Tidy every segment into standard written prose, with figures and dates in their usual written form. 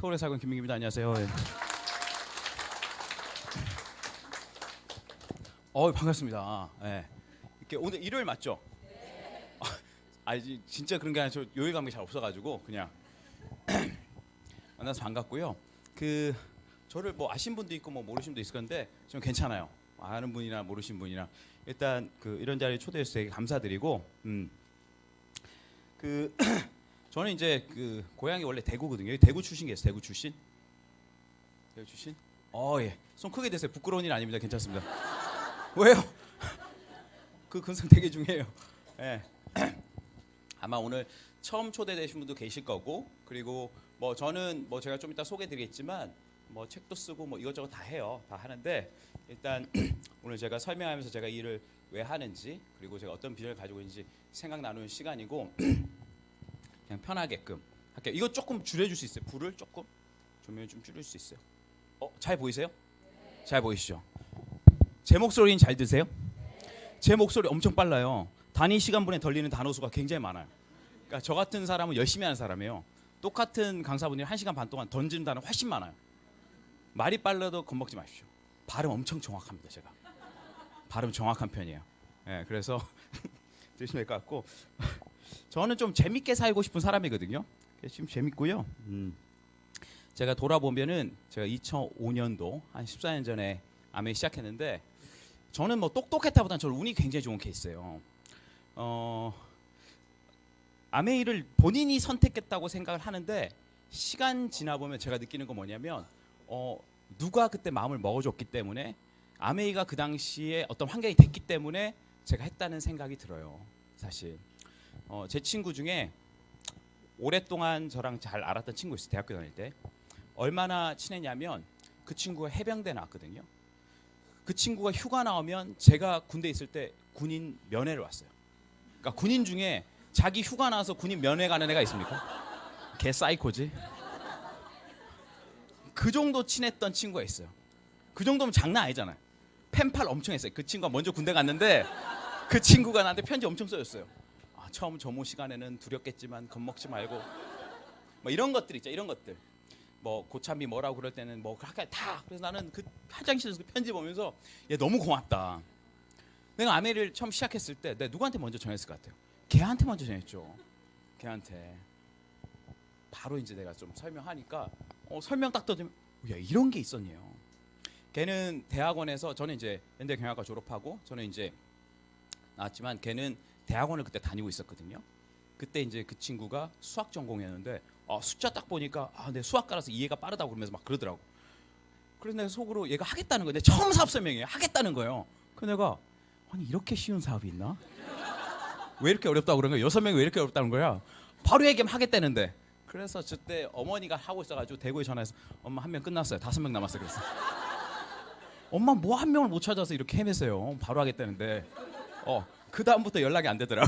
서울에 살고 있는 김민기입니다. 안녕하세요. 예. 반갑습니다. 예. 이렇게 오늘 일요일 맞죠? 진짜 그런 게 아니라 저 요일 감각이 잘 없어가지고 그냥 만나서 반갑고요. 저를 뭐 아신 분도 있고 뭐 모르신 분도 있을 건데 좀 괜찮아요. 아는 분이나 모르신 분이나 일단 이런 자리에 초대해 주셔서 되게 감사드리고 저는 이제 고향이 원래 대구거든요. 대구 출신 계세요? 대구 출신? 대구 출신? 예. 손 크게 대세요. 부끄러운 일 아닙니다. 괜찮습니다. 왜요? 그 근성 되게 중요해요. 예. 아마 오늘 처음 초대되신 분도 계실 거고, 그리고 뭐 저는 뭐 제가 좀 이따 소개드리겠지만 뭐 책도 쓰고 뭐 이것저것 다 해요. 다 하는데 일단 오늘 제가 설명하면서 제가 이 일을 왜 하는지, 그리고 제가 어떤 비전을 가지고 있는지 생각 나누는 시간이고 그냥 편하게끔 할게요. 이거 조금 줄여줄 수 있어요? 불을 조금? 조명을 좀 줄일 수 있어요? 잘 보이세요? 네. 잘 보이시죠? 제 목소리는 잘 드세요? 네. 제 목소리 엄청 빨라요. 단위 시간분에 덜리는 단어 수가 굉장히 많아요. 그러니까 저 같은 사람은 열심히 하는 사람이에요. 똑같은 강사분이 1시간 반 동안 던지는 단어 훨씬 많아요. 말이 빨라도 겁먹지 마십시오. 발음 엄청 정확합니다. 제가 발음 정확한 편이에요. 네, 그래서 드시면 될 것 같고 저는 좀 재밌게 살고 싶은 사람이거든요. 지금 재밌고요. 제가 돌아보면은 제가 2005년도 한 14년 전에 아메이 시작했는데 저는 뭐 똑똑했다보다는 저는 운이 굉장히 좋은 케이스예요. 아메이를 본인이 선택했다고 생각을 하는데 시간 지나 보면 제가 느끼는 건 뭐냐면 누가 그때 마음을 먹어줬기 때문에 아메이가 그 당시에 어떤 환경이 됐기 때문에 제가 했다는 생각이 들어요. 사실 제 친구 중에 오랫동안 저랑 잘 알았던 친구 있어요. 대학교 다닐 때. 얼마나 친했냐면 그 친구가 해병대 나왔거든요. 그 친구가 휴가 나오면 제가 군대 있을 때 군인 면회를 왔어요. 그러니까 군인 중에 자기 휴가 나와서 군인 면회 가는 애가 있습니까? 개 사이코지. 그 정도 친했던 친구가 있어요. 그 정도면 장난 아니잖아요. 펜팔 엄청 했어요. 그 친구가 먼저 군대 갔는데 그 친구가 나한테 편지 엄청 써줬어요. 처음 점호 시간에는 두렵겠지만 겁먹지 말고 뭐 이런 것들 있죠. 이런 것들. 뭐 고참이 뭐라고 그럴 때는 뭐 그렇게 다. 그래서 나는 그 화장실에서 그 편지 보면서 얘 너무 고맙다. 내가 아메리를 처음 시작했을 때 내가 누구한테 먼저 전했을 것 같아요? 걔한테 먼저 전했죠. 걔한테. 바로 이제 내가 좀 설명하니까 설명 딱 떠들면 야 이런 게 있었네요. 걔는 대학원에서 저는 이제 연대 경영학과 졸업하고 저는 이제 나왔지만 걔는 대학원을 그때 다니고 있었거든요. 그때 이제 그 친구가 수학 전공이었는데 숫자 딱 보니까 내 수학과라서 이해가 빠르다고 그러면서 막 그러더라고. 그래서 내가 속으로 얘가 하겠다는 거예요. 처음 사업 설명이에요. 하겠다는 거예요. 그래서 내가 아니 이렇게 쉬운 사업이 있나? 왜 이렇게 어렵다고 그런 거야? 6명이 왜 이렇게 어렵다는 거야? 바로 얘기하면 하겠다는데. 그래서 그때 어머니가 하고 있어가지고 대구에 전화해서 엄마 1명 끝났어요. 5명 남았어요. 그래서 엄마 뭐 1명을 못 찾아서 이렇게 헤매세요. 바로 하겠다는데. 그 다음부터 연락이 안 되더라.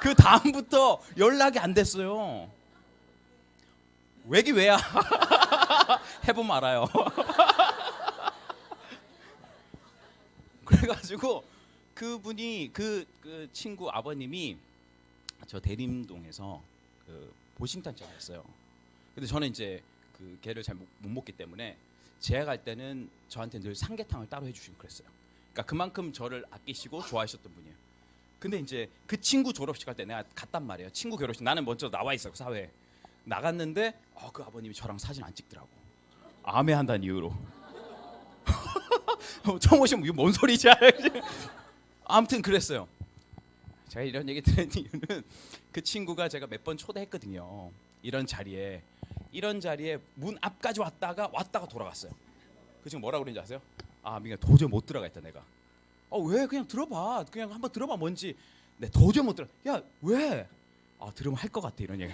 그 다음부터 연락이 안 됐어요. 왜기 왜야? 해보면 알아요. 그래가지고 그분이 그 친구 아버님이 저 대림동에서 보신탕집이었어요. 근데 저는 이제 그 걔를 잘 못 먹기 때문에 제가 갈 때는 저한테 늘 삼계탕을 따로 해주시고 그랬어요. 그러니까 그만큼 저를 아끼시고 좋아하셨던 분이에요. 근데 이제 그 친구 졸업식 할 때 내가 갔단 말이에요. 친구 결혼식 나는 먼저 나와 있어 사회에 나갔는데 그 아버님이 저랑 사진 안 찍더라고. 암해한다는 이유로. 처음 오시면 이게 뭔 소리지? 아무튼 그랬어요. 제가 이런 얘기 들은 이유는 그 친구가 제가 몇 번 초대했거든요. 이런 자리에 문 앞까지 왔다가 돌아갔어요. 그 친구 뭐라고 그랬는지 아세요? 민가 도저히 못 들어가겠다 내가. 왜? 그냥 들어봐. 그냥 한번 들어봐 뭔지. 내 도저히 못 들어. 야 왜? 들으면 할 것 같아 이런 얘기.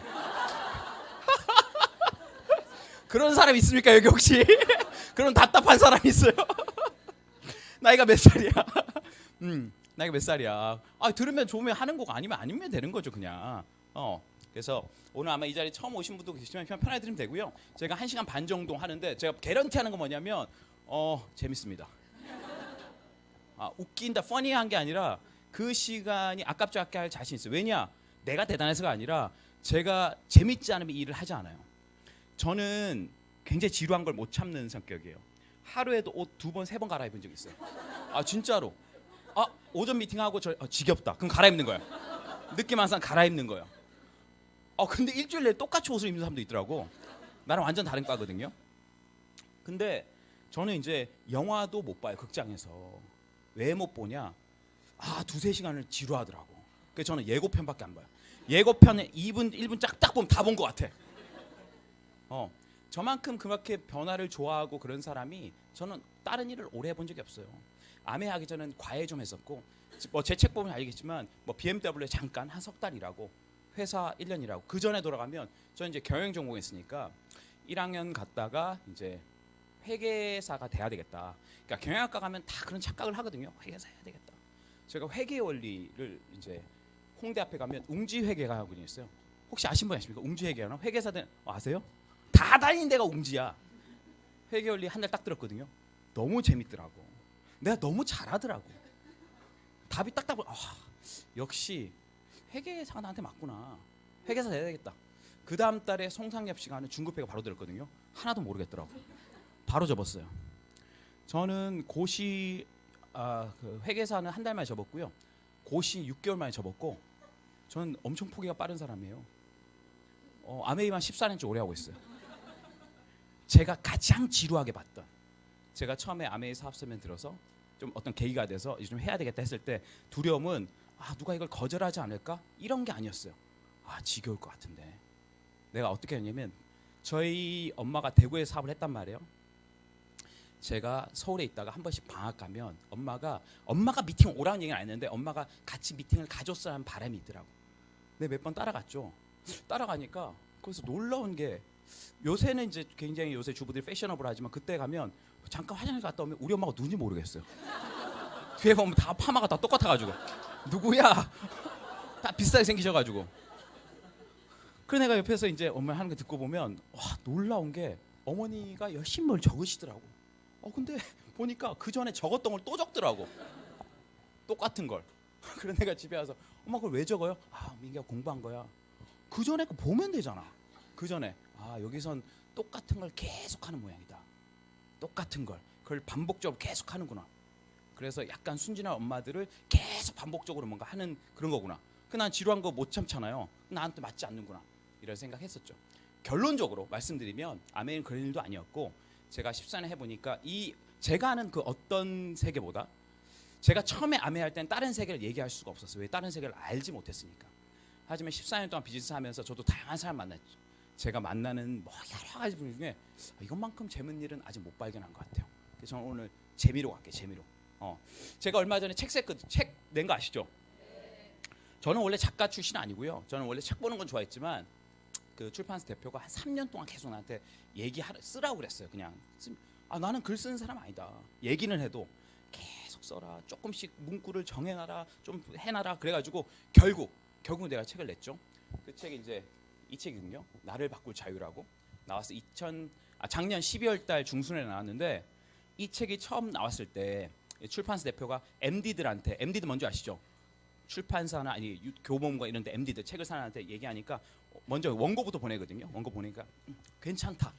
그런 사람 있습니까 여기 혹시? 그런 답답한 사람 있어요? 나이가 몇 살이야? 나이가 몇 살이야? 들으면 좋으면 하는 거고 아니면 되는 거죠 그냥. 그래서 오늘 아마 이 자리에 처음 오신 분도 계시지만 그냥 편하게 들으면 되고요. 제가 1시간 반 정도 하는데 제가 개런티하는 건 뭐냐면 재밌습니다. 웃긴다, 퍼니한 게 아니라 그 시간이 아깝지 않게 할 자신 있어요. 왜냐? 내가 대단해서가 아니라 제가 재밌지 않으면 일을 하지 않아요. 저는 굉장히 지루한 걸 못 참는 성격이에요. 하루에도 옷 2번, 3번 갈아입은 적 있어요. 아 진짜로. 아 오전 미팅하고 지겹다. 그럼 갈아입는 거야. 늦게 항상 갈아입는 거야. 근데 일주일 내에 똑같이 옷을 입는 사람도 있더라고. 나랑 완전 다른 과거든요. 근데 저는 이제 영화도 못 봐요. 극장에서. 왜 못 보냐? 2-3시간을 지루하더라고. 그래서 저는 예고편밖에 안 봐요. 예고편에 2분, 1분 딱 보면 다 본 것 같아. 저만큼 그렇게 변화를 좋아하고 그런 사람이 저는 다른 일을 오래 해본 적이 없어요. 암에 하기 전엔 과외 좀 했었고, 뭐 제 책 보면 알겠지만 뭐 BMW에 잠깐 한 석 달 일하고 회사 1년 일하고 그 전에 돌아가면 저는 이제 경영 전공했으니까 1학년 갔다가 이제 회계사가 돼야 되겠다. 그러니까 경영학과 가면 다 그런 착각을 하거든요. 회계사 해야 되겠다. 제가 회계 원리를 이제 홍대 앞에 가면 웅지회계학원이 있어요. 혹시 아신 분 아십니까? 웅지회계학원 회계사들 아세요? 다 다니는 데가 웅지야. 회계 원리 한 달 딱 들었거든요. 너무 재밌더라고. 내가 너무 잘하더라고. 답이 딱딱 역시 회계사가 나한테 맞구나. 회계사 돼야 되겠다. 그 다음 달에 송상엽 씨가 하는 중급회가 바로 들었거든요. 하나도 모르겠더라고. 바로 접었어요. 저는 고시 그 회계사는 한 달 만에 접었고요. 고시 6개월 만에 접었고, 저는 엄청 포기가 빠른 사람이에요. 아메이만 14년째 오래 하고 있어요. 제가 가장 지루하게 봤던, 제가 처음에 아메이 사업설명 들어서 좀 어떤 계기가 돼서 이제 좀 해야 되겠다 했을 때 두려움은 누가 이걸 거절하지 않을까? 이런 게 아니었어요. 지겨울 것 같은데. 내가 어떻게 했냐면 저희 엄마가 대구에 사업을 했단 말이에요. 제가 서울에 있다가 한 번씩 방학 가면 엄마가 미팅 오라는 얘기는 안 했는데 엄마가 같이 미팅을 가줬어야 하는 바람이 있더라고. 근데 몇 번 따라갔죠. 따라가니까 거기서 놀라운 게, 요새는 이제 굉장히 요새 주부들이 패셔너블하지만 그때 가면 잠깐 화장실 갔다 오면 우리 엄마가 누군지 모르겠어요. 뒤에 보면 다 파마가 다 똑같아가지고 누구야? 다 비슷하게 생기셔가지고. 그런 애가 옆에서 이제 엄마 하는 거 듣고 보면 놀라운 게 어머니가 열심히 뭘 적으시더라고. 근데 보니까 그 전에 적었던 걸 또 적더라고. 똑같은 걸. 그런 애가 집에 와서 엄마 그걸 왜 적어요? 민기가 공부한 거야. 그 전에 거 보면 되잖아. 그 전에 여기선 똑같은 걸 계속 하는 모양이다. 똑같은 걸 그걸 반복적으로 계속 하는구나. 그래서 약간 순진한 엄마들을 계속 반복적으로 뭔가 하는 그런 거구나. 난 지루한 거 못 참잖아요. 나한테 맞지 않는구나. 이런 생각했었죠. 결론적으로 말씀드리면 아메이는 그런 일도 아니었고, 제가 14년 해보니까 제가 아는 그 어떤 세계보다 제가 처음에 아메이 할 땐 다른 세계를 얘기할 수가 없었어요. 왜? 다른 세계를 알지 못했으니까. 하지만 14년 동안 비즈니스 하면서 저도 다양한 사람 만났죠. 제가 만나는 여러 가지 분 중에 이것만큼 재밌는 일은 아직 못 발견한 것 같아요. 그래서 저는 오늘 재미로 갈게요. 재미로. 제가 얼마 전에 책 낸 거 아시죠? 저는 원래 작가 출신 아니고요. 저는 원래 책 보는 건 좋아했지만 그 출판사 대표가 한 3년 동안 계속 나한테 쓰라고 그랬어요. 그냥 나는 글 쓰는 사람 아니다. 얘기는 해도 계속 써라. 조금씩 문구를 정해놔라. 좀 해놔라. 그래가지고 결국 내가 책을 냈죠. 그 책이 이제 이 책이거든요. 나를 바꿀 자유라고 나와서 작년 12월 달 중순에 나왔는데, 이 책이 처음 나왔을 때 출판사 대표가 MD들한테, MD들 뭔지 아시죠? 출판사나 교보문고 이런 데 MD들 책을 사는 한테 얘기하니까 먼저 원고부터 보내거든요. 원고 보내니까 괜찮다.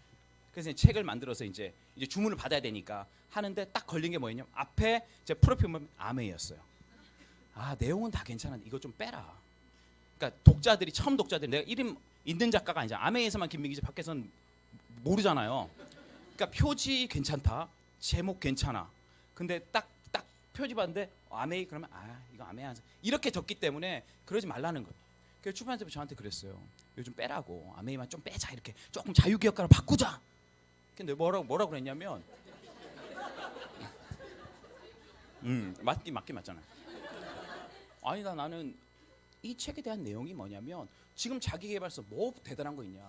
그래서 책을 만들어서 이제 주문을 받아야 되니까 하는데 딱 걸린 게 뭐였냐면 앞에 제 프로필 보면 아메이였어요. 내용은 다 괜찮은데 이거 좀 빼라. 그러니까 처음 독자들이 내가 이름 있는 작가가 아니잖아. 아메이에서만 김민기 밖에서는 모르잖아요. 그러니까 표지 괜찮다. 제목 괜찮아. 근데 딱 표지 봤는데 아메이 그러면 이거 아메이 이렇게 적기 때문에 그러지 말라는 거예요. 그래서 출판사에서 저한테 그랬어요. 요즘 빼라고. 아메이만 좀 빼자. 이렇게 조금 자유기업가로 바꾸자. 근데 뭐라고 그랬냐면 맞긴 맞잖아요. 나는 이 책에 대한 내용이 뭐냐면 지금 자기계발서 뭐 대단한 거 있냐.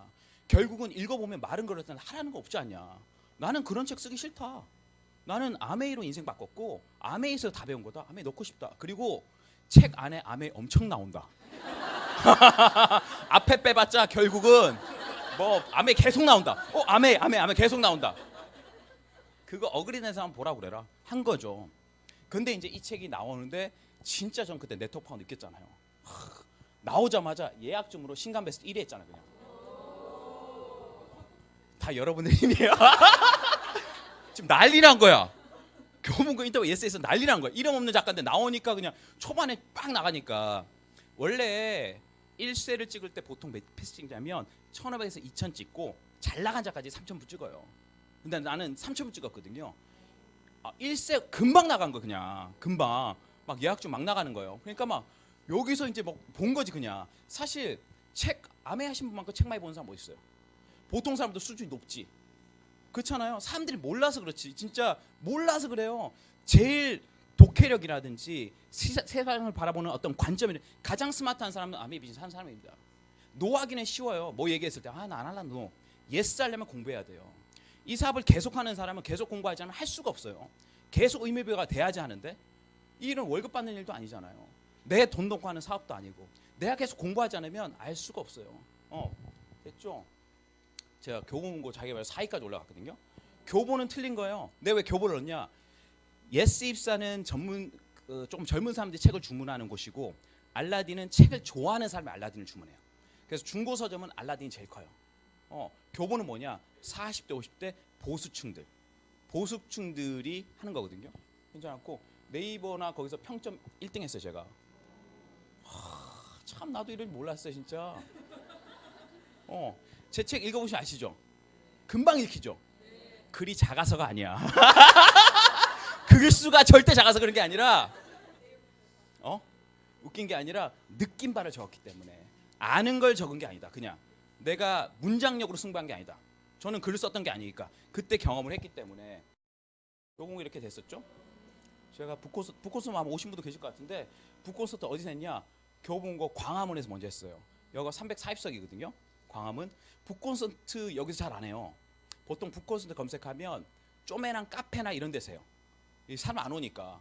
결국은 읽어보면 말은 그렇다 하라는 거 없지 않냐. 나는 그런 책 쓰기 싫다. 나는 아메이로 인생 바꿨고 아메이에서 다 배운 거다. 아메이 넣고 싶다. 그리고 책 안에 아메이 엄청 나온다. 앞에 빼봤자 결국은 아메이 계속 나온다. 아메이 계속 나온다. 그거 어그리넷에서 한번 보라고 그래라 한 거죠. 근데 이제 이 책이 나오는데 진짜 전 그때 네트워크가 느꼈잖아요. 나오자마자 예약점으로 신간 베스트 1위 했잖아요. 그냥 다 여러분들 힘이에요. 지금 난리 난 거야. 교문고 인터뷰 예스에서 난리 난 거야. 이름 없는 작가인데 나오니까 그냥 초반에 빡 나가니까. 원래 1쇄를 찍을 때 보통 몇 패스 찍냐면 1,500에서 2,000 찍고 잘 나간 작까지 3,000부 찍어요. 근데 나는 3,000부 찍었거든요. 1쇄 금방 나간 거 그냥 금방 막 예약중 막 나가는 거예요. 그러니까 막 여기서 이제 막 본 거지 그냥. 사실 책 아메 하신 분만큼 책 많이 보는 사람 뭐 있어요? 보통 사람도 수준이 높지. 그렇잖아요. 사람들이 몰라서 그렇지. 진짜 몰라서 그래요. 제일 독해력이라든지 세상을 바라보는 어떤 관점이 가장 스마트한 사람은 아메 비즈니스 하는 사람입니다. 노하기는 쉬워요. 뭐 얘기했을 때 나 안 할라 노. 예스 하려면 공부해야 돼요. 이 사업을 계속하는 사람은 계속 공부하지 않으면 할 수가 없어요. 계속 의미부여가 돼야지 하는데 이 일은 월급 받는 일도 아니잖아요. 내 돈 놓고 하는 사업도 아니고 내가 계속 공부하지 않으면 알 수가 없어요. 됐죠? 제가 교보문고 자기가 4위까지 올라갔거든요. 교보는 틀린 거예요. 내가 왜 교보를 넣냐? 예스 입사는 전문 조금 젊은 사람들이 책을 주문하는 곳이고 알라딘은 책을 좋아하는 사람이 알라딘을 주문해요. 그래서 중고 서점은 알라딘이 제일 커요. 교보는 뭐냐? 40대 50대 보수층들이 하는 거거든요. 괜찮았고 네이버나 거기서 평점 1등 했어요 제가. 참 나도 이럴 줄 몰랐어요 진짜. 제 책 읽어보시면 아시죠? 금방 읽히죠? 글이 작아서가 아니야. 글수가 절대 작아서 그런 게 아니라 웃긴 게 아니라 느낌 바를 적었기 때문에 아는 걸 적은 게 아니다. 그냥 내가 문장력으로 승부한 게 아니다. 저는 글을 썼던 게 아니니까 그때 경험을 했기 때문에 요공 이렇게 됐었죠. 제가 북콘서트 아마 오신 분도 계실 것 같은데 북콘서트 어디서 했냐? 교보문고 광화문에서 먼저 했어요. 여기가 340석이거든요. 광화문. 북콘서트 여기서 잘 안 해요. 보통 북콘서트 검색하면 쪼매난 카페나 이런 데서 해요. 사람 안 오니까.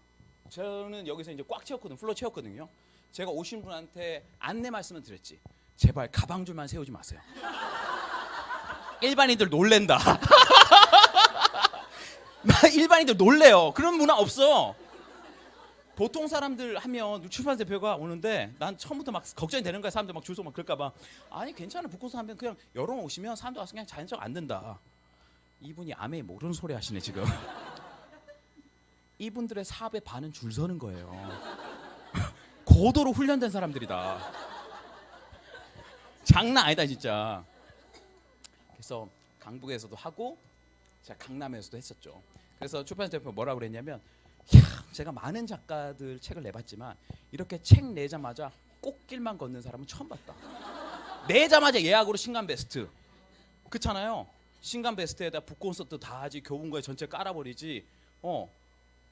저는 여기서 이제 꽉 채웠거든요. 플로 채웠거든요. 제가 오신 분한테 안내 말씀을 드렸지. 제발 가방줄만 세우지 마세요. 일반인들 놀랜다. 일반인들 놀래요. 그런 문화 없어. 보통 사람들 하면 출판 대표가 오는데 난 처음부터 막 걱정이 되는 거야. 사람들 막 줄 서고 막 그럴까 봐. 아니 괜찮아. 북콘서트 하면 그냥 여론 오시면 사람들 와서 그냥 자연스럽게 앉는다. 이분이 아메 모르는 소리 하시네 지금. 이분들의 사업의 반은 줄 서는 거예요. 고도로 훈련된 사람들이다. 장난 아니다 진짜. 그래서 강북에서도 하고 제가 강남에서도 했었죠. 그래서 출판사 대표가 뭐라고 그랬냐면 제가 많은 작가들 책을 내봤지만 이렇게 책 내자마자 꽃길만 걷는 사람은 처음 봤다. 내자마자 예약으로 신간 베스트. 그렇잖아요. 신간 베스트에다 북콘서트 다 하지 교문고에 전체 깔아버리지.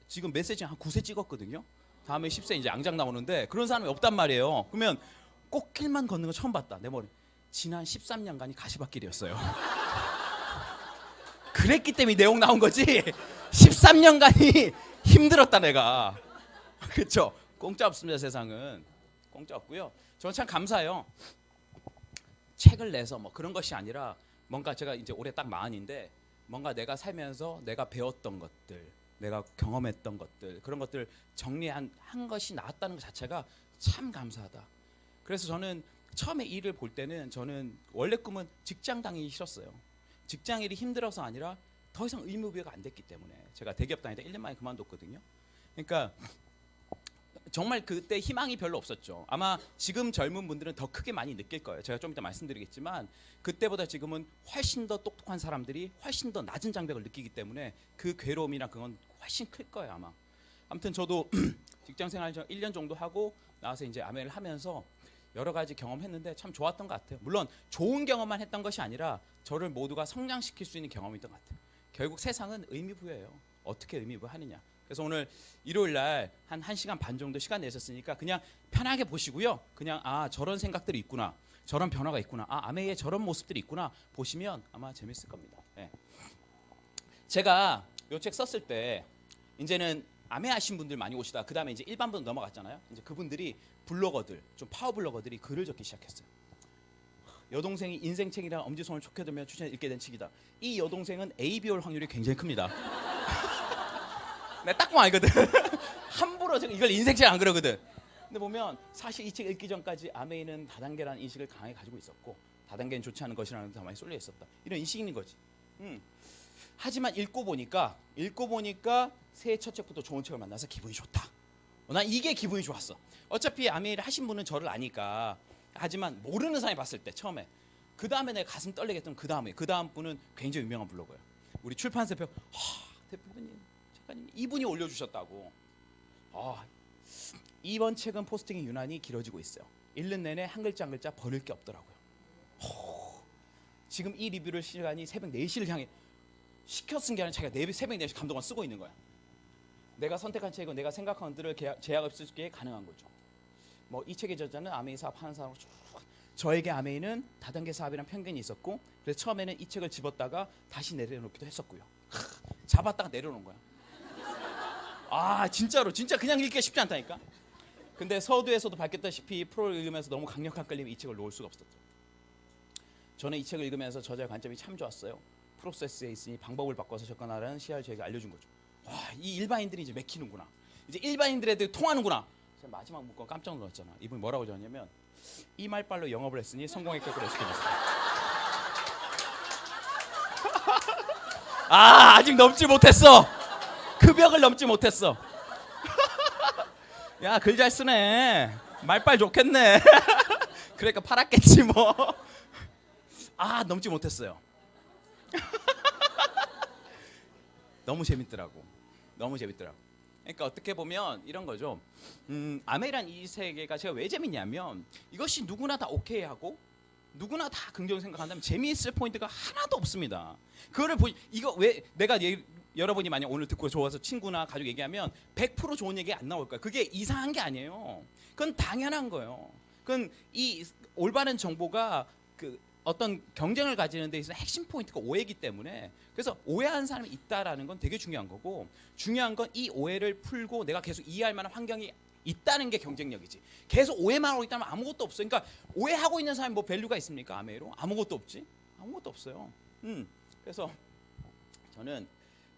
지금 메시지 한 9세 찍었거든요. 다음에 10세 이제 앙장 나오는데 그런 사람이 없단 말이에요. 그러면 꽃길만 걷는 거 처음 봤다. 내 머리. 지난 13년간이 가시밭길이었어요. 그랬기 때문에 내용 나온 거지. 13년간이 힘들었다 내가. 그렇죠? 공짜 없습니다 세상은. 공짜 없고요. 저는 참 감사해요. 책을 내서 뭐 그런 것이 아니라 뭔가 제가 이제 올해 딱 40인데 뭔가 내가 살면서 내가 배웠던 것들, 내가 경험했던 것들 그런 것들 정리한 것이 나왔다는 것 자체가 참 감사하다. 그래서 저는 처음에 일을 볼 때는 저는 원래 꿈은 직장 다니기 싫었어요. 직장 일이 힘들어서 아니라 더 이상 의무부여가 안 됐기 때문에 제가 대기업 다니다 1년 만에 그만뒀거든요. 그러니까 정말 그때 희망이 별로 없었죠. 아마 지금 젊은 분들은 더 크게 많이 느낄 거예요. 제가 좀 이따 말씀드리겠지만 그때보다 지금은 훨씬 더 똑똑한 사람들이 훨씬 더 낮은 장벽을 느끼기 때문에 그 괴로움이나 그건 훨씬 클 거예요 아마. 아무튼 저도 직장생활 1년 정도 하고 나와서 이제 아메를 하면서 여러 가지 경험했는데 참 좋았던 것 같아요. 물론 좋은 경험만 했던 것이 아니라 저를 모두가 성장시킬 수 있는 경험이었던 것 같아요. 결국 세상은 의미부여예요. 어떻게 의미부여하느냐. 그래서 오늘 일요일 날 한 1시간 반 정도 시간 내셨으니까 그냥 편하게 보시고요. 그냥 저런 생각들이 있구나. 저런 변화가 있구나. 아메의 저런 모습들이 있구나. 보시면 아마 재밌을 겁니다. 네. 제가 이 책 썼을 때 이제는 아메 하신 분들 많이 오시다. 그다음에 이제 일반 분 넘어갔잖아요. 이제 그분들이 블로거들, 좀 파워 블로거들이 글을 적기 시작했어요. 여동생이 인생책이랑 엄지손을 촉혀들며 추천해 읽게 된 책이다. 이 여동생은 AB 올 확률이 굉장히 큽니다. 내가 딱 보면 알거든. 함부로 제가 이걸 인생책 안 그러거든. 근데 보면 사실 이 책 읽기 전까지 아메이는 다단계라는 인식을 강하게 가지고 있었고 다단계는 좋지 않은 것이라는 데 많이 쏠려 있었다. 이런 인식이 있는 거지. 하지만 읽고 보니까 새해 첫 책부터 좋은 책을 만나서 기분이 좋다. 난 이게 기분이 좋았어. 어차피 아메이를 하신 분은 저를 아니까. 하지만 모르는 사람이 봤을 때 처음에 그 다음에 내가 가슴 떨리게 했던 그 다음 분은 굉장히 유명한 블로거예요. 우리 출판사 대표님, 작가님 이분이 올려주셨다고. 이번 책은 포스팅이 유난히 길어지고 있어요. 읽는 내내 한 글자 한 글자 버릴 게 없더라고요. 지금 이 리뷰를 시간이 새벽 4시를 향해 시켜 쓴 게 아니라 자기가 새벽 4시 감동만 쓰고 있는 거야. 내가 선택한 책은 내가 생각한 것들을 제약 없이 쓰게 가능한 거죠. 뭐 이 책의 저자는 아메이 사업 하는 사람으로 쭉 저에게 아메이는 다단계 사업이라는 편견이 있었고 그래서 처음에는 이 책을 집었다가 다시 내려놓기도 했었고요. 잡았다가 내려놓은 거야. 진짜로 진짜 그냥 읽기가 쉽지 않다니까. 근데 서두에서도 밝혔다시피 프로를 읽으면서 너무 강력한 끌림이 이 책을 놓을 수가 없었죠. 저는 이 책을 읽으면서 저자의 관점이 참 좋았어요. 프로세스에 있으니 방법을 바꿔서 접근하라는 시야를 저에게 알려준 거죠. 이 일반인들이 이제 맥히는구나. 이제 일반인들한테 통하는구나. 제가 마지막 문구 깜짝 놀랐잖아. 이분이 뭐라고 적었냐면 이 말빨로 영업을 했으니 성공했겠구나 시켜줬어요. 아직 넘지 못했어. 그 벽을 넘지 못했어. 야, 글 잘 쓰네. 말빨 좋겠네. 그러니까 팔았겠지 뭐. 넘지 못했어요. 너무 재밌더라고. 그러니까 어떻게 보면 이런 거죠. 아메이란 이 세계가 제가 왜 재밌냐면 이것이 누구나 다 오케이하고 누구나 다 긍정 생각한다면 재미있을 포인트가 하나도 없습니다. 그거를 이거 왜 내가 여러분이 만약 오늘 듣고 좋아서 친구나 가족 얘기하면 100% 좋은 얘기 안 나올 거예요. 그게 이상한 게 아니에요. 그건 당연한 거예요. 그건 이 올바른 정보가 그 어떤 경쟁을 가지는 데 있어서 핵심 포인트가 오해이기 때문에 그래서 오해하는 사람이 있다라는 건 되게 중요한 거고 중요한 건 이 오해를 풀고 내가 계속 이해할 만한 환경이 있다는 게 경쟁력이지. 계속 오해만 하고 있다면 아무것도 없어요. 그러니까 오해하고 있는 사람이 뭐 밸류가 있습니까? 아메이로? 아무것도 없지. 아무것도 없어요. 그래서 저는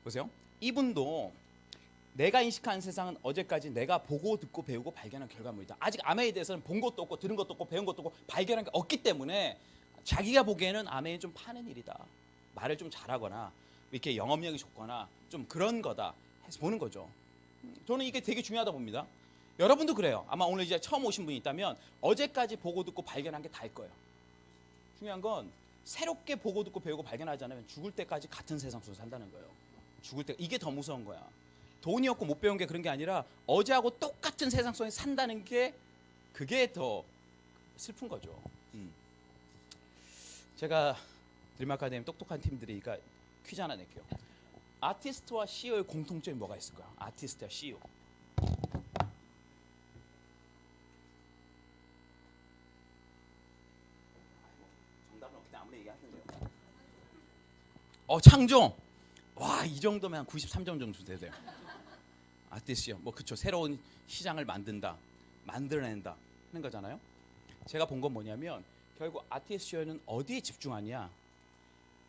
보세요. 이분도 내가 인식하는 세상은 어제까지 내가 보고 듣고 배우고 발견한 결과물이다. 아직 아메이에 대해서는 본 것도 없고 들은 것도 없고 배운 것도 없고 발견한 게 없기 때문에 자기가 보기에는 아메이는 좀 파는 일이다. 말을 좀 잘하거나 이렇게 영업력이 좋거나 좀 그런 거다 해서 보는 거죠. 저는 이게 되게 중요하다 봅니다. 여러분도 그래요. 아마 오늘 이제 처음 오신 분이 있다면 어제까지 보고 듣고 발견한 게 다일 거예요. 중요한 건 새롭게 보고 듣고 배우고 발견하지 않으면 죽을 때까지 같은 세상 속에서 산다는 거예요. 죽을 때 이게 더 무서운 거야. 돈이 없고 못 배운 게 그런 게 아니라 어제하고 똑같은 세상 속에 산다는 게 그게 더 슬픈 거죠. 제가 드림 아카데미 똑똑한 팀들이니까 퀴즈 하나 낼게요. 아티스트와 CEO의 공통점이 뭐가 있을까요? 아티스트와 CEO. 정답은 없기 때문에 아무리 얘기하시는데요. 창조. 이 정도면 한 93점 정도 돼요. 아티스트요. 뭐 그쵸. 새로운 시장을 만들어낸다 하는 거잖아요. 제가 본 건 뭐냐면 결국 아티스트는 어디에 집중하냐?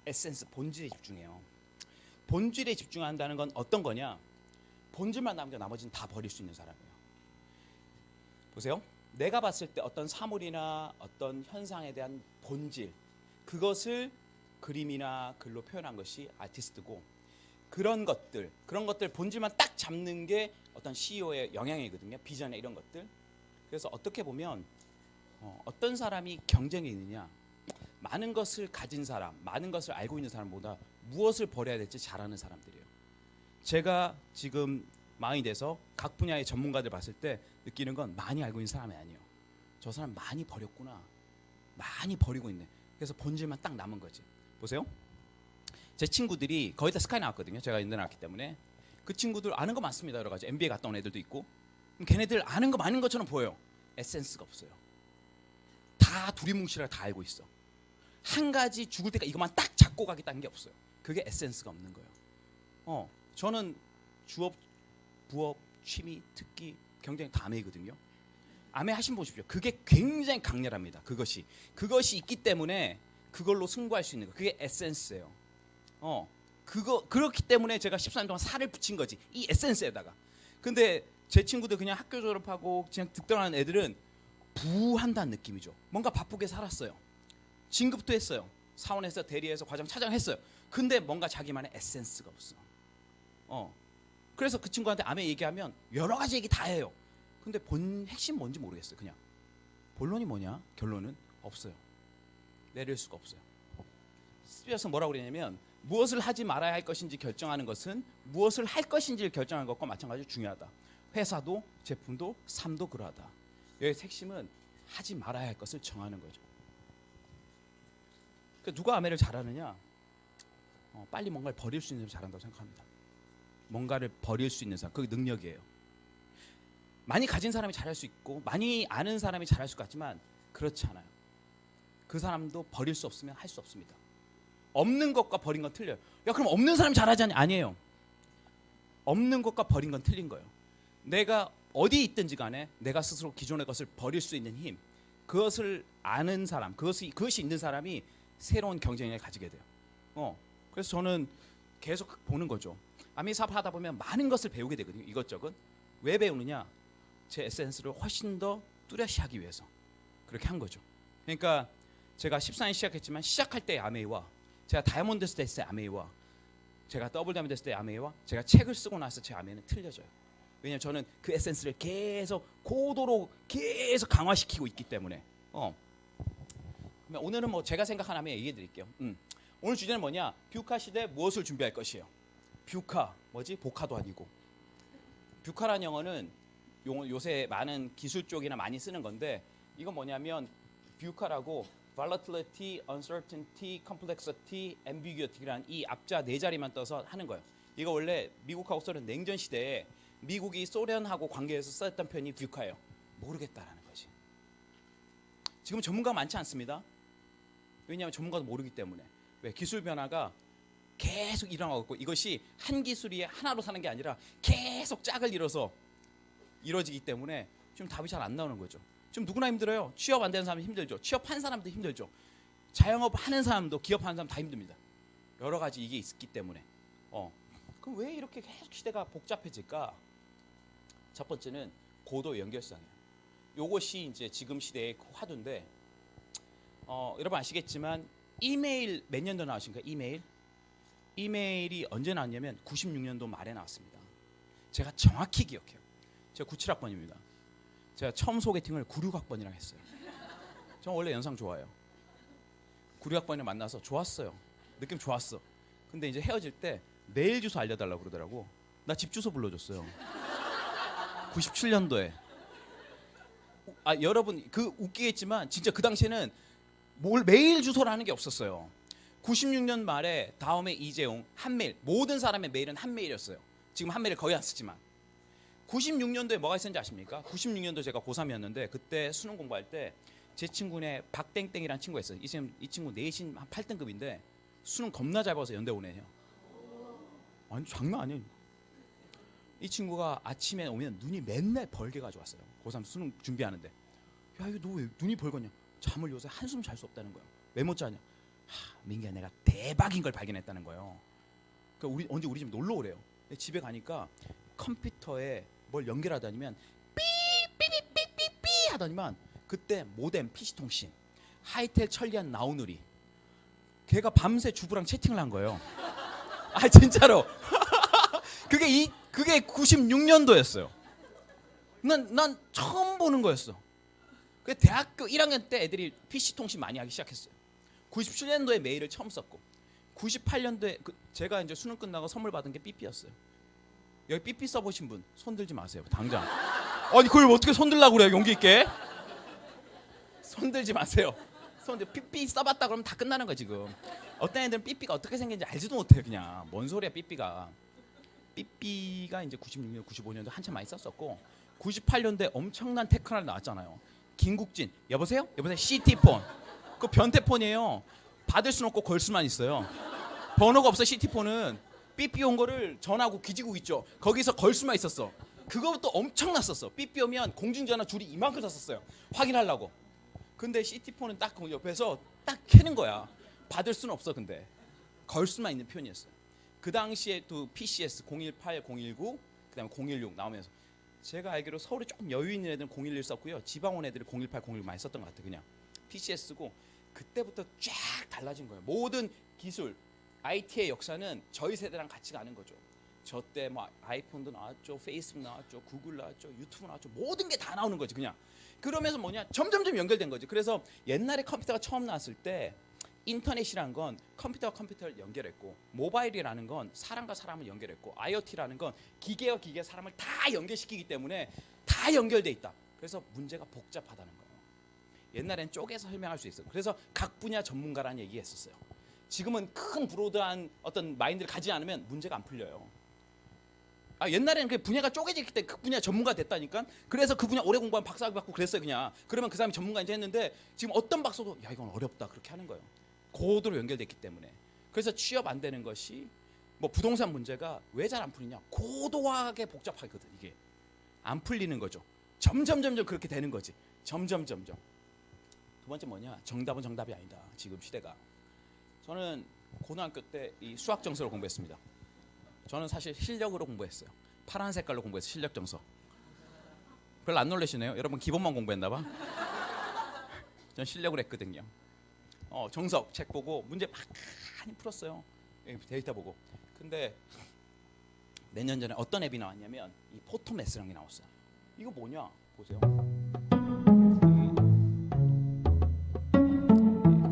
에센스, 본질에 집중해요. 본질에 집중한다는 건 어떤 거냐? 본질만 남겨 나머지는 다 버릴 수 있는 사람이에요. 보세요. 내가 봤을 때 어떤 사물이나 어떤 현상에 대한 본질, 그것을 그림이나 글로 표현한 것이 아티스트고 그런 것들 본질만 딱 잡는 게 어떤 CEO의 영향이거든요. 비전에 이런 것들. 그래서 어떻게 보면 어떤 사람이 경쟁에 있느냐, 많은 것을 가진 사람, 많은 것을 알고 있는 사람보다 무엇을 버려야 될지 잘 아는 사람들이에요. 제가 지금 마흔이 돼서 각 분야의 전문가들 봤을 때 느끼는 건 많이 알고 있는 사람이 아니에요. 저 사람 많이 버렸구나, 많이 버리고 있네. 그래서 본질만 딱 남은 거지. 보세요. 제 친구들이 거의 다 스카이 나왔거든요. 제가 인대 나왔기 때문에. 그 친구들 아는 거 많습니다. 여러 가지. MBA 갔다 온 애들도 있고. 걔네들 아는 거 많은 것처럼 보여요. 에센스가 없어요. 다 두리뭉실하게 다 알고 있어. 한 가지 죽을 때까지 이것만 딱 잡고 가겠다는 게 없어요. 그게 에센스가 없는 거예요. 저는 주업, 부업, 취미, 특기, 경쟁 다 아메이거든요. 아메이 하신 분 보십시오. 그게 굉장히 강렬합니다. 그것이 있기 때문에 그걸로 승부할 수 있는 거. 그게 에센스예요. 그렇기 때문에 제가 14년 동안 살을 붙인 거지. 이 에센스에다가. 근데 제 친구들 그냥 학교 졸업하고 그냥 득달하는 애들은 부한다는 느낌이죠. 뭔가 바쁘게 살았어요. 진급도 했어요. 사원에서 대리해서 과장 차장 했어요. 근데 뭔가 자기만의 에센스가 없어. 그래서 그 친구한테 아메 얘기하면 여러 가지 얘기 다 해요. 근데 본 핵심 뭔지 모르겠어요. 그냥 본론이 뭐냐? 결론은 없어요. 내릴 수가 없어요. 스피어스 뭐라고 그러냐면 무엇을 하지 말아야 할 것인지 결정하는 것은 무엇을 할 것인지를 결정하는 것과 마찬가지로 중요하다. 회사도 제품도 삶도 그러하다. 여기 핵심은 하지 말아야 할 것을 정하는 거죠. 누가 아메를 잘하느냐? 빨리 뭔가를 버릴 수 있는 사람이 잘한다고 생각합니다. 뭔가를 버릴 수 있는 사람, 그게 능력이에요. 많이 가진 사람이 잘할 수 있고 많이 아는 사람이 잘할 수 같지만 그렇지 않아요. 그 사람도 버릴 수 없으면 할 수 없습니다. 없는 것과 버린 건 틀려요. 야, 그럼 없는 사람이 잘하지 않니? 아니에요. 없는 것과 버린 건 틀린 거예요. 내가 어디 있든지 간에 내가 스스로 기존의 것을 버릴 수 있는 힘, 그것을 아는 사람, 그것이 있는 사람이 새로운 경쟁력을 가지게 돼요. 그래서 저는 계속 보는 거죠. 아미 사업 하다 보면 많은 것을 배우게 되거든요. 이것저것. 왜 배우느냐? 제 에센스를 훨씬 더 뚜렷이 하기 위해서 그렇게 한 거죠. 그러니까 제가 14년 시작했지만 시작할 때의 아메이와 제가 다이아몬드 됐을 때의 아메이와 제가 더블 다이아몬드 됐을 때의 아메이와 제가 책을 쓰고 나서 제 아메이는 틀려져요. 왜냐하면 저는 그 에센스를 계속 고도로 계속 강화시키고 있기 때문에. 오늘은 뭐 제가 생각한 아메이 얘기해 드릴게요. 오늘 주제는 뭐냐? 뷰카 시대 무엇을 준비할 것이에요. 뷰카 뭐지? 복화도 아니고. 뷰카라는 영어는 요새 많은 기술 쪽이나 많이 쓰는 건데 이건 뭐냐면 뷰카라고 volatility, uncertainty, complexity, ambiguity라는 이 앞자 네 자리만 떠서 하는 거예요. 이거 원래 미국하고 소련 냉전 시대에 미국이 소련하고 관계에서 썼던 표현이 뷰카예요. 모르겠다라는 거지. 지금 전문가 많지 않습니다. 왜냐하면 전문가도 모르기 때문에. 왜? 기술 변화가 계속 일어나고 있고 이것이 한 기술이 하나로 사는 게 아니라 계속 짝을 이뤄서 이루어지기 때문에 지금 답이 잘 안 나오는 거죠. 지금 누구나 힘들어요. 취업 안 되는 사람이 힘들죠. 취업한 사람도 힘들죠. 자영업 하는 사람도 기업하는 사람 다 힘듭니다. 여러 가지 이게 있기 때문에. 그럼 왜 이렇게 계속 시대가 복잡해질까? 첫 번째는 고도 연결성이에요. 요것이 이제 지금 시대의 화두인데 여러분 아시겠지만 이메일 몇 년도 나왔습니까? 이메일이 언제 나왔냐면 96년도 말에 나왔습니다. 제가 정확히 기억해요. 제가 97학번입니다. 제가 처음 소개팅을 96학번이랑 했어요. 저 원래 연상 좋아해요. 96학번이랑 만나서 좋았어요. 느낌 좋았어. 근데 이제 헤어질 때 메일 주소 알려달라고 그러더라고. 나 집 주소 불러줬어요. 97년도에. 여러분 그 웃기겠지만 진짜 그 당시에는 메일 주소라는 게 없었어요. 96년 말에 다음에 이재용, 한메일, 모든 사람의 메일은 한메일이었어요. 지금 한메일 거의 안 쓰지만 96년도에 뭐가 있었는지 아십니까? 96년도 제가 고3이었는데 그때 수능 공부할 때 제 친구네 박땡땡이라는 친구가 있어요. 이 친구 내신 한 8등급인데 수능 겁나 잘 봐서 연대 오네요. 아니 장난 아니에요. 이 친구가 아침에 오면 눈이 맨날 벌게 가져왔어요. 고3 수능 준비하는데. 야 이거 너 왜 눈이 벌거냐? 잠을 요새 한숨 잘 수 없다는 거야. 왜 못 자냐? 민기야 내가 대박인 걸 발견했다는 거예요. 그러니까 우리 집 놀러 오래요. 집에 가니까 컴퓨터에 뭘 연결하다니면 삐삐삐삐삐삐 하더니만 그때 모뎀 PC 통신 하이텔 천리안 나우누리 걔가 밤새 주부랑 채팅을 한 거예요. 진짜로. 그게 96년도였어요. 난 처음 보는 거였어. 그 대학교 1학년 때 애들이 PC 통신 많이 하기 시작했어요. 97년도에 메일을 처음 썼고 98년도에 제가 이제 수능 끝나고 선물 받은 게 삐삐였어요. 여기 삐삐 써보신 분 손 들지 마세요. 당장. 아니 그걸 어떻게 손 들라고 그래요? 용기 있게. 손 들지 마세요. 삐삐 써봤다 그러면 다 끝나는 거야 지금. 어떤 애들은 삐삐가 어떻게 생긴지 알지도 못해요. 그냥 뭔 소리야 삐삐가. 삐삐가 이제 96년, 95년도 한참 많이 썼었고 98년도에 엄청난 테크놀 나왔잖아요. 김국진 여보세요? CT폰. 그거 변태폰이에요. 받을 수는 없고 걸 수만 있어요. 번호가 없어. CT폰은 삐삐 온 거를 전화하고 기지국 있죠. 거기서 걸 수만 있었어. 그거부터 엄청났었어. 삐삐 오면 공중전화 줄이 이만큼 섰었어요. 확인하려고. 근데 CT폰은 딱 그 옆에서 딱 켜는 거야. 받을 수는 없어. 근데 걸 수만 있는 편이었어요. 그 당시에 또 PCS 018, 019 그다음에 016 나오면서 제가 알기로 서울에 조금 여유 있는 애들은 011 썼고요. 지방 온 애들이 018, 016 많이 썼던 것 같아요. 그냥 PCS고 그때부터 쫙 달라진 거예요. 모든 기술 IT의 역사는 저희 세대랑 같이 가는 거죠. 저 때 뭐 아이폰도 나왔죠, 페이스북 나왔죠, 구글 나왔죠, 유튜브 나왔죠. 모든 게 다 나오는 거지 그냥. 그러면서 뭐냐 점점점 연결된 거지. 그래서 옛날에 컴퓨터가 처음 나왔을 때 인터넷이란 건 컴퓨터와 컴퓨터를 연결했고, 모바일이라는 건 사람과 사람을 연결했고, IoT라는 건 기계와 기계, 사람을 다 연결시키기 때문에 다 연결돼 있다. 그래서 문제가 복잡하다는 거예요. 옛날엔 쪼개서 설명할 수 있어요. 그래서 각 분야 전문가라는 얘기했었어요. 지금은 큰 브로드한 어떤 마인드를 가지지 않으면 문제가 안 풀려요. 옛날에는 그 분야가 쪼개졌기 때문에 그 분야 전문가 됐다니까. 그래서 그 분야 오래 공부하면 박사학위 받고 그랬어요 그냥. 그러면 그 사람이 전문가인지 했는데, 지금 어떤 박사도 야 이건 어렵다 그렇게 하는 거예요. 고도로 연결됐기 때문에. 그래서 취업 안 되는 것이 뭐 부동산 문제가 왜 잘 안 풀리냐, 고도하게 복잡하거든. 이게 안 풀리는 거죠. 점점 그렇게 되는 거지. 점점. 두 번째 뭐냐, 정답은 정답이 아니다. 지금 시대가. 저는 고등학교 때 이 수학 정서를 공부했습니다. 저는 사실 실력으로 공부했어요. 파란 색깔로 공부해서 실력 정서. 별로 안 놀라시네요. 여러분 기본만 공부했나 봐. 전 실력으로 했거든요. 정석 책 보고 문제 많이 풀었어요. 데이터 보고. 근데 몇 년 전에 어떤 앱이 나왔냐면 이 포토매스라는 게 나왔어요. 이거 뭐냐 보세요.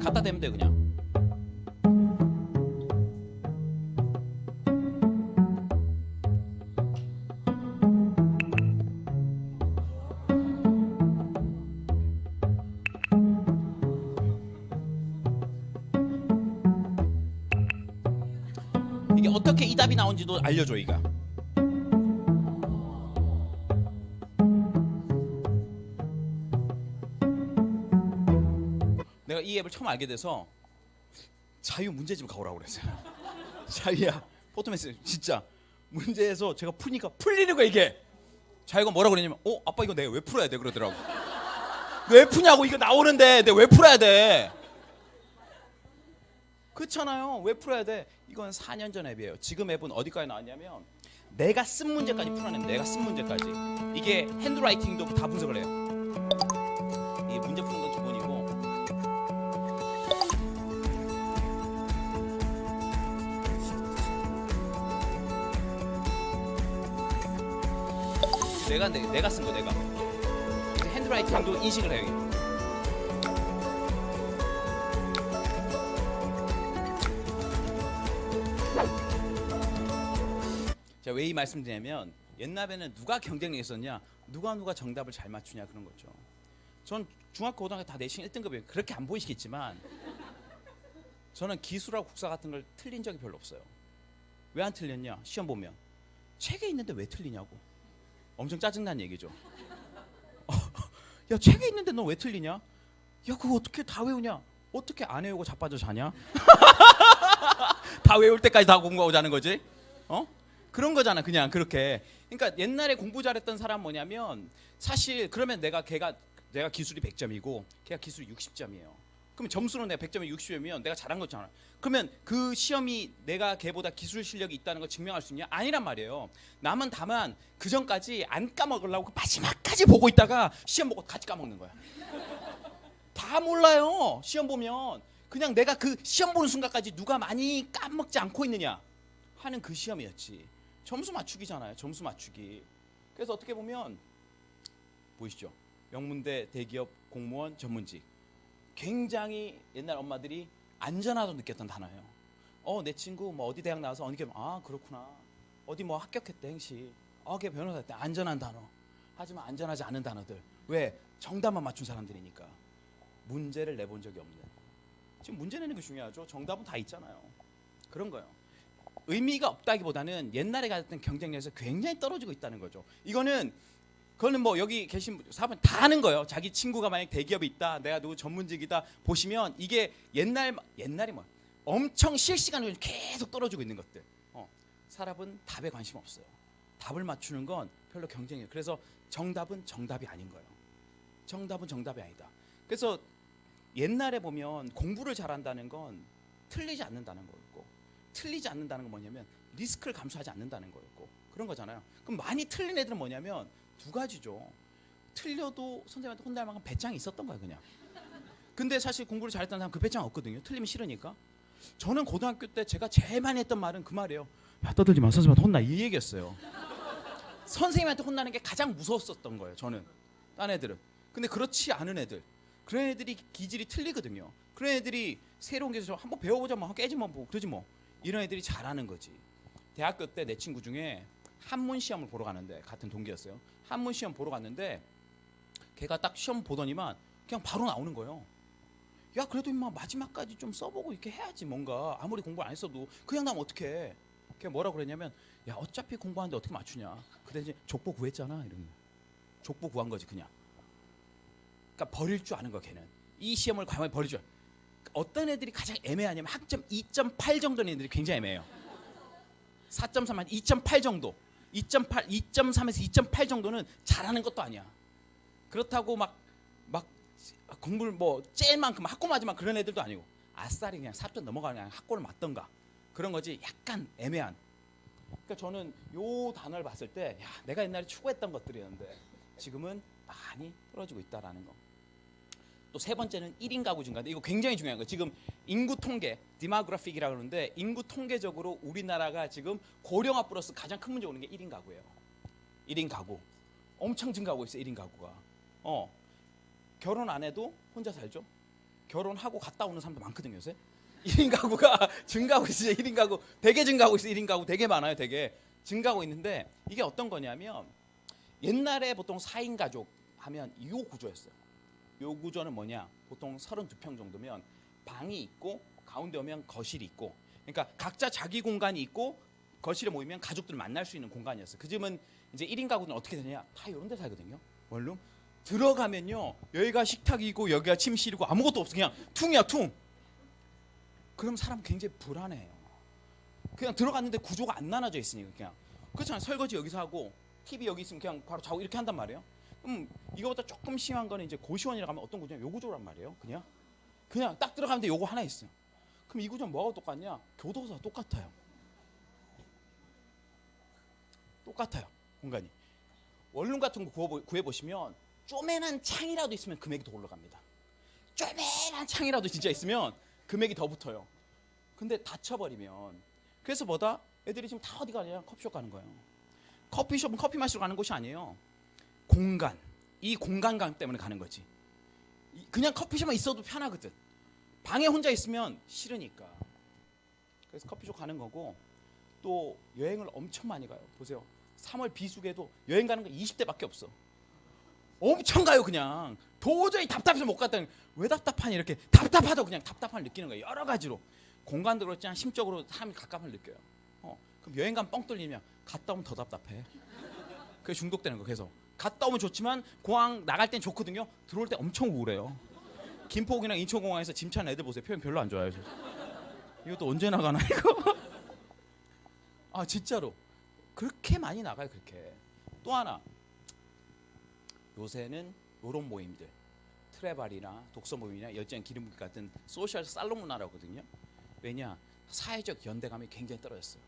갖다 대면 돼 그냥. 이게 어떻게 이 답이 나온지도 알려줘. 이가 내가 이 앱을 처음 알게 돼서 자유 문제집 가오라고 그랬어요. 자유야 포토매스 진짜 문제에서 제가 푸니까 풀리는 거야 이게. 자유가 뭐라고 그러냐면 아빠 이거 내가 왜 풀어야 돼 그러더라고. 왜 푸냐고, 이거 나오는데 내가 왜 풀어야 돼. 그렇잖아요. 왜 풀어야 돼. 이건 4년 전 앱이에요. 지금 앱은 어디까지 나왔냐면 내가 쓴 문제까지 풀어내면, 내가 쓴 문제까지. 이게 핸드라이팅도 다 분석을 해요. 이게 문제 푸는 건 기본이고, 내가 쓴 거 내가. 그래서 핸드라이팅도 인식을 해요. 이게. 제가 왜 이 말씀드리냐면, 옛날에는 누가 경쟁력이 있었냐, 누가 정답을 잘 맞추냐 그런 거죠. 전 중학교 고등학교 다 내신 1등급이에요. 그렇게 안 보이시겠지만 저는 기술하고 국사 같은 걸 틀린 적이 별로 없어요. 왜 안 틀렸냐, 시험 보면 책에 있는데 왜 틀리냐고 엄청 짜증난 얘기죠. 야 책에 있는데 너 왜 틀리냐, 야 그거 어떻게 다 외우냐, 어떻게 안 외우고 자빠져 자냐. 다 외울 때까지 다 공부하고 자는 거지. 그런 거잖아 그냥. 그렇게. 그러니까 옛날에 공부 잘했던 사람 뭐냐면, 사실 그러면 내가 기술이 100점이고 걔가 기술이 60점이에요. 그러면 점수로 내가 100점에 60점이면 내가 잘한 거잖아. 그러면 그 시험이 내가 걔보다 기술 실력이 있다는 걸 증명할 수 있냐? 아니란 말이에요. 남은 다만 그 전까지 안 까먹으려고 마지막까지 보고 있다가 시험 보고 같이 까먹는 거야. 다 몰라요. 시험 보면 그냥 내가 그 시험 보는 순간까지 누가 많이 까먹지 않고 있느냐 하는 그 시험이었지. 점수 맞추기잖아요. 점수 맞추기. 그래서 어떻게 보면 보이시죠? 명문대, 대기업, 공무원, 전문직. 굉장히 옛날 엄마들이 안전하다고 느꼈던 단어예요. 내 친구 뭐 어디 대학 나와서 그렇구나. 어디 뭐 합격했대 행시. 걔 변호사 했대. 안전한 단어. 하지만 안전하지 않은 단어들. 왜? 정답만 맞춘 사람들이니까. 문제를 내본 적이 없는. 지금 문제 내는 게 중요하죠. 정답은 다 있잖아요. 그런 거예요. 의미가 없다기보다는 옛날에 가졌던 경쟁력에서 굉장히 떨어지고 있다는 거죠. 그거는 뭐 여기 계신 사람은 다 아는 거예요. 자기 친구가 만약 대기업에 있다, 내가 누구 전문직이다 보시면 이게 옛날이 뭐 엄청 실시간으로 계속 떨어지고 있는 것들. 사람은 답에 관심 없어요. 답을 맞추는 건 별로 경쟁이에요. 그래서 정답은 정답이 아닌 거예요. 정답은 정답이 아니다. 그래서 옛날에 보면 공부를 잘한다는 건 틀리지 않는다는 거였고, 틀리지 않는다는 건 뭐냐면 리스크를 감수하지 않는다는 거였고, 그런 거잖아요. 그럼 많이 틀린 애들은 뭐냐면 두 가지죠. 틀려도 선생님한테 혼날 만큼 배짱이 있었던 거야 그냥. 근데 사실 공부를 잘했던 사람 그 배짱 없거든요. 틀리면 싫으니까. 저는 고등학교 때 제가 제일 많이 했던 말은 그 말이에요. 야, 떠들지 마, 선생님한테 혼나, 이 얘기였어요. 선생님한테 혼나는 게 가장 무서웠었던 거예요. 저는. 딴 애들은. 근데 그렇지 않은 애들, 그런 애들이 기질이 틀리거든요. 그런 애들이 새로운 기술 한번 배워보자, 뭐 깨지면 뭐 그러지 뭐. 이런 애들이 잘하는 거지. 대학교 때 내 친구 중에 한문 시험을 보러 가는데, 같은 동기였어요. 한문 시험 보러 갔는데 걔가 딱 시험 보더니만 그냥 바로 나오는 거예요. 야, 그래도 임마 마지막까지 좀 써보고 이렇게 해야지. 뭔가 아무리 공부 안 했어도 그냥 나면 어떡해. 걔 뭐라고 그랬냐면, 야, 어차피 공부하는데 어떻게 맞추냐. 그때 이제 족보 구했잖아, 이런 거. 족보 구한 거지 그냥. 그러니까 버릴 줄 아는 거야 걔는. 이 시험을 과감히 버릴 줄. 어떤 애들이 가장 애매하냐면 학점 2.8 정도 되는 애들이 굉장히 애매해요. 4.3한 2.8 정도. 2.8, 2.3에서 2.8 정도는 잘하는 것도 아니야. 그렇다고 막 공부를 뭐 쟤만큼 학고 맞으만 그런 애들도 아니고, 아싸리 그냥 4점 넘어가는 그냥 학고를 맞던가 그런 거지. 약간 애매한. 그러니까 저는 요 단어를 봤을 때, 야, 내가 옛날에 추구했던 것들이었는데 지금은 많이 떨어지고 있다라는 거. 또 세 번째는 1인 가구 증가인데, 이거 굉장히 중요한 거. 지금 인구 통계, 디모그래픽이라고 그러는데, 인구 통계적으로 우리나라가 지금 고령화 플러스 가장 큰 문제 오는 게 1인 가구예요. 1인 가구 엄청 증가하고 있어요. 1인 가구가. 결혼 안 해도 혼자 살죠. 결혼하고 갔다 오는 사람도 많거든요 요새. 1인 가구가 증가하고 있어요. 1인 가구 되게 증가하고 있어요. 1인 가구 되게 많아요. 되게 증가하고 있는데, 이게 어떤 거냐면, 옛날에 보통 4인 가족 하면 이 구조였어요. 요 구조는 뭐냐, 보통 32평 정도면 방이 있고 가운데 오면 거실이 있고, 그러니까 각자 자기 공간이 있고 거실에 모이면 가족들 만날 수 있는 공간이었어요. 그 집은 이제 1인 가구는 어떻게 되냐, 다 이런 데 살거든요. 원룸 들어가면요, 여기가 식탁이고 여기가 침실이고 아무것도 없어. 그냥 퉁이야, 퉁. 그럼 사람 굉장히 불안해요. 그냥 들어갔는데 구조가 안 나눠져 있으니까. 그냥 그렇잖아요. 설거지 여기서 하고 TV 여기 있으면 그냥 바로 자고 이렇게 한단 말이에요. 그럼 이거보다 조금 심한 거는 이제 고시원이라고 하면 어떤 구조냐, 요 구조란 말이에요. 그냥 딱 들어가는데 요거 하나 있어요. 그럼 이 구조는 뭐가 똑같냐? 교도소와 똑같아요. 똑같아요, 공간이. 원룸 같은 거 구해보시면 쪼매난 창이라도 있으면 금액이 더 올라갑니다. 쪼매난 창이라도 진짜 있으면 금액이 더 붙어요. 근데 닫혀버리면, 그래서 뭐다? 애들이 지금 다 어디 가냐? 커피숍 가는 거예요. 커피숍은 커피 마시러 가는 곳이 아니에요. 공간, 이 공간감 때문에 가는 거지. 그냥 커피숍만 있어도 편하거든. 방에 혼자 있으면 싫으니까. 그래서 커피숍 가는 거고, 또 여행을 엄청 많이 가요. 보세요. 3월 비수기에도 여행 가는 거 20대밖에 없어. 엄청 가요. 그냥 도저히 답답해서 못 갔다. 왜 답답하니? 이렇게 답답하다고 그냥 답답함을 느끼는 거예요. 여러 가지로. 공간도 그렇지만 심적으로 사람이 갑갑함을 느껴요. 그럼 여행 가면 뻥 뚫리면 갔다 오면 더 답답해. 그게 중독되는 거. 계속 갔다 오면 좋지만 공항 나갈 땐 좋거든요. 들어올 때 엄청 우울해요. 김포공항이나 인천공항에서 짐 차는 애들 보세요. 표현 별로 안 좋아요. 이것도 언제 나가나 이거. 아, 진짜로 그렇게 많이 나가요. 그렇게. 또 하나, 요새는 요런 모임들, 트래발이나 독서 모임이나 열정 기름붓기 같은 소셜 살롱 문화라거든요. 왜냐? 사회적 연대감이 굉장히 떨어졌어요.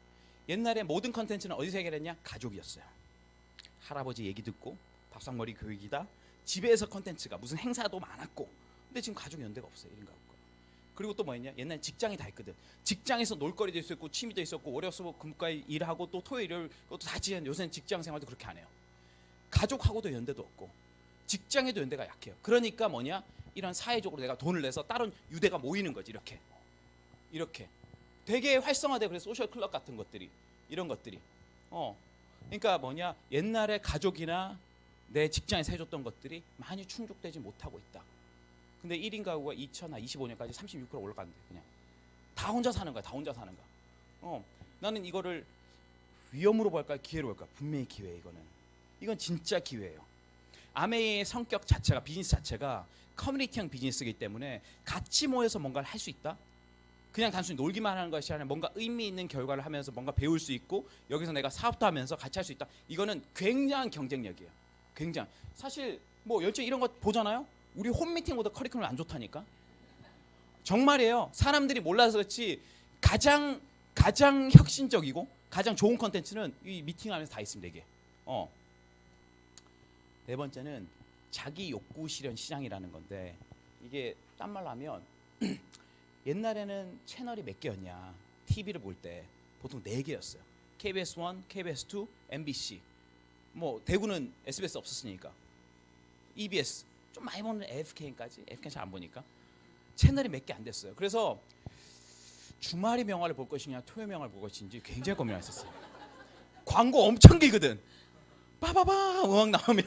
옛날에 모든 컨텐츠는 어디서 해결했냐? 가족이었어요. 할아버지 얘기 듣고 밥상머리 교육이다. 집에서 컨텐츠가 무슨 행사도 많았고. 근데 지금 가족 연대가 없어요. 1인 가구가. 그리고 또 뭐였냐? 옛날에 직장이 다 있거든. 직장에서 놀거리도 있었고 취미도 있었고 월요수 금까지 일하고 또 토요일 그것도 다 지낸. 요새는 직장 생활도 그렇게 안 해요. 가족하고도 연대도 없고 직장에도 연대가 약해요. 그러니까 뭐냐? 이런 사회적으로 내가 돈을 내서 다른 유대가 모이는 거지. 이렇게 되게 활성화되고, 그래서 소셜 클럽 같은 것들이, 이런 것들이 그러니까 뭐냐? 옛날에 가족이나 내 직장에서 해줬던 것들이 많이 충족되지 못하고 있다. 근데 1인 가구가 2025년까지 36% 올라갔는데 그냥 다 혼자 사는 거야. 다 혼자 사는 거야. 나는 이거를 위험으로 볼까 기회로 볼까? 분명히 기회. 이건 진짜 기회예요. 아메이의 성격 자체가, 비즈니스 자체가 커뮤니티형 비즈니스이기 때문에 같이 모여서 뭔가를 할 수 있다. 그냥 단순히 놀기만 하는 것이 아니라 뭔가 의미 있는 결과를 하면서 뭔가 배울 수 있고, 여기서 내가 사업도 하면서 같이 할 수 있다. 이거는 굉장한 경쟁력이에요. 굉장히. 사실 뭐 열정 이런 거 보잖아요. 우리 홈미팅보다 커리큘럼 안 좋다니까. 정말이에요. 사람들이 몰라서 그렇지 가장 혁신적이고 가장 좋은 컨텐츠는 이 미팅하면서 다 있습니다. 이게. 네 번째는 자기 욕구 실현 시장이라는 건데, 이게 딴 말로 하면 옛날에는 채널이 몇 개였냐? TV를 볼 때 보통 4개였어요. KBS 1, KBS 2, MBC. 뭐 대구는 SBS 없었으니까. EBS 좀 많이 보는 FKN까지. FKN 잘 안 보니까. 채널이 몇 개 안 됐어요. 그래서 주말에 명화를 볼 것이냐 토요일 명화를 볼 것인지 굉장히 고민했었어요. 광고 엄청 길거든. 빠바바 음악 나오면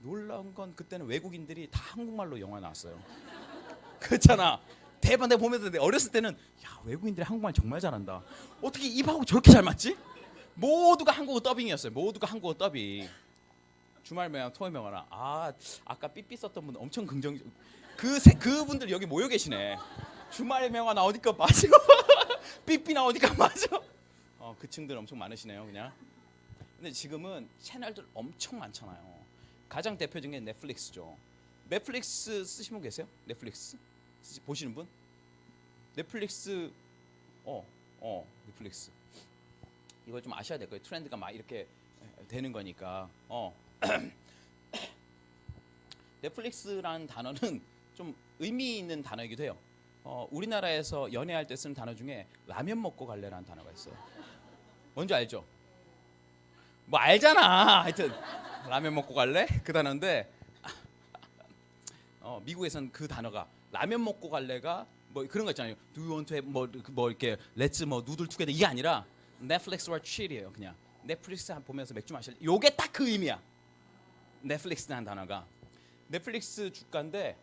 놀라운 건 그때는 외국인들이 다 한국말로 영화 나왔어요. 그렇잖아. 대박. 내가 보면서 어렸을 때는 야 외국인들이 한국말 정말 잘한다. 어떻게 입하고 저렇게 잘 맞지? 모두가 한국어 더빙이었어요. 모두가 한국어 더빙. 주말 명화 토요일 명화라. 아까 삐삐 썼던 분 엄청 긍정. 그분들 여기 모여 계시네. 주말 명화 나오니까 맞아. 삐삐 나오니까 맞아. 그 층들 엄청 많으시네요, 그냥. 근데 지금은 채널들 엄청 많잖아요. 가장 대표적인 게 넷플릭스죠. 넷플릭스 쓰시는 분 계세요? 넷플릭스 보시는 분? 넷플릭스 넷플릭스 이거 좀 아셔야 될 거예요. 트렌드가 막 이렇게 되는 거니까. 넷플릭스라는 단어는 좀 의미 있는 단어이기도 해요. 우리나라에서 연애할 때 쓰는 단어 중에 라면 먹고 갈래라는 단어가 있어요. 뭔지 알죠? 뭐 알잖아. 하여튼 라면 먹고 갈래? 그 단어인데 미국에선 그 단어가 라면 먹고 갈래가 뭐 그런 거 있잖아요. Do you want to have 뭐 이렇게 let's 뭐 누들 투게더 이게 아니라 넷플릭스와 chill이에요. 그냥 넷플릭스 보면서 맥주 마실래. 요게 딱 그 의미야. 넷플릭스라는 단어가. 넷플릭스 주가인데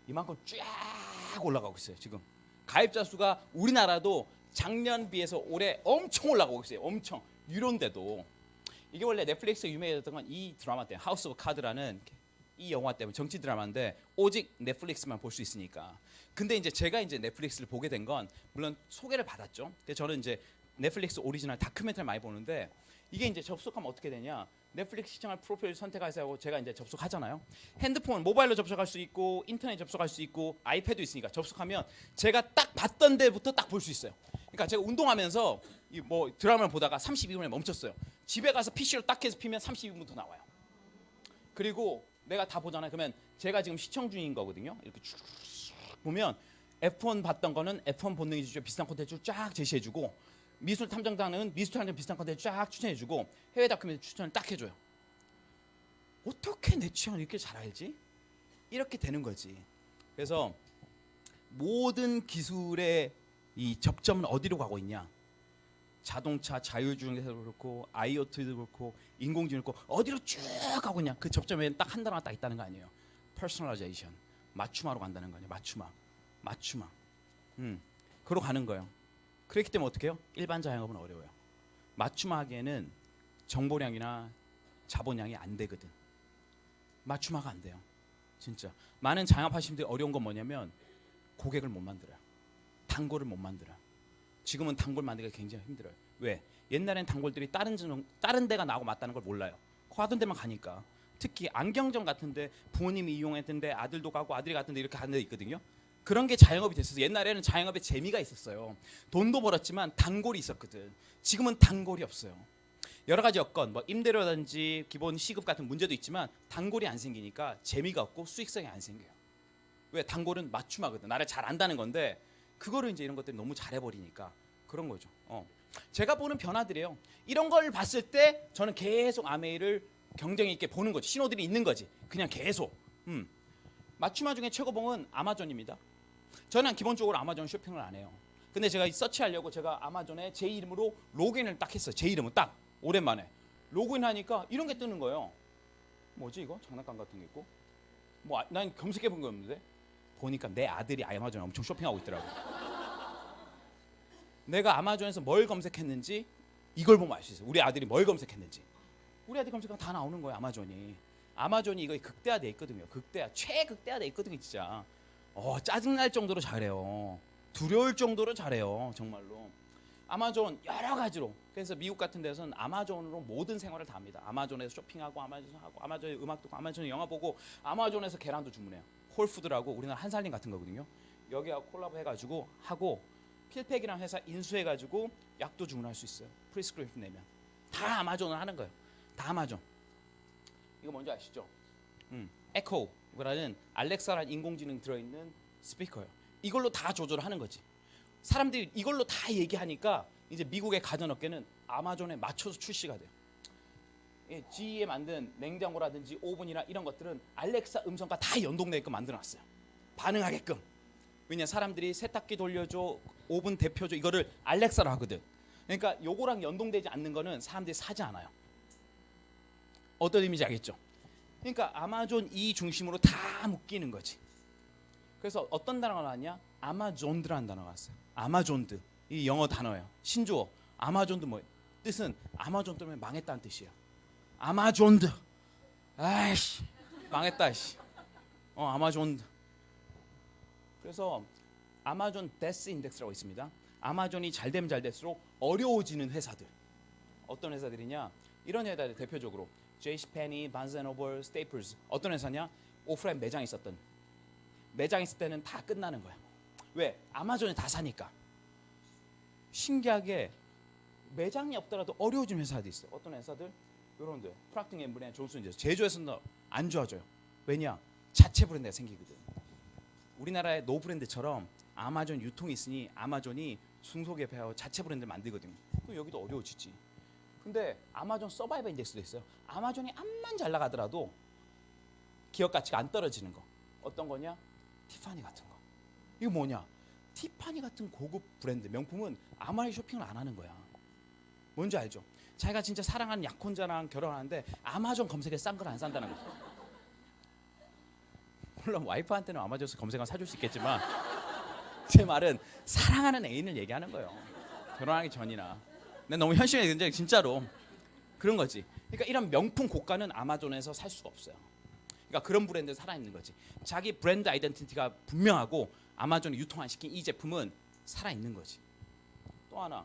이만큼 쫙 올라가고 있어요. 지금 가입자 수가 우리나라도 작년 비해서 올해 엄청 올라가고 있어요. 엄청 유료인데도 이게 원래 넷플릭스 유명해졌던 건 이 드라마 때문에 하우스 오브 카드라는 이 영화 때문에 정치 드라마인데 오직 넷플릭스만 볼 수 있으니까. 근데 이제 제가 이제 넷플릭스를 보게 된 건 물론 소개를 받았죠. 근데 저는 이제 넷플릭스 오리지널 다큐멘터리 많이 보는데 이게 이제 접속하면 어떻게 되냐? 넷플릭스 시청할 프로필 선택하세요. 제가 이제 접속하잖아요. 핸드폰, 모바일로 접속할 수 있고 인터넷 접속할 수 있고 아이패드 있으니까 접속하면 제가 딱 봤던 데부터 딱 볼 수 있어요. 그러니까 제가 운동하면서 이 뭐 드라마를 보다가 32분에 멈췄어요. 집에 가서 PC로 딱 해서 피면 32분부터 나와요. 그리고 내가 다 보잖아요. 그러면 제가 지금 시청 중인 거거든요. 이렇게 쭉 보면 F1 봤던 거는 F1 본능이 비슷한 콘텐츠 쫙 제시해주고 미술 탐정단은 미술 탐정 비슷한 콘텐츠 쫙 추천해주고 해외 다큐멘터리 추천을 딱 해줘요. 어떻게 내 취향을 이렇게 잘 알지? 이렇게 되는 거지. 그래서 모든 기술의 이 접점은 어디로 가고 있냐? 자동차, 자율주행도 그렇고 IoT도 그렇고 인공지능도 그렇고 어디로 쭉 가고 있냐? 그 접점에 딱 한 단어가 딱 있다는 거 아니에요. 퍼스널라이제이션, 맞춤화로 간다는 거 아니에요. 맞춤화. 그로 가는 거예요. 그렇기 때문에 어떻게 해요? 일반 자영업은 어려워요. 맞춤하기에는 정보량이나 자본량이 안 되거든. 맞춤화가 안 돼요. 진짜 많은 자영업하시는 분들이 어려운 건 뭐냐면 고객을 못 만들어요. 단골을 못 만들어요. 지금은 단골 만들기가 굉장히 힘들어요. 왜? 옛날엔 단골들이 다른 데가 나하고 맞다는 걸 몰라요. 하던 데만 가니까. 특히 안경점 같은데 부모님이 이용했던데 아들도 가고 아들이 갔던데 이렇게 가는 데 있거든요. 그런 게 자영업이 됐어요. 옛날에는 자영업에 재미가 있었어요. 돈도 벌었지만 단골이 있었거든. 지금은 단골이 없어요. 여러 가지 여건, 뭐 임대료라든지 기본 시급 같은 문제도 있지만 단골이 안 생기니까 재미가 없고 수익성이 안 생겨요. 왜? 단골은 맞춤하거든. 나를 잘 안다는 건데 그거를 이제 이런 것들이 너무 잘해버리니까 그런 거죠. 제가 보는 변화들이에요. 이런 걸 봤을 때 저는 계속 아메이를 경쟁 있게 보는 거지. 신호들이 있는 거지. 그냥 계속. 맞춤화 중에 최고봉은 아마존입니다. 저는 기본적으로 아마존 쇼핑을 안 해요. 근데 제가 서치하려고 제가 아마존에 제 이름으로 로그인을 딱 했어요. 제 이름은 딱 오랜만에 로그인하니까 이런 게 뜨는 거예요. 뭐지 이거? 장난감 같은 게 있고. 뭐 난 검색해 본 거 없는데 보니까 내 아들이 아마존에 엄청 쇼핑하고 있더라고. 내가 아마존에서 뭘 검색했는지 이걸 보면 알 수 있어요. 우리 아들이 뭘 검색했는지. 우리 아들 검색하면 다 나오는 거예요. 아마존이 이거 극대화돼 있거든요. 최극대화돼 있거든요. 진짜 짜증날 정도로 잘해요. 두려울 정도로 잘해요. 정말로. 아마존 여러 가지로. 그래서 미국 같은 데서는 아마존으로 모든 생활을 다 합니다. 아마존에서 쇼핑하고 아마존에 음악 듣고 아마존에 영화 보고 아마존에서 계란도 주문해요. 홀푸드라고 우리나라 한살림 같은 거거든요. 여기하고 콜라보 해가지고 하고 필팩이라는 회사 인수해가지고 약도 주문할 수 있어요. 프리스크립션 내면 다 아마존을 하는 거예요. 다 아마존. 이거 뭔지 아시죠? 에코라는 알렉사라는 인공지능 들어있는 스피커예요. 이걸로 다 조절하는 거지. 사람들이 이걸로 다 얘기하니까 이제 미국의 가전업계는 아마존에 맞춰서 출시가 돼요. GE에 만든 냉장고라든지 오븐이나 이런 것들은 알렉사 음성과 다 연동되게끔 만들어놨어요. 반응하게끔. 왜냐 사람들이 세탁기 돌려줘, 오븐 데펴줘 이거를 알렉사로 하거든. 그러니까 요거랑 연동되지 않는 거는 사람들이 사지 않아요. 어떤 의미인지 알겠죠? 그러니까 아마존 이 중심으로 다 묶이는 거지. 그래서 어떤 단어가 나왔냐? 아마존드라는 단어가 왔어요. 아마존드. 이 영어 단어예요. 신조어. 아마존드 뭐 뜻은 아마존 때문에 망했다는 뜻이에요. 아마존드. 아이씨 망했다 씨. 아마존드. 그래서 아마존 데스 인덱스라고 있습니다. 아마존이 잘 되면 잘 될수록 어려워지는 회사들. 어떤 회사들이냐? 이런 회사들 대표적으로 제이시페니, 바른스앤노블, 스테이플스. 어떤 회사냐? 오프라인 매장 있었던. 매장 있을 때는 다 끝나는 거야. 왜? 아마존이 다 사니까. 신기하게 매장이 없더라도 어려워진 회사들이 있어요. 어떤 회사들? 이런 데 프락팅 앤 갬블, 존슨앤존슨. 제조에서는 안 좋아져요. 왜냐? 자체 브랜드가 생기거든. 우리나라의 노 브랜드처럼 아마존 유통이 있으니 아마존이 중소기업하고 자체 브랜드를 만들거든요. 그럼 여기도 어려워지지. 근데 아마존 서바이벌 인덱스도 있어요. 아마존이 암만 잘 나가더라도 기업 가치가 안 떨어지는 거. 어떤 거냐? 티파니 같은 거. 이거 뭐냐? 티파니 같은 고급 브랜드 명품은 아무리 쇼핑을 안 하는 거야. 뭔지 알죠? 자기가 진짜 사랑하는 약혼자랑 결혼하는데 아마존 검색에 싼 걸 안 산다는 거. 물론 와이프한테는 아마존에서 검색하면 사줄 수 있겠지만 제 말은 사랑하는 애인을 얘기하는 거예요. 결혼하기 전이나. 근데 너무 현실적인데 진짜로 그런 거지. 그러니까 이런 명품 고가는 아마존에서 살 수가 없어요. 그러니까 그런 브랜드에 살아있는 거지. 자기 브랜드 아이덴티티가 분명하고 아마존이 유통 안 시킨 이 제품은 살아있는 거지. 또 하나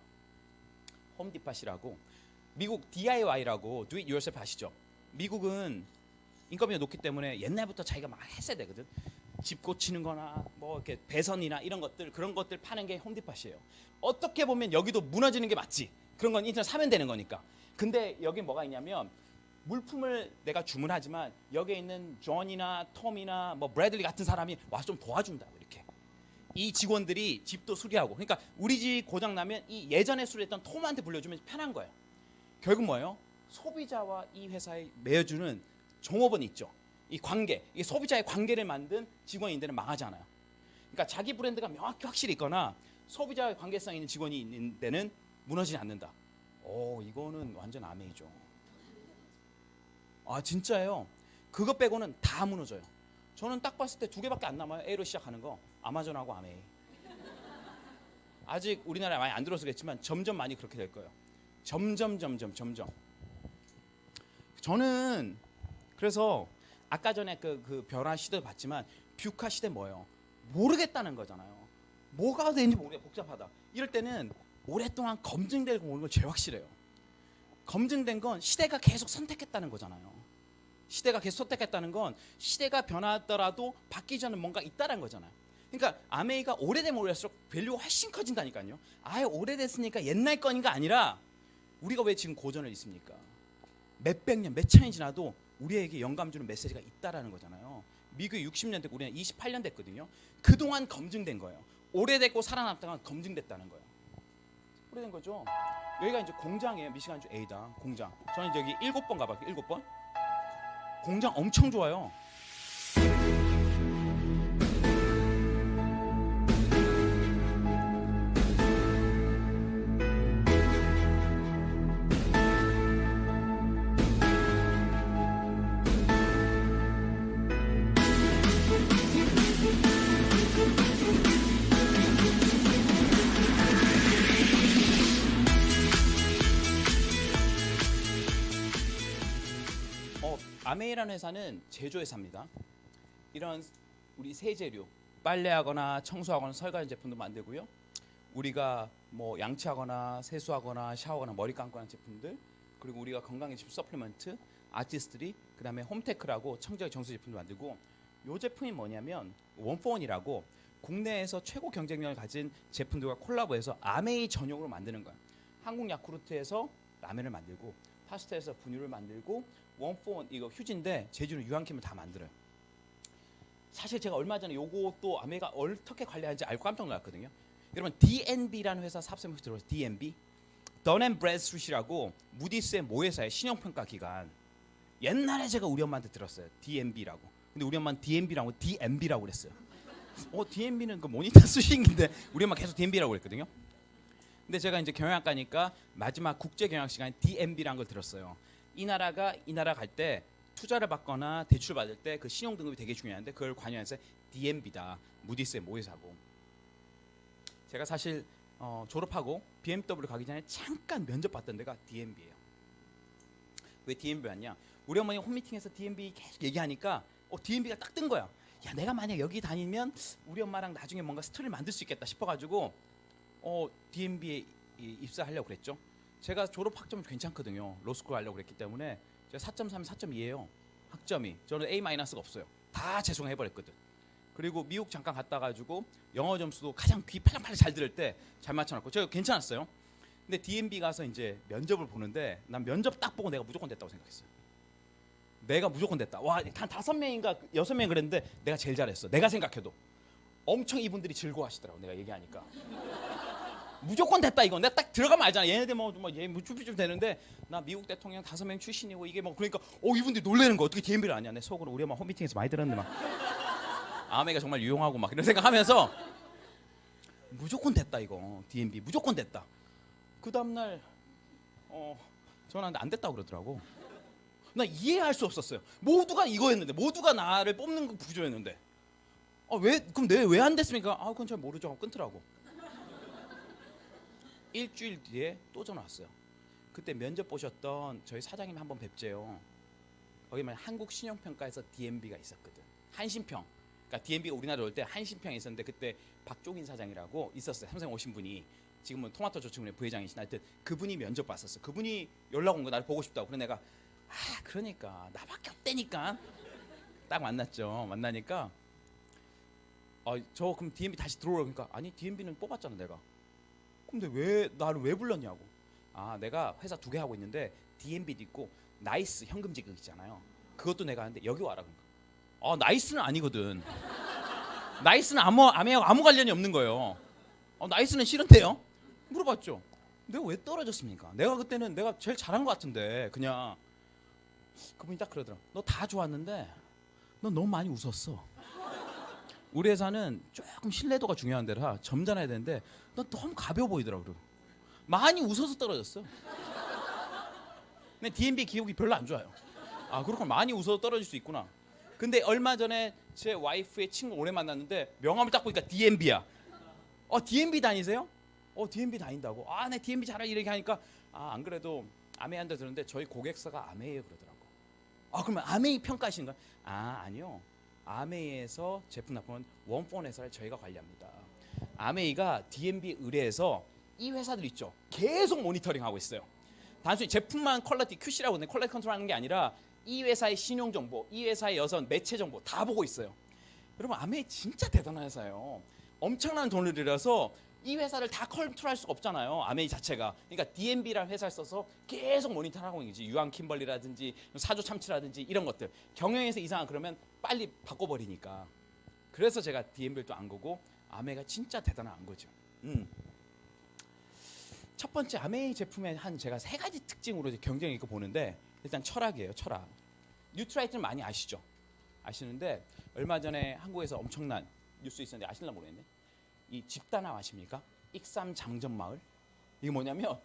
홈디팟이라고 미국 DIY라고 Do It Yourself 아시죠? 미국은 인건비가 높기 때문에 옛날부터 자기가 막 했어야 되거든. 집 고치는 거나 뭐 이렇게 배선이나 이런 것들 그런 것들 파는 게 홈디팟이에요. 어떻게 보면 여기도 무너지는 게 맞지. 그런 건 인터넷 사면 되는 거니까. 근데 여기 뭐가 있냐면 물품을 내가 주문하지만 여기에 있는 존이나 톰이나 뭐 브래들리 같은 사람이 와서 좀 도와준다고 이렇게. 이 직원들이 집도 수리하고. 그러니까 우리 집 고장 나면 이 예전에 수리했던 톰한테 불려주면 편한 거예요. 결국 뭐예요? 소비자와 이 회사에 맺어주는 종업원이 있죠. 이 관계, 이 소비자의 관계를 만든 직원인데는 망하지 않아요. 그러니까 자기 브랜드가 명확히 확실히 있거나 소비자의 관계성 있는 직원이 있는 데는 무너지지 않는다. 이거는 완전 아메이죠. 아 진짜예요. 그거 빼고는 다 무너져요. 저는 딱 봤을 때 두 개밖에 안 남아요. A로 시작하는 거 아마존하고 아메이. 아직 우리나라에 많이 안 들어서 그랬지만 점점 많이 그렇게 될 거예요. 점점. 저는 그래서 아까 전에 그 변화 시대도 봤지만 뷰카 시대 뭐예요? 모르겠다는 거잖아요. 뭐가 되는지 모르겠 복잡하다. 이럴 때는 오랫동안 검증되고 오는 건 제일 확실해요. 검증된 건 시대가 계속 선택했다는 거잖아요. 시대가 계속 선택했다는 건 시대가 변하더라도 바뀌지 않는 뭔가 있다는 거잖아요. 그러니까 아메이가 오래되면 오래될수록 밸류가 훨씬 커진다니까요. 아예 오래됐으니까 옛날 거니까 아니라 우리가 왜 지금 고전을 있습니까? 몇백 년, 몇 천이 지나도 우리에게 영감 주는 메시지가 있다라는 거잖아요. 미국이 60년 됐고 우리는 28년 됐거든요. 그동안 검증된 거예요. 오래됐고 살아남다가 검증됐다는 거예요. 오래된 거죠. 여기가 이제 공장이에요. 미시간주 A다 공장. 저는 이제 여기 7번 가봤어요. 7번. 공장 엄청 좋아요. 아메이라는 회사는 제조회사입니다. 이런 우리 세제류, 빨래하거나 청소하거나 설거지 제품도 만들고요. 우리가 뭐 양치하거나 세수하거나 샤워하거나 머리 감거나 제품들, 그리고 우리가 건강해지는 서플리먼트, 아티스트들이 그다음에 홈테크라고 청소기 정수 제품도 만들고, 이 제품이 뭐냐면 원포원이라고 국내에서 최고 경쟁력을 가진 제품들과 콜라보해서 아메이 전용으로 만드는 거야. 한국 야쿠르트에서 라면을 만들고, 파스타에서 분유를 만들고, 원포원 이거 휴지인데 제주는 유한캠을 다 만들어요. 사실 제가 얼마 전에 요것도 아메가 어떻게 관리하는지 알고 깜짝 놀랐거든요. 여러분 D&B라는 회사 사업생 혹시 들어보셨어요? D&B? 던 앤 브래드스트리트라고 무디스의 모회사의 신용평가 기관. 옛날에 제가 우리 엄마한테 들었어요. D&B라고. 근데 우리 엄마는 D&B라고 D&B라고 그랬어요. D&B는 그 모니터 수식인데 우리 엄마 계속 D&B라고 그랬거든요. 근데 제가 이제 경영학과니까 마지막 국제 경영 시간에 D&B라는 걸 들었어요. 이 나라가 이 나라 갈 때 투자를 받거나 대출 받을 때 그 신용 등급이 되게 중요한데 그걸 관여해서 D&B다. 무디스의 모회사고. 제가 사실 졸업하고 BMW 가기 전에 잠깐 면접 봤던 데가 D&B예요. 왜 D&B 왔냐? 우리 어머니 홈미팅에서 D&B 계속 얘기하니까 D&B가 딱 뜬 거야. 야, 내가 만약 여기 다니면 우리 엄마랑 나중에 뭔가 스토리를 만들 수 있겠다 싶어가지고 D&B에 입사하려고 그랬죠. 제가 졸업 학점이 괜찮거든요. 로스쿨 하려고 그랬기 때문에 제가 4.3, 4.2예요. 학점이. 저는 A-가 없어요. 다 재수강해버렸거든. 그리고 미국 잠깐 갔다 가지고 영어 점수도 가장 귀 팔랑팔랑 잘 들을 때 잘 맞춰놨고 제가 괜찮았어요. 근데 D&B 가서 이제 면접을 보는데 난 면접 딱 보고 내가 무조건 됐다고 생각했어요. 내가 무조건 됐다. 와, 한 5명인가 6명 그랬는데 내가 제일 잘했어. 내가 생각해도 엄청 이분들이 즐거워하시더라고. 내가 얘기하니까 무조건 됐다 이거. 내가 딱 들어가면 알잖아. 얘네들 뭐얘 쭈삐쭈 되는데 나 미국 대통령 5명 출신이고 이게 뭐 그러니까 이분들이 놀라는 거 어떻게 D&B를 아냐. 내 속으로 우리 엄마 홈미팅에서 많이 들었는데 막 아메가 정말 유용하고 막 이런 생각하면서 무조건 됐다 이거. D&B 무조건 됐다. 그 다음날 전화하는데 안 됐다고 그러더라고. 나 이해할 수 없었어요. 모두가 이거였는데 모두가 나를 뽑는 거 구조였는데 그럼 내 왜 안 됐습니까? 그건 잘 모르죠 하고 끊더라고. 일주일 뒤에 또 전화 왔어요. 그때 면접 보셨던 저희 사장님 한번 뵙재요. 거기만 한국신용평가에서 D&B가 있었거든. 한신평. 그러니까 D&B가 우리나라에 올 때 한신평에 있었는데 그때 박종인 사장이라고 있었어요. 삼성 오신 분이. 지금은 토마토저축은행 부회장이신 하여튼 그분이 면접 봤었어. 그분이 연락 온 거 나를 보고 싶다고. 그래 내가 그러니까 나밖에 없다니까. 딱 만났죠. 만나니까 저 그럼 D&B 다시 들어오라고. 그러니까 아니 D&B는 뽑았잖아 내가. 근데 왜 나를 왜 불렀냐고. 내가 회사 2개 하고 있는데 D&B도 있고 나이스 현금지급 있잖아요. 그것도 내가 하는데 여기 와라. 그러니까 나이스는 아니거든. 나이스는 아메하고 아무 관련이 없는 거예요. 나이스는 싫은데요? 물어봤죠. 내가 왜 떨어졌습니까? 내가 그때는 내가 제일 잘한 것 같은데 그냥. 그분이 딱 그러더라. 너 다 좋았는데 너 너무 많이 웃었어. 우리 회사는 조금 신뢰도가 중요한 데라 점잖아야 되는데 너 너무 가벼워 보이더라고. 많이 웃어서 떨어졌어. 근데 D&B 기억이 별로 안 좋아요. 그렇구나. 많이 웃어서 떨어질 수 있구나. 근데 얼마 전에 제 와이프의 친구 오래 만났는데 명함을 딱 보니까 D&B야. D&B 다니세요? D&B 다닌다고. 네 D&B 잘하 이렇게 하니까 안 그래도 아메이한테 들었는데 저희 고객사가 아메이에요 그러더라고. 그러면 아메이 평가하시는 거야? 아니요. 아메이에서 제품 납품은 원폰 회사를 저희가 관리합니다. 아메이가 D&B 의뢰해서 이 회사들 있죠. 계속 모니터링하고 있어요. 단순히 제품만 퀄리티 QC라고 하는데 퀄리티 컨트롤하는 게 아니라 이 회사의 신용 정보, 이 회사의 여선 매체 정보 다 보고 있어요. 여러분 아메이 진짜 대단한 회사예요. 엄청난 돈을 들여서 이 회사를 다 컨트롤할 수가 없잖아요. 아메이 자체가. 그러니까 D&B라는 회사를 써서 계속 모니터하고 있는 거지. 유한 킴벌리라든지 사조 참치라든지 이런 것들. 경영에서 이상한 그러면 빨리 바꿔버리니까. 그래서 제가 D&B를 또 안 거고 아메이가 진짜 대단한 거죠. 첫 번째 아메이 제품의 제가 3가지 특징으로 경쟁 있고 보는데 일단 철학이에요. 철학. 뉴트라이트는 많이 아시죠? 아시는데 얼마 전에 한국에서 엄청난 뉴스 있었는데 아실나 모르겠네. 이 집단화 아십니까? 익삼 장전마을. 이게 뭐냐면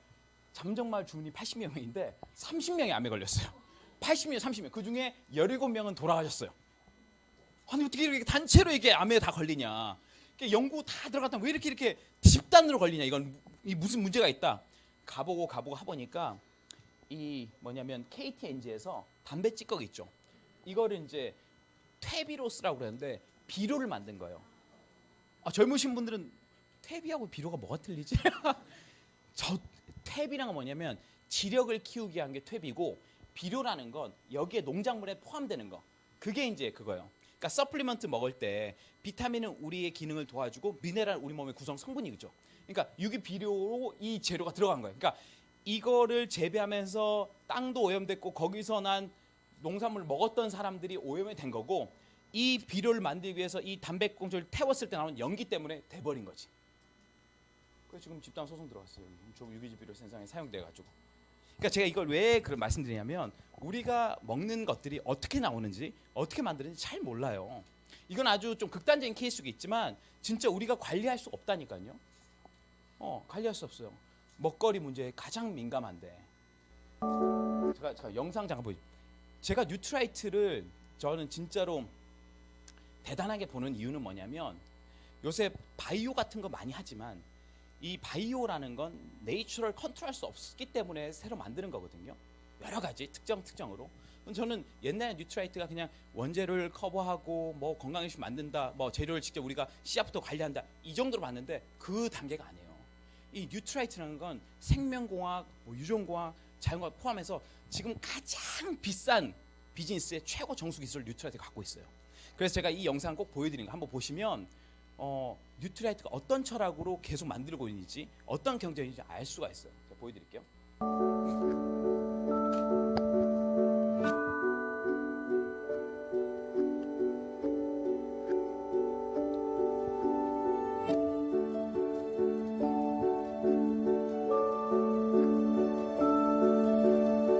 장전마을 주민이 80명인데 30명이 암에 걸렸어요. 80명, 30명. 그 중에 17명은 돌아가셨어요. 아니 어떻게 이렇게 단체로 이게 암에 다 걸리냐? 연구 다 들어갔다 왜 이렇게 집단으로 걸리냐? 이건 무슨 문제가 있다. 가보고 해보니까 이 뭐냐면 KTNG에서 담배 찌꺼기 있죠. 이거를 이제 퇴비로스라고 그러는데 비료를 만든 거예요. 젊으신 분들은 퇴비하고 비료가 뭐가 틀리지? 퇴비란 건 뭐냐면 지력을 키우기 위한 게 퇴비고 비료라는 건 여기에 농작물에 포함되는 거. 그게 이제 그거예요. 그러니까 서플리먼트 먹을 때 비타민은 우리의 기능을 도와주고 미네랄 우리 몸의 구성 성분이죠. 그러니까 유기비료로 이 재료가 들어간 거예요. 그러니까 이거를 재배하면서 땅도 오염됐고 거기서 난 농산물을 먹었던 사람들이 오염이 된 거고 이 비료를 만들기 위해서 이 담배꽁초를 태웠을 때 나오는 연기 때문에 돼버린 거지. 그래서 지금 집단 소송 들어갔어요. 유기질 비료 생산에 사용돼 가지고. 그러니까 제가 이걸 왜 그런 말씀드리냐면 우리가 먹는 것들이 어떻게 나오는지 어떻게 만드는지 잘 몰라요. 이건 아주 좀 극단적인 케이스겠지만 진짜 우리가 관리할 수 없다니까요. 관리할 수 없어요. 먹거리 문제에 가장 민감한데. 제가 영상 잠깐 보여요. 제가 뉴트라이트를 저는 진짜로 대단하게 보는 이유는 뭐냐면 요새 바이오 같은 거 많이 하지만 이 바이오라는 건 네이처럴 컨트롤할 수 없기 때문에 새로 만드는 거거든요. 여러 가지 특정으로. 저는 옛날 뉴트라이트가 그냥 원재료를 커버하고 뭐 건강식품 만든다, 뭐 재료를 직접 우리가 씨앗부터 관리한다 이 정도로 봤는데 그 단계가 아니에요. 이 뉴트라이트라는 건 생명공학, 뭐 유전공학, 자연과학 포함해서 지금 가장 비싼 비즈니스의 최고 정수 기술을 뉴트라이트가 갖고 있어요. 그래서 제가 이 영상 꼭 보여드리는 거 한번 보시면 뉴트라이트가 어떤 철학으로 계속 만들고 있는지 어떤 경쟁인지 알 수가 있어요. 제가 보여드릴게요.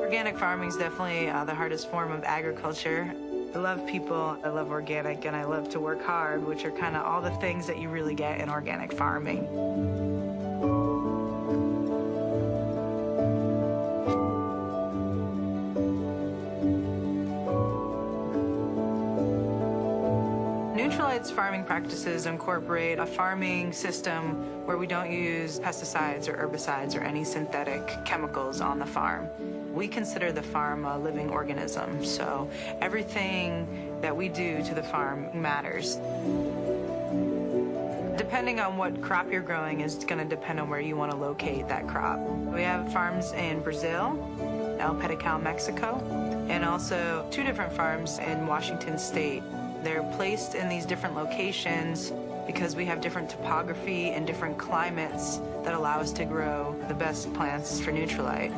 Organic farming is definitely the hardest form of agriculture. I love people, I love organic, and I love to work hard, which are kind of all the things that you really get in organic farming. Nutrilite's farming practices incorporate a farming system where we don't use pesticides or herbicides or any synthetic chemicals on the farm. We consider the farm a living organism, so everything that we do to the farm matters. Depending on what crop you're growing is going to depend on where you want to locate that crop. We have farms in Brazil, El Pedical, Mexico, and also 2 different farms in Washington State. They're placed in these different locations because we have different topography and different climates that allow us to grow the best plants for Nutrilite.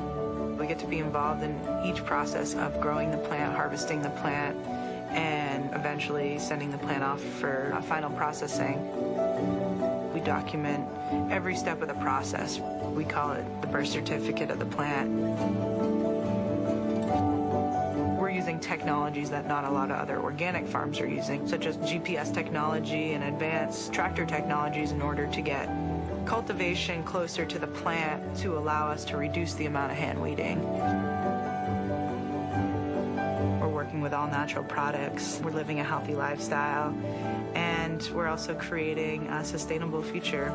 We get to be involved in each process of growing the plant, harvesting the plant, and eventually sending the plant off for final processing. We document every step of the process. We call it the birth certificate of the plant. We're using technologies that not a lot of other organic farms are using, such as GPS technology and advanced tractor technologies in order to get cultivation closer to the plant to allow us to reduce the amount of hand weeding. We're working with all natural products. We're living a healthy lifestyle, and we're also creating a sustainable future.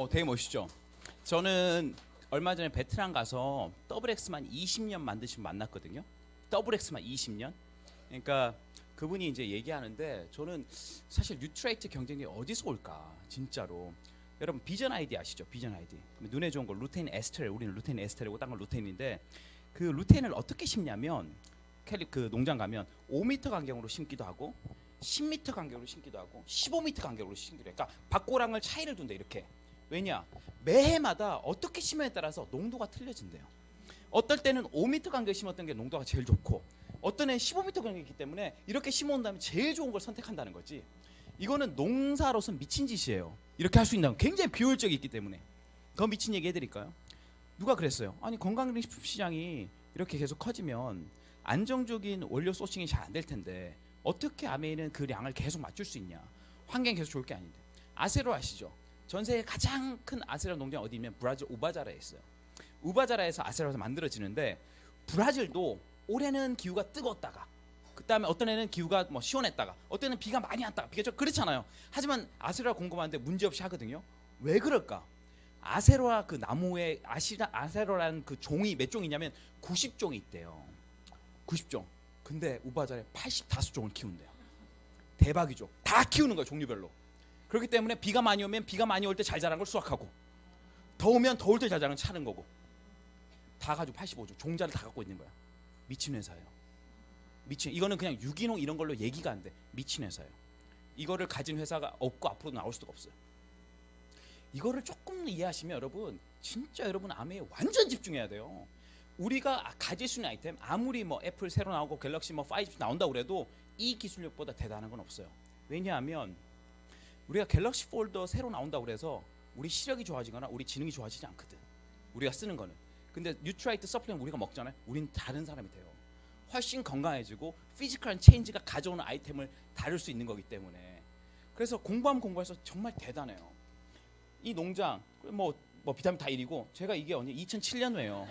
되게 멋있죠. 저는 얼마 전에 베트남 가서 더블 X만 20년 만드신 분 만났거든요. 더블 X만 20년. 그러니까 그분이 이제 얘기하는데 저는 사실 뉴트라이트 경쟁력이 어디서 올까 진짜로. 여러분 비전 아이디 아시죠? 비전 아이디. 눈에 좋은 거 루테인 에스테르. 우리는 루테인 에스테르고 딴 건 루테인인데 그 루테인을 어떻게 심냐면 캘리 그 농장 가면 5m 간격으로 심기도 하고 10m 간격으로 심기도 하고 15m 간격으로 심기도 해. 그러니까 밭고랑을 차이를 둔다 이렇게. 왜냐? 매해마다 어떻게 심어에 따라서 농도가 틀려진대요. 어떨 때는 5m 간격에 심었던 게 농도가 제일 좋고 어떤 애는 15m 간격이기 때문에 이렇게 심어온 다음에 제일 좋은 걸 선택한다는 거지. 이거는 농사로서 미친 짓이에요. 이렇게 할 수 있다는 굉장히 비효율적이 있기 때문에. 더 미친 얘기 해드릴까요? 누가 그랬어요? 아니 건강식품 시장이 이렇게 계속 커지면 안정적인 원료 소싱이 잘 안 될 텐데 어떻게 아메이는 그 양을 계속 맞출 수 있냐? 환경이 계속 좋을 게 아닌데. 아세로 아시죠? 전 세계 가장 큰 아세로 농장 어디냐면 브라질 우바자라에 있어요. 우바자라에서 아세로가 만들어지는데 브라질도 올해는 기후가 뜨거웠다가 그다음에 어떤 애는 기후가 뭐 시원했다가 어떤 애는 비가 많이 왔다가 비가 좀 그렇잖아요. 하지만 아세로가 공급하는데 문제없이 하거든요. 왜 그럴까? 아세로라 그 나무에 아세로라는 그 종이 몇 종이냐면 90종이 있대요. 90종. 근데 우바자라에 85종을 키운대요. 대박이죠. 다 키우는 거예요, 종류별로. 그렇기 때문에 비가 많이 오면 비가 많이 올 때 잘 자란 걸 수확하고 더우면 더울 때 잘 자란 걸 차는 거고 다 가지고 85종 종자를 다 갖고 있는 거야. 미친 회사예요. 미친. 이거는 그냥 유기농 이런 걸로 얘기가 안 돼. 미친 회사예요. 이거를 가진 회사가 없고 앞으로 나올 수가 없어요. 이거를 조금 이해하시면 여러분 진짜 여러분 아메에 완전 집중해야 돼요. 우리가 가질 수 있는 아이템 아무리 뭐 애플 새로 나오고 갤럭시 뭐 5 나온다고 그래도 이 기술력보다 대단한 건 없어요. 왜냐하면 우리가 갤럭시 폴더 새로 나온다고 그래서 우리 시력이 좋아지거나 우리 지능이 좋아지지 않거든. 우리가 쓰는 거는. 근데 뉴트라이트 서플리먼트 우리가 먹잖아요. 우린 다른 사람이 돼요. 훨씬 건강해지고 피지컬한 체인지가 가져오는 아이템을 다룰 수 있는 거기 때문에. 그래서 공부하면 공부해서 정말 대단해요. 이 농장 뭐 비타민 다 1이고 제가 이게 언제 2007년도에요.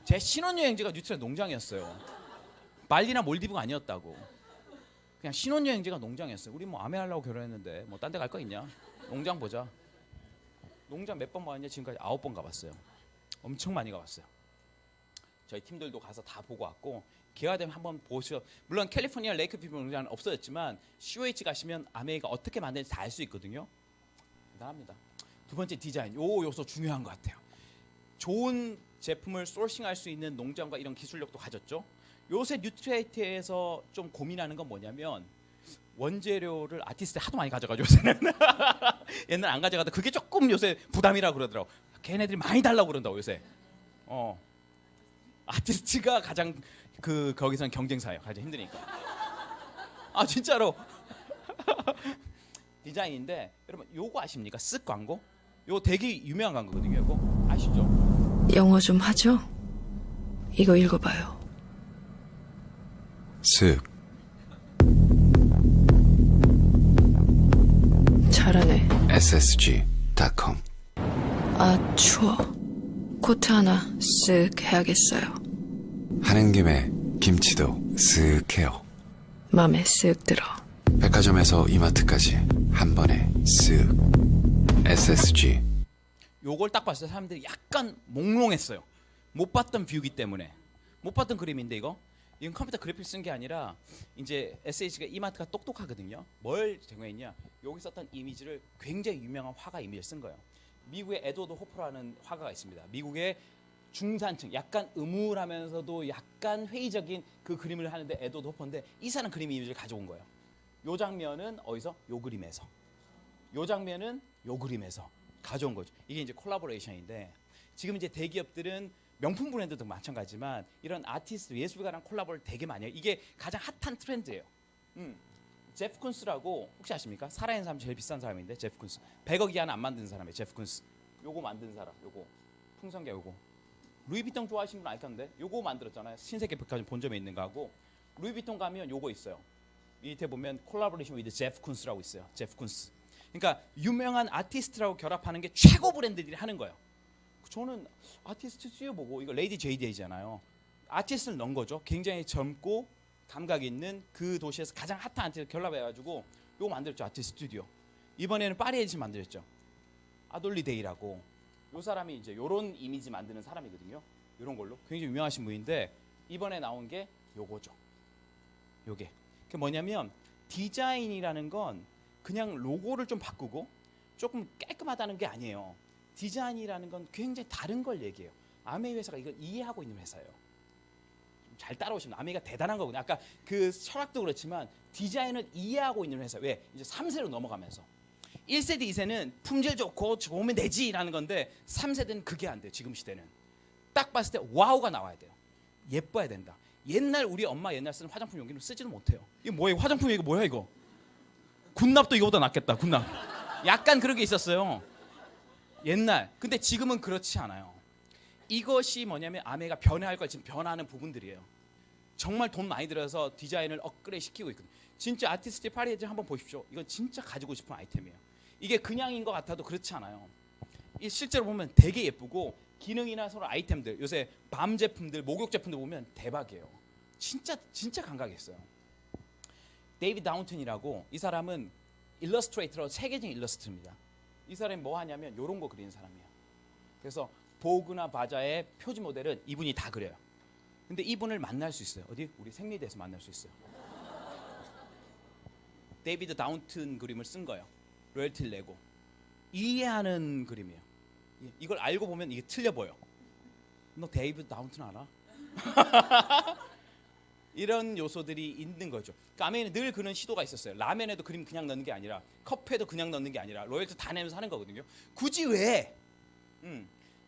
제 신혼여행지가 뉴트라이트 농장이었어요. 말리나 몰디브가 아니었다고. 그냥 신혼여행지가 농장이었어요. 우리 뭐 아메 하려고 결혼했는데 뭐 딴 데 갈 거 있냐? 농장 보자. 농장 몇 번 가봤냐? 지금까지 9번 가봤어요. 엄청 많이 가봤어요. 저희 팀들도 가서 다 보고 왔고 기회가 되면 한번 보시죠. 물론 캘리포니아 레이크뷰 농장은 없어졌지만 COH 가시면 아메이가 어떻게 만드는지 다 알 수 있거든요. 대단합니다. 두 번째 디자인. 요 요소 중요한 것 같아요. 좋은 제품을 소싱할 수 있는 농장과 이런 기술력도 가졌죠. 요새 뉴트라이트에서 좀 고민하는 건 뭐냐면 원재료를 아티스트 하도 많이 가져가죠 요새는. 옛날 안 가져가다 그게 조금 요새 부담이라 그러더라고. 걔네들이 많이 달라고 그런다고 요새. 아티스트가 가장 거기선 경쟁사예요. 가장 힘드니까. 아 진짜로. 디자인인데 여러분 요거 아십니까? 쓱 광고? 요거 되게 유명한 광고거든요. 이거 아시죠? 영어 좀 하죠? 이거 읽어봐요. 쓱. 잘하네. ssg.com. 아, 추워. 코트 하나 쓱 해야겠어요. 하는 김에 김치도 쓱 해요. 맘에 쓱 들어. 백화점에서 이마트까지 한 번에 쓱. ssg. 요걸 딱 봤을 때 사람들이 약간 몽롱했어요. 못 봤던 뷰기 때문에. 못 봤던 그림인데 이건 컴퓨터 그래픽 쓴 게 아니라 이제 SH가 이마트가 똑똑하거든요. 뭘 제공했냐? 여기 썼던 이미지를 굉장히 유명한 화가 이미지를 쓴 거예요. 미국의 에드워드 호퍼라는 화가가 있습니다. 미국의 중산층, 약간 음울하면서도 약간 회의적인 그 그림을 하는데 에드워드 호퍼인데 이 사람 그림 이미지를 가져온 거예요. 요 장면은 어디서? 요 그림에서. 요 장면은 요 그림에서 가져온 거죠. 이게 이제 콜라보레이션인데 지금 이제 대기업들은 명품 브랜드도 마찬가지지만 이런 아티스트 예술가랑 콜라보를 되게 많이 해요. 이게 가장 핫한 트렌드예요. 제프 쿤스라고 혹시 아십니까? 살아있는 사람 제일 비싼 사람인데 제프 쿤스. 100억 이하는 안 만드는 사람이에요. 제프 쿤스. 요거 만든 사람. 요거 풍선개 요거. 루이비통 좋아하시는 분 알 건데 요거 만들었잖아요. 신세계 백화점 본점에 있는 거하고 루이비통 가면 요거 있어요. 밑에 보면 콜라보레이션 위드 제프 쿤스라고 있어요. 제프 쿤스. 그러니까 유명한 아티스트라고 결합하는 게 최고 브랜드들이 하는 거예요. 저는 아티스트 CEO 보고 이거 레이디 JD잖아요. 아티스트를 넣은 거죠. 굉장히 젊고 감각 있는 그 도시에서 가장 핫한 아티스트 결합해가지고 이거 만들었죠. 아티스트 스튜디오. 이번에는 파리에서 만들었죠. 아돌리 데이라고. 이 사람이 이제 이런 이미지 만드는 사람이거든요. 이런 걸로 굉장히 유명하신 분인데 이번에 나온 게 요거죠. 요게. 그게 뭐냐면 디자인이라는 건 그냥 로고를 좀 바꾸고 조금 깔끔하다는 게 아니에요. 디자인이라는 건 굉장히 다른 걸 얘기해요. 아메이 회사가 이걸 이해하고 있는 회사예요. 잘 따라오시면 아메이가 대단한 거거든요. 아까 그 철학도 그렇지만 디자인을 이해하고 있는 회사. 왜? 이제 3세로 넘어가면서 1세대, 2세는 품질 좋고 좋으면 되지라는 건데 3세대는 그게 안 돼요. 지금 시대는. 딱 봤을 때 와우가 나와야 돼요. 예뻐야 된다. 옛날 우리 엄마 옛날 쓰는 화장품 용기는 쓰지도 못해요. 이거 뭐예요? 화장품 이거 뭐야 이거? 군납도 이거보다 낫겠다. 군납. 약간 그런 게 있었어요. 옛날. 근데 지금은 그렇지 않아요. 이것이 뭐냐면 아메가 변화할 걸 지금 변화하는 부분들이에요. 정말 돈 많이 들여서 디자인을 업그레이드 시키고 있거든요. 진짜 아티스트 파리에즈 한번 보십시오. 이건 진짜 가지고 싶은 아이템이에요. 이게 그냥인 것 같아도 그렇지 않아요. 이 실제로 보면 되게 예쁘고 기능이나 서로 아이템들 요새 밤 제품들 목욕 제품들 보면 대박이에요. 진짜 감각이 있어요. 데이비드 다운튼이라고 이 사람은 일러스트레이터로 세계적인 일러스트입니다. 이 사람이 뭐 하냐면 이런 거 그리는 사람이에요. 그래서 보그나 바자의 표지 모델은 이분이 다 그려요. 근데 이분을 만날 수 있어요. 어디? 우리 생리대에서 만날 수 있어요. 데이비드 다운튼 그림을 쓴 거예요. 로열티를 내고 이해하는 그림이에요. 이걸 알고 보면 이게 틀려 보여. 너 데이비드 다운튼 알아? 이런 요소들이 있는 거죠. 그러니까 아메이는 늘 그런 시도가 있었어요. 라면에도 크림 그냥 넣는 게 아니라 커피에도 그냥 넣는 게 아니라 로열티 다 내면서 하는 거거든요. 굳이 왜?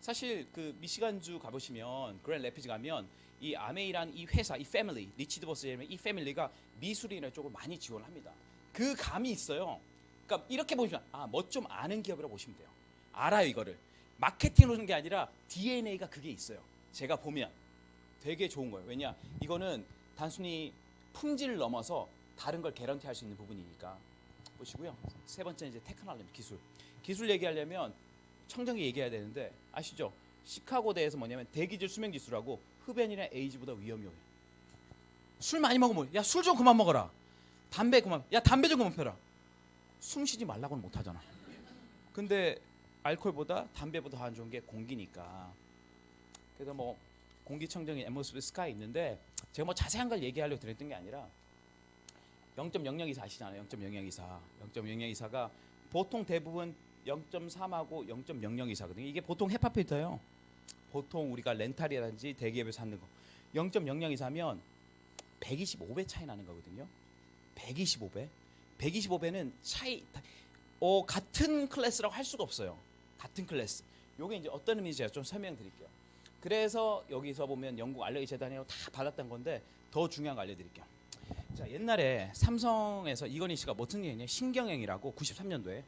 사실 그 미시간주 가보시면 그랜드 레피즈 가면 이 아메이란 이 회사, 이 패밀리, 리치드 버스의 이 패밀리가 미술이나 쪽을 많이 지원을 합니다. 그 감이 있어요. 그러니까 이렇게 보시면 뭐 좀 아는 기업이라고 보시면 돼요. 알아요 이거를. 마케팅으로 하는 게 아니라 DNA가 그게 있어요. 제가 보면 되게 좋은 거예요. 왜냐? 이거는 단순히 품질을 넘어서 다른 걸 개런티할 수 있는 부분이니까. 보시고요. 세 번째는 이제 테크놀로지, 기술. 기술 얘기하려면 청정기 얘기해야 되는데 아시죠? 시카고대에서 뭐냐면 대기질 수명 지수라고 흡연이나 에이즈보다 위험해요. 술 많이 먹으면 야 술 좀 그만 먹어라. 담배 그만. 야 담배 좀 그만 펴라. 숨 쉬지 말라고는 못 하잖아. 근데 알코올보다 담배보다 더 안 좋은 게 공기니까. 그래서 뭐 공기청정기 앰모스피어 스카이 있는데 제가 뭐 자세한 걸 얘기하려고 드렸던 게 아니라 0.0024 아시잖아요. 0.0024. 0.0024가 보통 대부분 0.3하고 0.0024거든요. 이게 보통 헤파 필터예요. 보통 우리가 렌탈이라든지 대기업에서 하는 거 0.0024면 125배 차이 나는 거거든요. 125배. 125배는 차이 같은 클래스라고 할 수가 없어요. 같은 클래스. 요게 이제 어떤 의미인지 제가 좀 설명드릴게요. 그래서 여기서 보면 영국 알레르기 재단이라고 다 받았던 건데 더 중요한 거 알려드릴게요. 자, 옛날에 삼성에서 이건희 씨가 무슨 얘기냐 신경영이라고 93년도에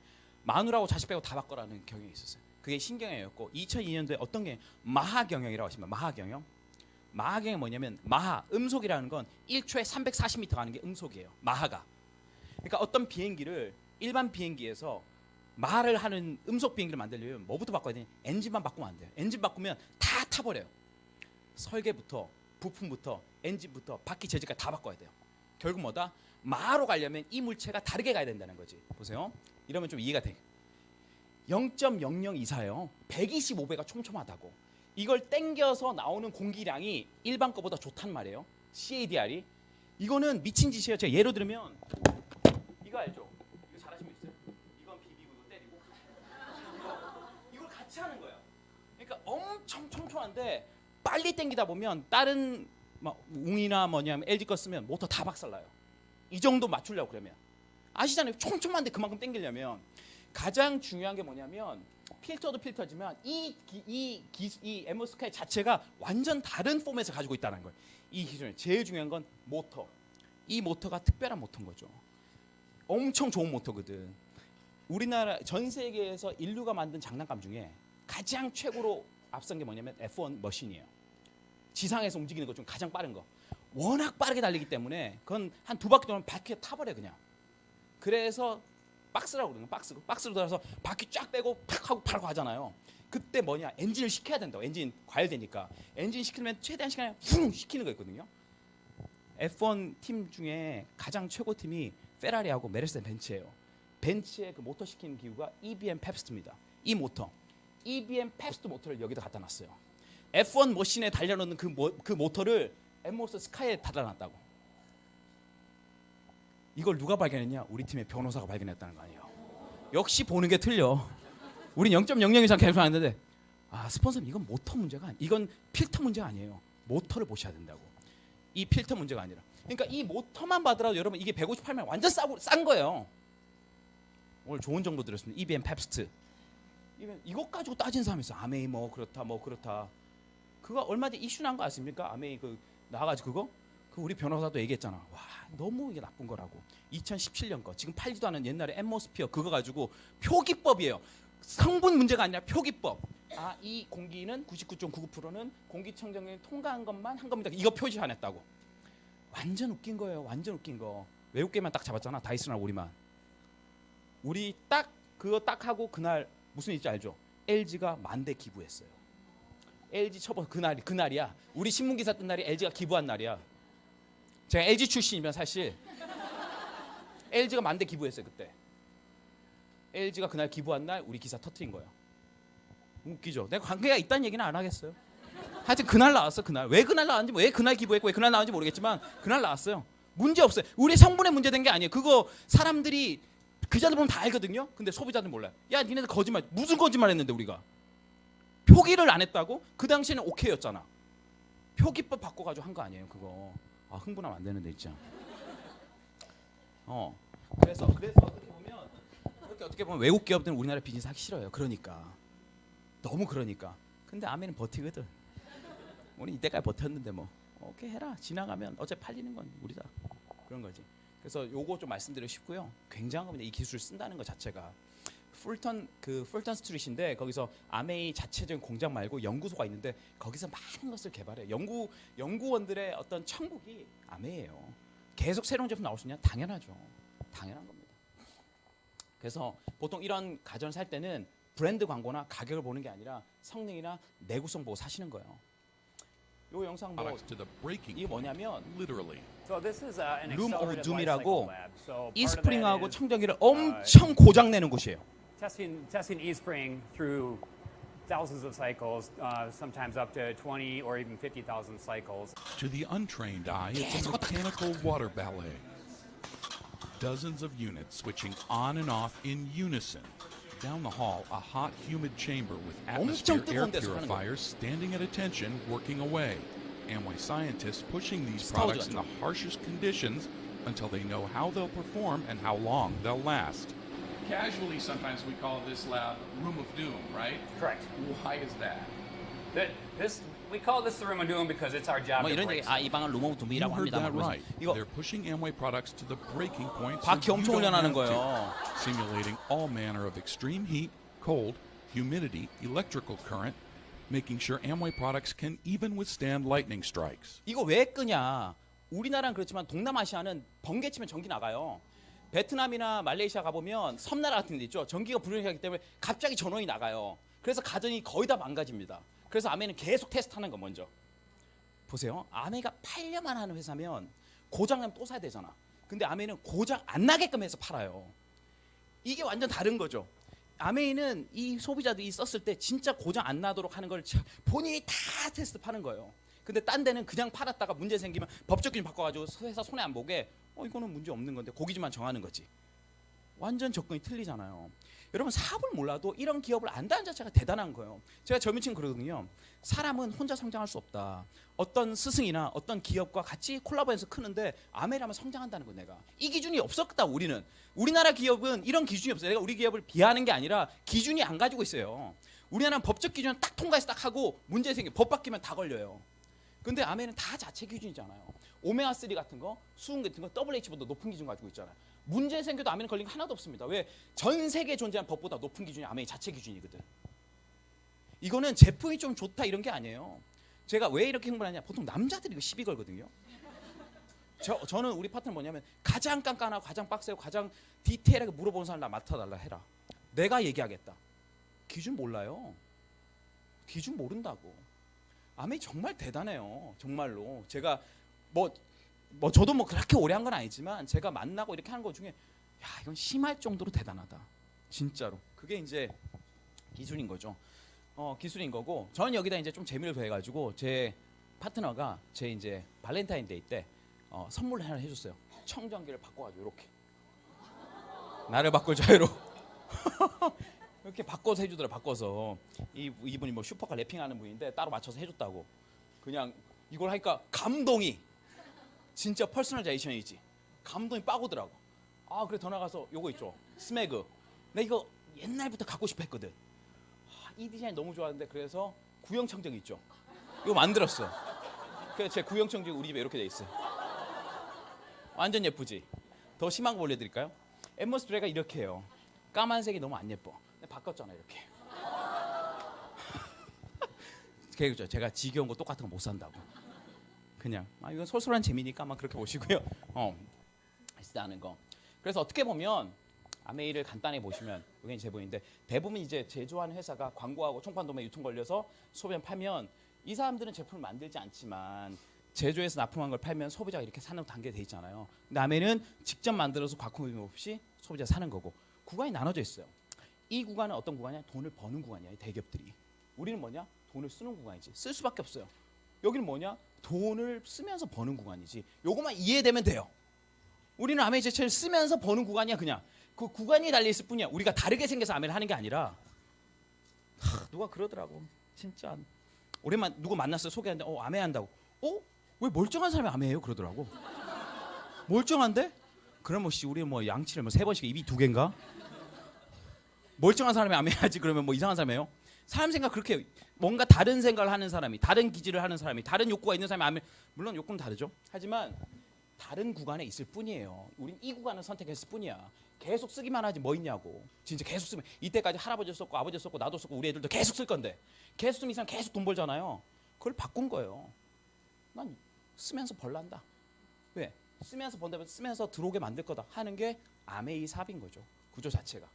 마누라고 자식 빼고 다 바꿔라는 경영이 있었어요. 그게 신경영이었고 2002년도에 어떤 게 마하경영이라고 하시면 마하경영. 마하경영이 뭐냐면 마하 음속이라는 건 1초에 340m 가는 게 음속이에요. 마하가. 그러니까 어떤 비행기를 일반 비행기에서 말을 하는 음속 비행기를 만들려면 뭐부터 바꿔야 되냐? 엔진만 바꾸면 안 돼요. 엔진 바꾸면 다 타버려요. 설계부터 부품부터 엔진부터 바퀴 재질까지 다 바꿔야 돼요. 결국 뭐다? 마하로 가려면 이 물체가 다르게 가야 된다는 거지. 보세요. 이러면 좀 이해가 돼. 0.0024요. 125배가 촘촘하다고. 이걸 땡겨서 나오는 공기량이 일반 거보다 좋단 말이에요. CADR이. 이거는 미친 짓이에요. 제가 예로 들면 이거 알죠? 이거 잘하신 분 있어요? 이건 비비고 이거 때리고 이걸 같이 하는 거야. 그러니까 엄청 촘촘한데 빨리 땡기다 보면 다른 막 웅이나 뭐냐면 LG 거 쓰면 모터 다 박살나요. 이 정도 맞추려고 그러면 아시잖아요. 촘촘한데 그만큼 땡기려면 가장 중요한 게 뭐냐면 필터도 필터지만 이 앰모스카이 자체가 완전 다른 포맷을 가지고 있다는 거예요. 이 기준에 제일 중요한 건 모터. 이 모터가 특별한 모터인 거죠. 엄청 좋은 모터거든. 우리나라 전 세계에서 인류가 만든 장난감 중에 가장 최고로 앞선 게 뭐냐면 F1 머신이에요. 지상에서 움직이는 것 중 가장 빠른 거. 워낙 빠르게 달리기 때문에 그건 한 두 바퀴 돌면 바퀴에 타버려 그냥. 그래서 박스라고 그러는 박스고 박스로 돌아서 바퀴 쫙 빼고 팍 하고 바로 가잖아요. 그때 뭐냐 엔진을 식혀야 된다고. 엔진 과열되니까 엔진 식히면 최대한 시간에 쿵 식히는 거 있거든요. F1 팀 중에 가장 최고 팀이 페라리하고 메르세데스 벤츠예요. 벤츠의 그 모터 시키는 기구가 EBM 펩스트입니다. 이 모터 EBM 펩스트 모터를 여기다 갖다 놨어요. F1 머신에 달려놓는 그 모터를 앰모스 스카이에 달아놨다고. 이걸 누가 발견했냐? 우리 팀의 변호사가 발견했다는 거 아니에요. 역시 보는 게 틀려. 우린 0.00 이상 계속 하는데 스폰서님 이건 모터 문제가 아니에요. 이건 필터 문제가 아니에요. 모터를 보셔야 된다고. 이 필터 문제가 아니라. 그러니까 이 모터만 받으라도 여러분 이게 158만 완전 싼 거예요. 오늘 좋은 정보 드렸습니다. EBM 펩스트. 이것 가지고 따진 사람이 있어. 아메이 뭐 그렇다. 그거 얼마 전에 이슈 난 거 아십니까? 아메이 그 나와가지고 그거? 그 우리 변호사도 얘기했잖아. 와 너무 이게 나쁜 거라고. 2017년 거 지금 팔지도 않은 옛날에 앰모스피어 그거 가지고 표기법이에요. 성분 문제가 아니라 표기법. 이 공기는 99.99%는 공기청정기 통과한 것만 한 겁니다. 이거 표시 안 했다고. 완전 웃긴 거예요. 완전 웃긴 거. 외국 개만 딱 잡았잖아. 다이슨하고 우리만. 우리 딱 그거 딱 하고 그날 무슨 일인지 알죠? LG가 10,000대 기부했어요. LG 처벌 그날이야. 우리 신문 기사 뜬 날이 LG가 기부한 날이야. 제가 LG 출신이면 사실 LG가 10,000대 기부했어요 그때. LG가 그날 기부한 날 우리 기사 터트린 거예요. 웃기죠? 내가 관계가 있다는 얘기는 안 하겠어요. 하여튼 그날 나왔어. 그날 왜 그날 나왔는지 왜 그날 기부했고 왜 그날 나왔는지 모르겠지만 그날 나왔어요. 문제 없어요. 우리 성분에 문제된 게 아니에요. 그거 사람들이 기자들 보면 다 알거든요. 근데 소비자들 몰라요. 야 니네들 거짓말. 무슨 거짓말 했는데 우리가. 표기를 안 했다고? 그 당시에는 오케이였잖아. 표기법 바꿔가지고 한 거 아니에요 그거. 아 흥분하면 안 되는데 진짜. 그래서 어떻게 보면 외국 기업들은 우리나라 비즈니스 하기 싫어요. 그러니까 너무 그러니까. 근데 아메는 버티거든. 우리 이때까지 버텼는데 뭐 오케이 해라. 지나가면 어차피 팔리는 건 우리다. 그런 거지. 그래서 요거 좀 말씀드리고 싶고요. 굉장한 겁니다. 이 기술을 쓴다는 것 자체가. 풀턴 스트리트인데 거기서 아메이 자체적인 공장 말고 연구소가 있는데 거기서 많은 것을 개발해요. 연구원들의 어떤 천국이 아메예요. 계속 새로운 제품 나올 수 있냐? 당연하죠. 당연한 겁니다. 그래서 보통 이런 가전을 살 때는 브랜드 광고나 가격을 보는 게 아니라 성능이나 내구성 보고 사시는 거예요. 요 영상 뭐 products to the breaking 이게 point, 뭐냐면 literally. 룸 오브 둠이라고 이 이스프링하고 스프링하고 청정기를 엄청 고장 내는 곳이에요. testing eSpring through thousands of cycles, sometimes up to 20 or even 50,000 cycles. To the untrained eye, it's a mechanical water ballet. Dozens of units switching on and off in unison. Down the hall, a hot, humid chamber with atmosphere air 뜨거운 데서 하는 거야. purifiers standing at attention, working away. Amway scientists pushing these 스타워즈 products in 같죠? the harshest conditions until they know how they'll perform and how long they'll last. Casually, sometimes we call this lab Room of Doom, right? Correct. Why is that? We call this the room of doom because it's our job 뭐 to 이런 break. 얘기 이 방은 룸 오브 You 둠이라고 heard 합니다. that right. 이거 They're pushing Amway products to the breaking point. 바퀴 엄청 올려놔는 to, 거예요. simulating all manner of extreme heat, cold, humidity, electrical current, making sure Amway products can even withstand lightning strikes. 이거 왜 끄냐? 우리나라는 그렇지만 동남아시아는 번개 치면 전기 나가요. 베트남이나 말레이시아 가보면 섬나라 같은 데 있죠. 전기가 불균형하기 때문에 갑자기 전원이 나가요. 그래서 가전이 거의 다 망가집니다. 그래서 아메는 계속 테스트하는 거 먼저. 보세요. 아메가 팔려만 하는 회사면 고장나면 또 사야 되잖아. 근데 아메는 고장 안 나게끔 해서 팔아요. 이게 완전 다른 거죠. 아메이는 이 소비자들이 썼을 때 진짜 고장 안 나도록 하는 걸 본인이 다 테스트 파는 거예요. 근데 딴 데는 그냥 팔았다가 문제 생기면 법적 기준 바꿔가지고 회사 손해 안 보게 이거는 문제 없는 건데 고기지만 정하는 거지. 완전 접근이 틀리잖아요. 여러분 사업을 몰라도 이런 기업을 안다는 자체가 대단한 거예요. 제가 젊은 친구 그러거든요. 사람은 혼자 성장할 수 없다. 어떤 스승이나 어떤 기업과 같이 콜라보해서 크는데 아메라면 성장한다는 거 내가. 이 기준이 없었다 우리는. 우리나라 기업은 이런 기준이 없어요. 내가 우리 기업을 비하하는 게 아니라 기준이 안 가지고 있어요. 우리나라는 법적 기준을 딱 통과해서 딱 하고 문제 생겨 법 바뀌면 다 걸려요. 근데 아메는 다 자체 기준이잖아요. 오메가3 같은 거, 수은 같은 거 WH보다 높은 기준 가지고 있잖아요. 문제 생겨도 아메는 걸린 거 하나도 없습니다. 왜? 전 세계에 존재하는 법보다 높은 기준이 아메의 자체 기준이거든. 이거는 제품이 좀 좋다 이런 게 아니에요. 제가 왜 이렇게 흥분하냐? 보통 남자들이 이거 시비 걸거든요. 저는 우리 파트너 뭐냐면 가장 깐깐하고 가장 빡세고 가장 디테일하게 물어보는 사람 나 맡아달라 해라. 내가 얘기하겠다. 기준 몰라요. 기준 모른다고. 아메 정말 대단해요. 정말로. 제가 저도 그렇게 오래 한 건 아니지만 제가 만나고 이렇게 하는 것 중에 야 이건 심할 정도로 대단하다. 진짜로. 그게 이제 기술인 거죠. 기술인 거고 저는 여기다 이제 좀 재미를 더해가지고 제 파트너가 제 이제 발렌타인데이 때 선물을 하나 해줬어요. 청정기를 바꿔가지고 이렇게 나를 바꿀 자유로 이렇게 바꿔서 해주더라. 바꿔서 이분이 뭐 슈퍼카 랩핑하는 분인데 따로 맞춰서 해줬다고. 그냥 이걸 하니까 감동이 진짜 퍼스널자이션이지. 감동이 빠고더라고. 그래 더 나가서 요거 있죠. 스매그. 나 이거 옛날부터 갖고 싶어 했거든. 이 디자인 너무 좋아하는데 그래서 구형 청정기 있죠. 이거 만들었어. 그래서 제 구형 청정기 우리 집에 이렇게 돼 있어요. 완전 예쁘지. 더 심한 거 올려드릴까요? 앰머스프레이가 이렇게 해요. 까만색이 너무 안 예뻐. 근데 바꿨잖아 이렇게. 그렇죠. 제가 지겨운 거 똑같은 거 못 산다고. 그냥 이건 솔솔한 재미니까 그렇게 보시고요. 쓰다는 거. 그래서 어떻게 보면 아메이를 간단히 보시면 이게 제본인데 대부분 이제 제조하는 회사가 광고하고 총판 도매 유통 걸려서 소비자 팔면 이 사람들은 제품을 만들지 않지만 제조해서 납품한 걸 팔면 소비자가 이렇게 사는 단계에 돼 있잖아요. 근데 아메이는 직접 만들어서 과품 없이 소비자 사는 거고 구간이 나눠져 있어요. 이 구간은 어떤 구간이냐? 돈을 버는 구간이야. 이 대기업들이. 우리는 뭐냐? 돈을 쓰는 구간이지. 쓸 수밖에 없어요. 여기는 뭐냐? 돈을 쓰면서 버는 구간이지. 요것만 이해되면 돼요. 우리는 아메이 자체를 쓰면서 버는 구간이야. 그냥 그 구간이 달려 있을 뿐이야. 우리가 다르게 생겨서 아메를 하는 게 아니라 누가 그러더라고. 진짜 오랜만 누구 만났어 소개하는데 아메 한다고. 왜 멀쩡한 사람이 암해예요? 그러더라고. 멀쩡한데? 그럼 뭐 씨 우리 뭐 양치를 뭐 3번씩 입이 2개인가? 멀쩡한 사람이 암해야지. 그러면 뭐 이상한 사람이에요? 사람 생각 그렇게 뭔가 다른 생각을 하는 사람이, 다른 기질을 하는 사람이, 다른 욕구가 있는 사람이 암해. 물론 욕구는 다르죠. 하지만 다른 구간에 있을 뿐이에요. 우린 이 구간을 선택했을 뿐이야. 계속 쓰기만 하지 뭐 있냐고. 진짜 계속 쓰면 이때까지 할아버지 썼고 아버지 썼고 나도 썼고 우리 애들도 계속 쓸 건데 계속 쓰면 이 사람 계속 돈 벌잖아요. 그걸 바꾼 거예요. 난 쓰면서 벌란다. 왜? 쓰면서 번다면 쓰면서 들어오게 만들 거다 하는 게 아메이 사업인 거죠. 구조 자체가.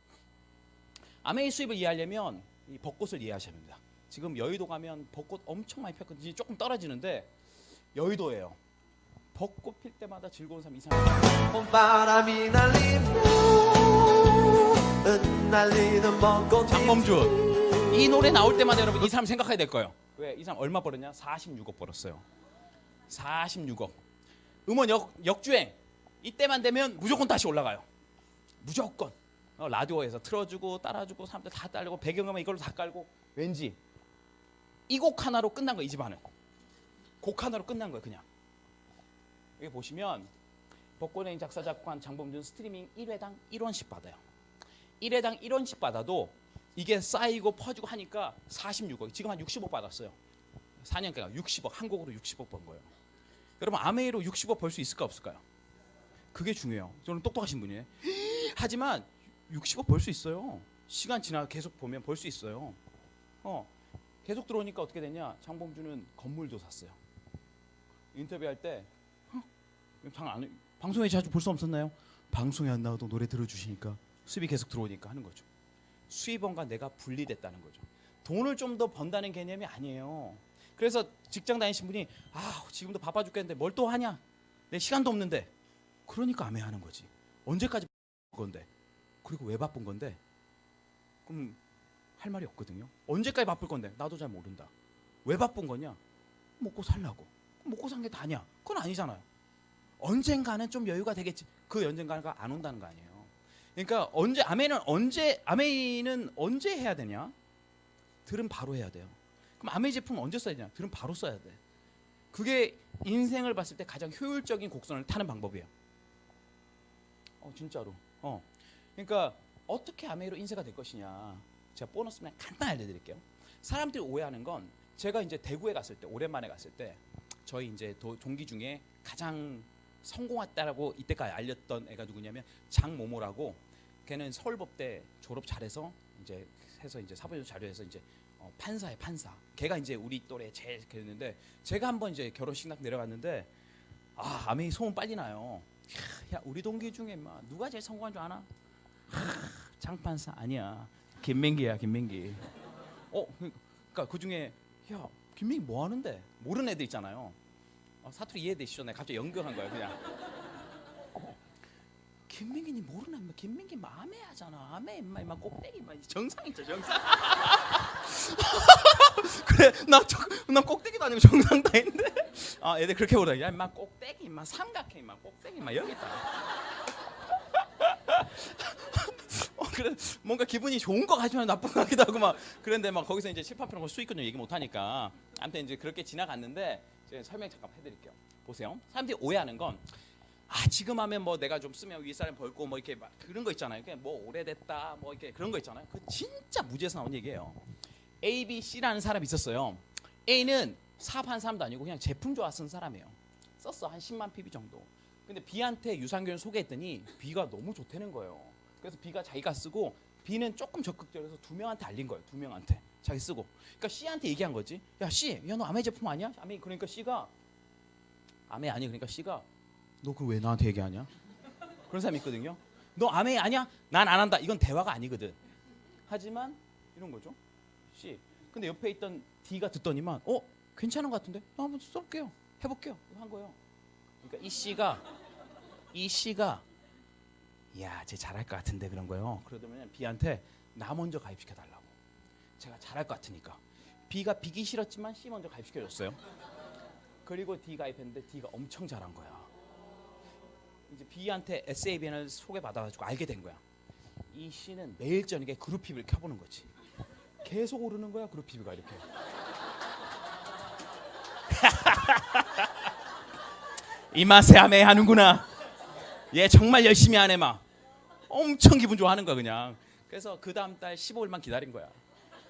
아메이 수입을 이해하려면 이 벚꽃을 이해하셔야 됩니다. 지금 여의도 가면 벚꽃 엄청 많이 폈거든요. 조금 떨어지는데 여의도예요. 벚꽃 필 때마다 즐거운 사람 이상해요. 봄바람이 날리는 벚꽃. 장범준 이 노래 나올 때마다 여러분 이 사람 생각해야 될 거예요. 왜? 이 사람 얼마 벌었냐? 46억 벌었어요. 46억. 음원 역주행 이때만 되면 무조건 다시 올라가요. 무조건 라디오에서 틀어주고 따라주고 사람들 다 따르고 배경음악 이걸로 다 깔고 왠지 이 곡 하나로 끝난 거야. 이 집안은 곡 하나로 끝난 거예요. 그냥 여기 보시면 벚꽃여행 작사 작곡한 장범준 스트리밍 1회당 1원씩 받아요. 1회당 1원씩 받아도 이게 쌓이고 퍼지고 하니까 46억. 지금 한 60억 받았어요. 4년간 60억. 한 곡으로 60억 번 거예요. 여러분 아메이로 60억 벌 수 있을까 없을까요? 그게 중요해요. 저는 똑똑하신 분이에요. 하지만 60억 벌 수 있어요. 시간 지나 계속 보면 벌 수 있어요. 계속 들어오니까 어떻게 되냐? 장범준은 건물도 샀어요. 인터뷰할 때 방송에 자주 볼 수 없었나요? 방송에 안 나와도 노래 들어주시니까 수입이 계속 들어오니까 하는 거죠. 수입원과 내가 분리됐다는 거죠. 돈을 좀 더 번다는 개념이 아니에요. 그래서 직장 다니신 분이 지금도 바빠 죽겠는데 뭘 또 하냐? 내 시간도 없는데. 그러니까 아메하는 거지. 언제까지 바쁜 건데? 그리고 왜 바쁜 건데? 그럼 할 말이 없거든요. 언제까지 바쁠 건데? 나도 잘 모른다. 왜 바쁜 거냐? 먹고 살라고. 먹고 산 게 다냐? 그건 아니잖아요. 언젠가는 좀 여유가 되겠지. 그 언젠가가 안 온다는 거 아니에요. 그러니까 아메이는 언제 해야 되냐? 들은 바로 해야 돼요. 그럼 아메이 제품은 언제 써야 되냐? 들은 바로 써야 돼. 그게 인생을 봤을 때 가장 효율적인 곡선을 타는 방법이에요. 진짜로. 그러니까 어떻게 아메이로 인쇄가 될 것이냐? 제가 보너스만 간단히 알려드릴게요. 사람들이 오해하는 건 제가 이제 대구에 갔을 때 오랜만에 갔을 때 저희 이제 동기 중에 가장 성공했다라고 이때까지 알렸던 애가 누구냐면 장모모라고 걔는 서울법대 졸업 잘해서 이제 해서 이제 사법조 자료해서 이제 판사에 판사. 걔가 이제 우리 또래 제일 그랬는데 제가 한번 이제 결혼식 날 내려갔는데 아메이 소문 빨리 나요. 야 우리 동기 중에 누가 제일 성공한 줄 아나? 장판사 아니야. 김민기야 김민기. 그러니까 그 중에 야 김민기 뭐 하는데? 모르는 애들 있잖아요. 사투리 이해되시죠? 내가 갑자기 연결한 거야 그냥. 김민기님 모르나? 김민기 아메 하잖아. 아메 임마 꼭대기 임마 정상이죠 정상. 그래 나 꼭대기도 아니고 정상도 아닌데. 애들 그렇게 보다. 야 임마 꼭대기 임마 삼각형 임마 꼭대기 임마 여기 있다. 그래 뭔가 기분이 좋은 거 같지만 나쁜 거 같기도 하고 막 그런데 막 거기서 이제 7~8% 수익금 얘기 못 하니까 아무튼 이제 그렇게 지나갔는데 제가 설명 잠깐 해드릴게요. 보세요. 사람들이 오해하는 건 지금 하면 뭐 내가 좀 쓰면 윗사람 벌고 뭐 이렇게 막 그런 거 있잖아요. 그냥 뭐 오래됐다 뭐 이렇게 그런 거 있잖아요. 그 진짜 무지에서 나온 얘기예요. A, B, C라는 사람이 있었어요. A는 사업한 사람도 아니고 그냥 제품 좋아 쓴 사람이에요. 썼어 한 10만 PB 정도. 근데 B한테 유산균을 소개했더니 B가 너무 좋다는 거예요. 그래서 B가 자기가 쓰고 B는 조금 적극적으로 2명한테 알린 거예요. 2명한테 자기 쓰고. 그러니까 C한테 얘기한 거지. 야 C, 야 너 아메 제품 아니야? 아메. 그러니까 C가 아메 아니. 그러니까 C가 너 그걸 왜 나한테 얘기하냐? 그런 사람이 있거든요. 너 아메 아니야? 난 안 한다. 이건 대화가 아니거든. 하지만 이런 거죠. C. 근데 옆에 있던 D가 듣더니만 괜찮은 것 같은데? 나 한번 써볼게요. 해볼게요. 한 거예요. 그러니까 이 C가 야, 쟤 잘할 것 같은데 그런 거예요. 그러더니 B한테 나 먼저 가입시켜 달라고. 제가 잘할 것 같으니까. B가 비기 싫었지만 C 먼저 가입시켜줬어요. 그리고 D 가입했는데 D가 엄청 잘한 거야. 이제 B한테 SABN을 소개받아가지고 알게 된 거야. 이 C는 매일 저녁에 그룹 PB를 켜보는 거지. 계속 오르는 거야 그룹 PB가 이렇게. 이 맛에 아메 하는구나. 얘 정말 열심히 하네 막. 엄청 기분 좋아하는 거야 그냥. 그래서 그 다음 달 15일만 기다린 거야.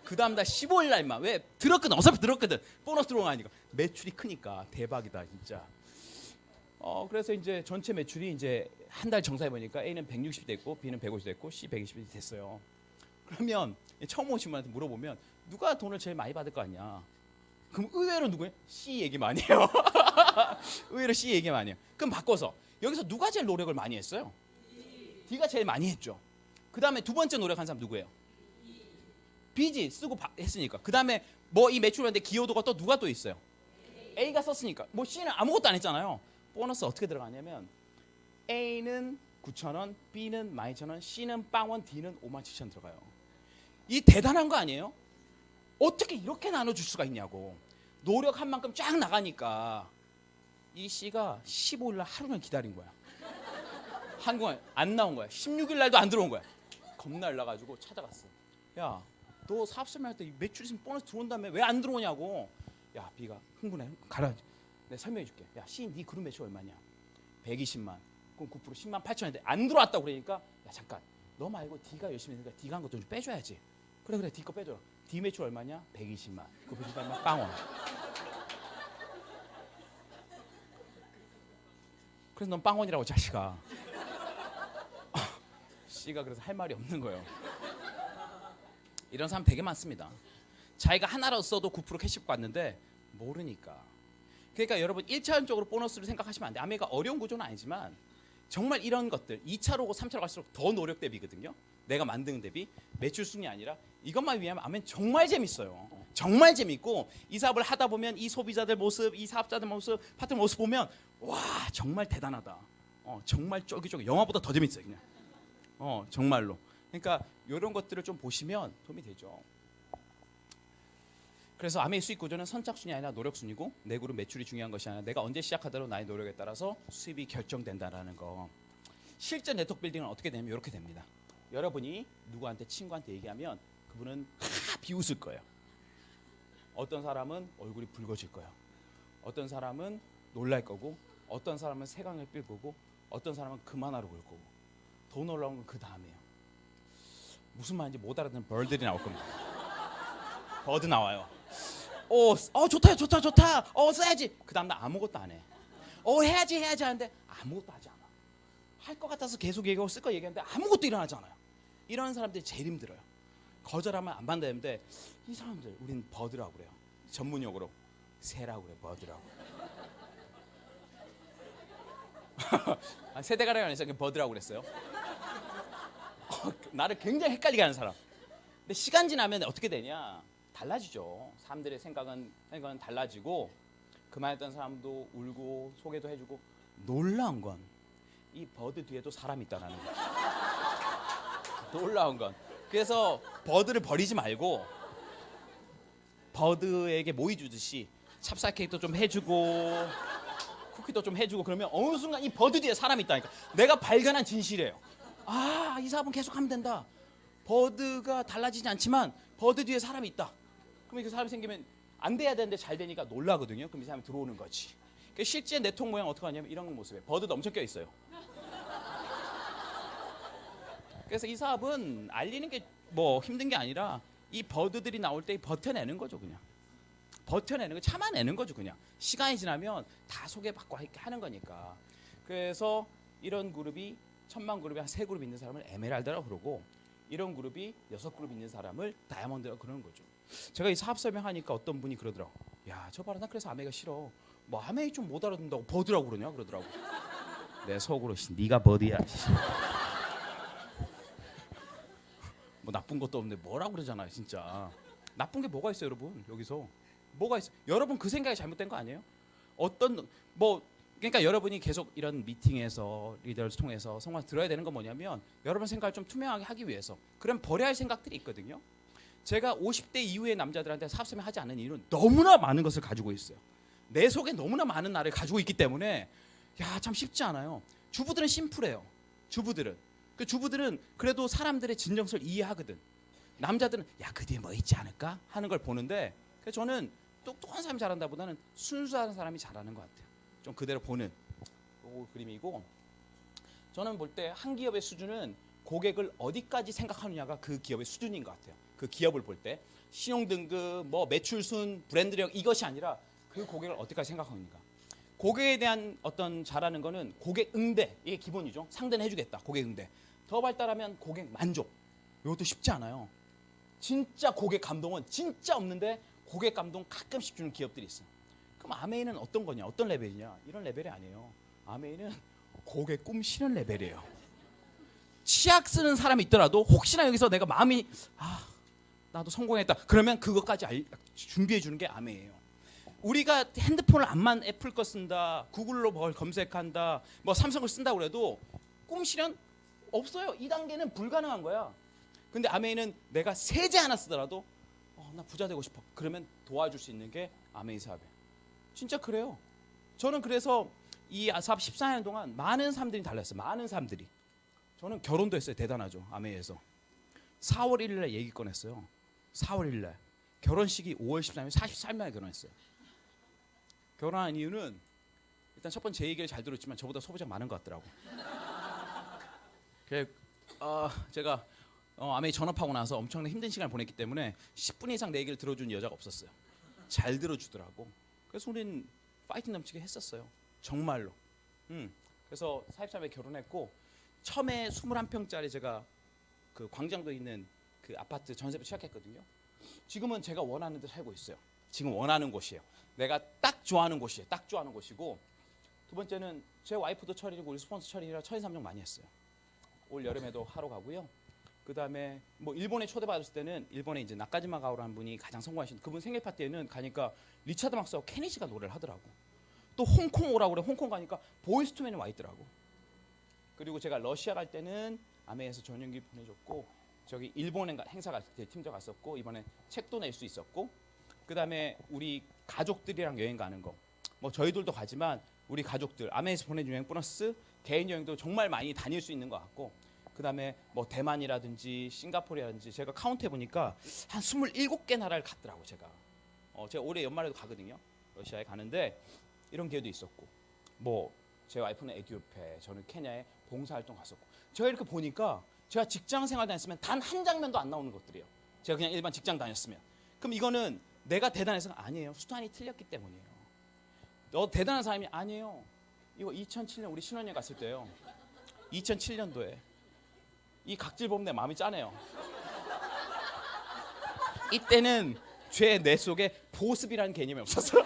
그 다음 달 15일 날만. 왜? 들었거든. 어차피 들었거든. 보너스 들어가니까. 매출이 크니까 대박이다 진짜. 그래서 이제 전체 매출이 이제 한 달 정산해 보니까 A는 160이 됐고 B는 150이 됐고 C 120이 됐어요. 그러면 처음 오신 분한테 물어보면 누가 돈을 제일 많이 받을 거 아니야? 그럼 의외로 누구예요? C 얘기 많이 해요. 의외로 C 얘기 많이 해요. 그럼 바꿔서 여기서 누가 제일 노력을 많이 했어요? D가 제일 많이 했죠. 그 다음에 두 번째 노력한 사람 누구예요? B지 쓰고 했으니까. 그 다음에 뭐 이 매출하는데 기여도가 또 누가 또 있어요? A가 썼으니까. 뭐 C는 아무것도 안 했잖아요. 보너스 어떻게 들어가냐면 A는 9,000원, B는 12,000원, C는 빵원, D는 57,000원 들어가요. 이 대단한 거 아니에요? 어떻게 이렇게 나눠줄 수가 있냐고. 노력한 만큼 쫙 나가니까 이 C가 15일 날 하루는 기다린 거야. 한국에 안 나온 거야. 16일 날도 안 들어온 거야. 겁나 일나가지고 찾아갔어. 야, 너 사업 설명할 때 매출 있으면 보너스 들어온다며 왜 안 들어오냐고. 야, B가 흥분해. 가라. 내가 설명해 줄게. 야, C, 네 그룹 매출 얼마냐? 120만. 그럼 9% 10만 8천인데 안 들어왔다고 그러니까 야, 잠깐. 너 말고 D가 열심히 했으니까 D가 한 거 좀 빼줘야지. 그래 D 거 빼줘라. D 매출 얼마냐? 120만. 그 120만 빵원. 그래서 넌 빵원이라고 자식아. C가 그래서 할 말이 없는 거예요. 이런 사람 되게 많습니다. 자기가 하나로 써도 9% 캐시백 받는데 모르니까. 그러니까 여러분 1차원적으로 보너스를 생각하시면 안 돼. 아메리카 어려운 구조는 아니지만 정말 이런 것들 2차로고 3차로 갈수록 더 노력 대비거든요. 내가 만드는 대비 매출 순이 아니라 이것만 위하면 아멘 정말 재밌어요. 정말 재밌고 이 사업을 하다 보면 이 소비자들 모습, 이 사업자들 모습, 파트너 모습 보면 와 정말 대단하다. 정말 쫄깃쫄깃 영화보다 더 재밌어요 그냥. 정말로. 그러니까 이런 것들을 좀 보시면 도움이 되죠. 그래서 아메의 수익 구조는 선착순이 아니라 노력순이고 내 그룹 매출이 중요한 것이 아니라 내가 언제 시작하더라도 나의 노력에 따라서 수입이 결정된다라는 거. 실제 네트워크 빌딩은 어떻게 되냐면 이렇게 됩니다. 여러분이 누구한테 친구한테 얘기하면 그분은 비웃을 거예요. 어떤 사람은 얼굴이 붉어질 거예요. 어떤 사람은 놀랄 거고 어떤 사람은 세강을 삘 거고 어떤 사람은 그만하러 올 거고 더 놀라운 건 그 다음이에요. 무슨 말인지 못 알아듣는 벌들이 나올 겁니다. 버드 나와요. 좋다. 써야지. 그 다음 날 아무것도 안 해. 해야지 하는데 아무것도 하지 않아. 할 것 같아서 계속 얘기하고 쓸 거 얘기하는데 아무것도 일어나지 않아요. 이런 사람들이 제일 힘들어요. 거절하면 안 받는다는데 이 사람들 우린 버드라고 그래요. 전문용어로 새라고 그래요. 버드라고. 세대가량이 아니라 버드라고 그랬어요. 나를 굉장히 헷갈리게 하는 사람. 근데 시간 지나면 어떻게 되냐? 달라지죠. 사람들의 생각은 달라지고 그만했던 사람도 울고 소개도 해주고 놀라운 건 이 버드 뒤에도 사람이 있다는 거. 놀라운 건. 그래서 버드를 버리지 말고 버드에게 모이 주듯이 찹쌀 케이크도 좀 해주고 쿠키도 좀 해주고 그러면 어느 순간 이 버드 뒤에 사람이 있다니까. 내가 발견한 진실이에요. 이 사업은 계속 하면 된다. 버드가 달라지지 않지만 버드 뒤에 사람이 있다. 그럼 그 사람이 생기면 안 돼야 되는데 잘 되니까 놀라거든요. 그럼 이 사람이 들어오는 거지. 그러니까 실제 네트워크 모양 어떻게 하냐면 이런 모습에 버드도 엄청 껴 있어요. 그래서 이 사업은 알리는 게 뭐 힘든 게 아니라 이 버드들이 나올 때 버텨내는 거죠 그냥. 버텨내는 거 참아내는 거죠 그냥. 시간이 지나면 다 소개받고 하는 거니까. 그래서 이런 그룹이 1000만 그룹에 한 3그룹 있는 사람을 에메랄드라고 그러고 이런 그룹이 6그룹 있는 사람을 다이아몬드라고 그러는 거죠. 제가 이 사업 설명하니까 어떤 분이 그러더라고. 야, 저 봐라 나 그래서 아메가 싫어. 뭐 아메이 좀 못 알아듣는다고 버드라고 그러냐 그러더라고. 내 속으로 네가 버드야. 뭐 나쁜 것도 없는데 뭐라고 그러잖아요 진짜. 나쁜 게 뭐가 있어요 여러분 여기서. 뭐가 있어? 여러분 그 생각이 잘못된 거 아니에요? 그러니까 여러분이 계속 이런 미팅에서 리더를 통해서 성과를 들어야 되는 건 뭐냐면 여러분 생각을 좀 투명하게 하기 위해서. 그럼 버려야 할 생각들이 있거든요. 제가 50대 이후의 남자들한테 사업 설명 하지 않는 이유는 너무나 많은 것을 가지고 있어요. 내 속에 너무나 많은 나를 가지고 있기 때문에 참 쉽지 않아요. 주부들은 심플해요. 주부들은 그래도 사람들의 진정성을 이해하거든. 남자들은 그 뒤에 뭐 있지 않을까 하는 걸 보는데 그래서 저는 똑똑한 사람이 잘한다 보다는 순수한 사람이 잘하는 것 같아요. 좀 그대로 보는. 그 그림이고, 저는 볼 때 한 기업의 수준은 고객을 어디까지 생각하느냐가 그 기업의 수준인 것 같아요. 그 기업을 볼 때 신용등급, 뭐 매출순, 브랜드력 이것이 아니라 그 고객을 어디까지 생각하는가. 고객에 대한 어떤 잘하는 거는 고객 응대, 이게 기본이죠. 상대는 해주겠다, 고객 응대. 더 발달하면 고객 만족. 이것도 쉽지 않아요. 진짜 고객 감동은 진짜 없는데 고객 감동 가끔씩 주는 기업들이 있어요. 그럼 아메이는 어떤 거냐, 어떤 레벨이냐, 이런 레벨이 아니에요. 아메이는 고객 꿈 실현 레벨이에요. 치약 쓰는 사람이 있더라도 혹시나 여기서 내가 마음이 나도 성공했다 그러면 그것까지 준비해 주는 게 아메이에요. 우리가 핸드폰을 암만 애플 거 쓴다, 구글로 뭘 검색한다, 뭐 삼성을 쓴다 그래도 꿈 실현 없어요. 2단계는 불가능한 거야. 근데 아메이는 내가 세제 하나 쓰더라도 나 부자 되고 싶어. 그러면 도와줄 수 있는 게 아메이 사업이에요. 진짜 그래요. 저는 그래서 이 사업 14년 동안 많은 사람들이 달랐어요. 많은 사람들이. 저는 결혼도 했어요. 대단하죠. 아메이에서 4월 1일 날 얘기 꺼냈어요. 4월 1일 날 결혼식이 5월 13일 44일 만에 결혼했어요. 결혼한 이유는 일단 첫 번째 제 얘기를 잘 들었지만 저보다 소비자가 많은 것 같더라고. 제가 아메이 전업하고 나서 엄청나게 힘든 시간을 보냈기 때문에 10분 이상 내 얘기를 들어준 여자가 없었어요. 잘 들어주더라고. 그래서 우린 파이팅 넘치게 했었어요. 정말로. 그래서 43에 결혼했고 처음에 21평짜리 제가 그 광장도에 있는 그 아파트 전세를 시작했거든요. 지금은 제가 원하는 데 살고 있어요. 지금 원하는 곳이에요. 내가 딱 좋아하는 곳이에요. 딱 좋아하는 곳이고, 두 번째는 제 와이프도 철이고 우리 스폰서 철이라 철인삼종 많이 했어요. 올 여름에도 하러 가고요. 그 다음에 뭐 일본에 초대받았을 때는 일본에 이제 나카지마 가오라는 분이 가장 성공하신 그분 생일 파티에는 가니까 리차드 막스하고 케니지가 노래를 하더라고. 또 홍콩 오라고 그래. 홍콩 가니까 보이스투맨이 와 있더라고. 그리고 제가 러시아 갈 때는 아메이에서 전용기 보내줬고, 저기 일본 행사 갈 때 팀장 갔었고, 이번에 책도 낼 수 있었고, 그 다음에 우리 가족들이랑 여행 가는 거, 뭐 저희들도 가지만 우리 가족들 아메이에서 보내준 여행 플러스 개인 여행도 정말 많이 다닐 수 있는 것 같고, 그 다음에 뭐 대만이라든지 싱가포르라든지 제가 카운트 해보니까 한 27개 나라를 갔더라고. 제가 올해 연말에도 가거든요. 러시아에 가는데 이런 기회도 있었고, 뭐 제 와이프는 에티오피아에, 저는 케냐에 봉사활동 갔었고, 제가 이렇게 보니까 제가 직장 생활 다녔으면 단 한 장면도 안 나오는 것들이에요. 제가 그냥 일반 직장 다녔으면. 그럼 이거는 내가 대단해서가 아니에요. 수단이 틀렸기 때문이에요. 너 대단한 사람이 아니에요. 이거 2007년 우리 신혼여행 갔을 때요. 2007년도에 이 각질 보면 내 마음이 짠해요. 이때는 내 속에 보습이라는 개념이 없었어요.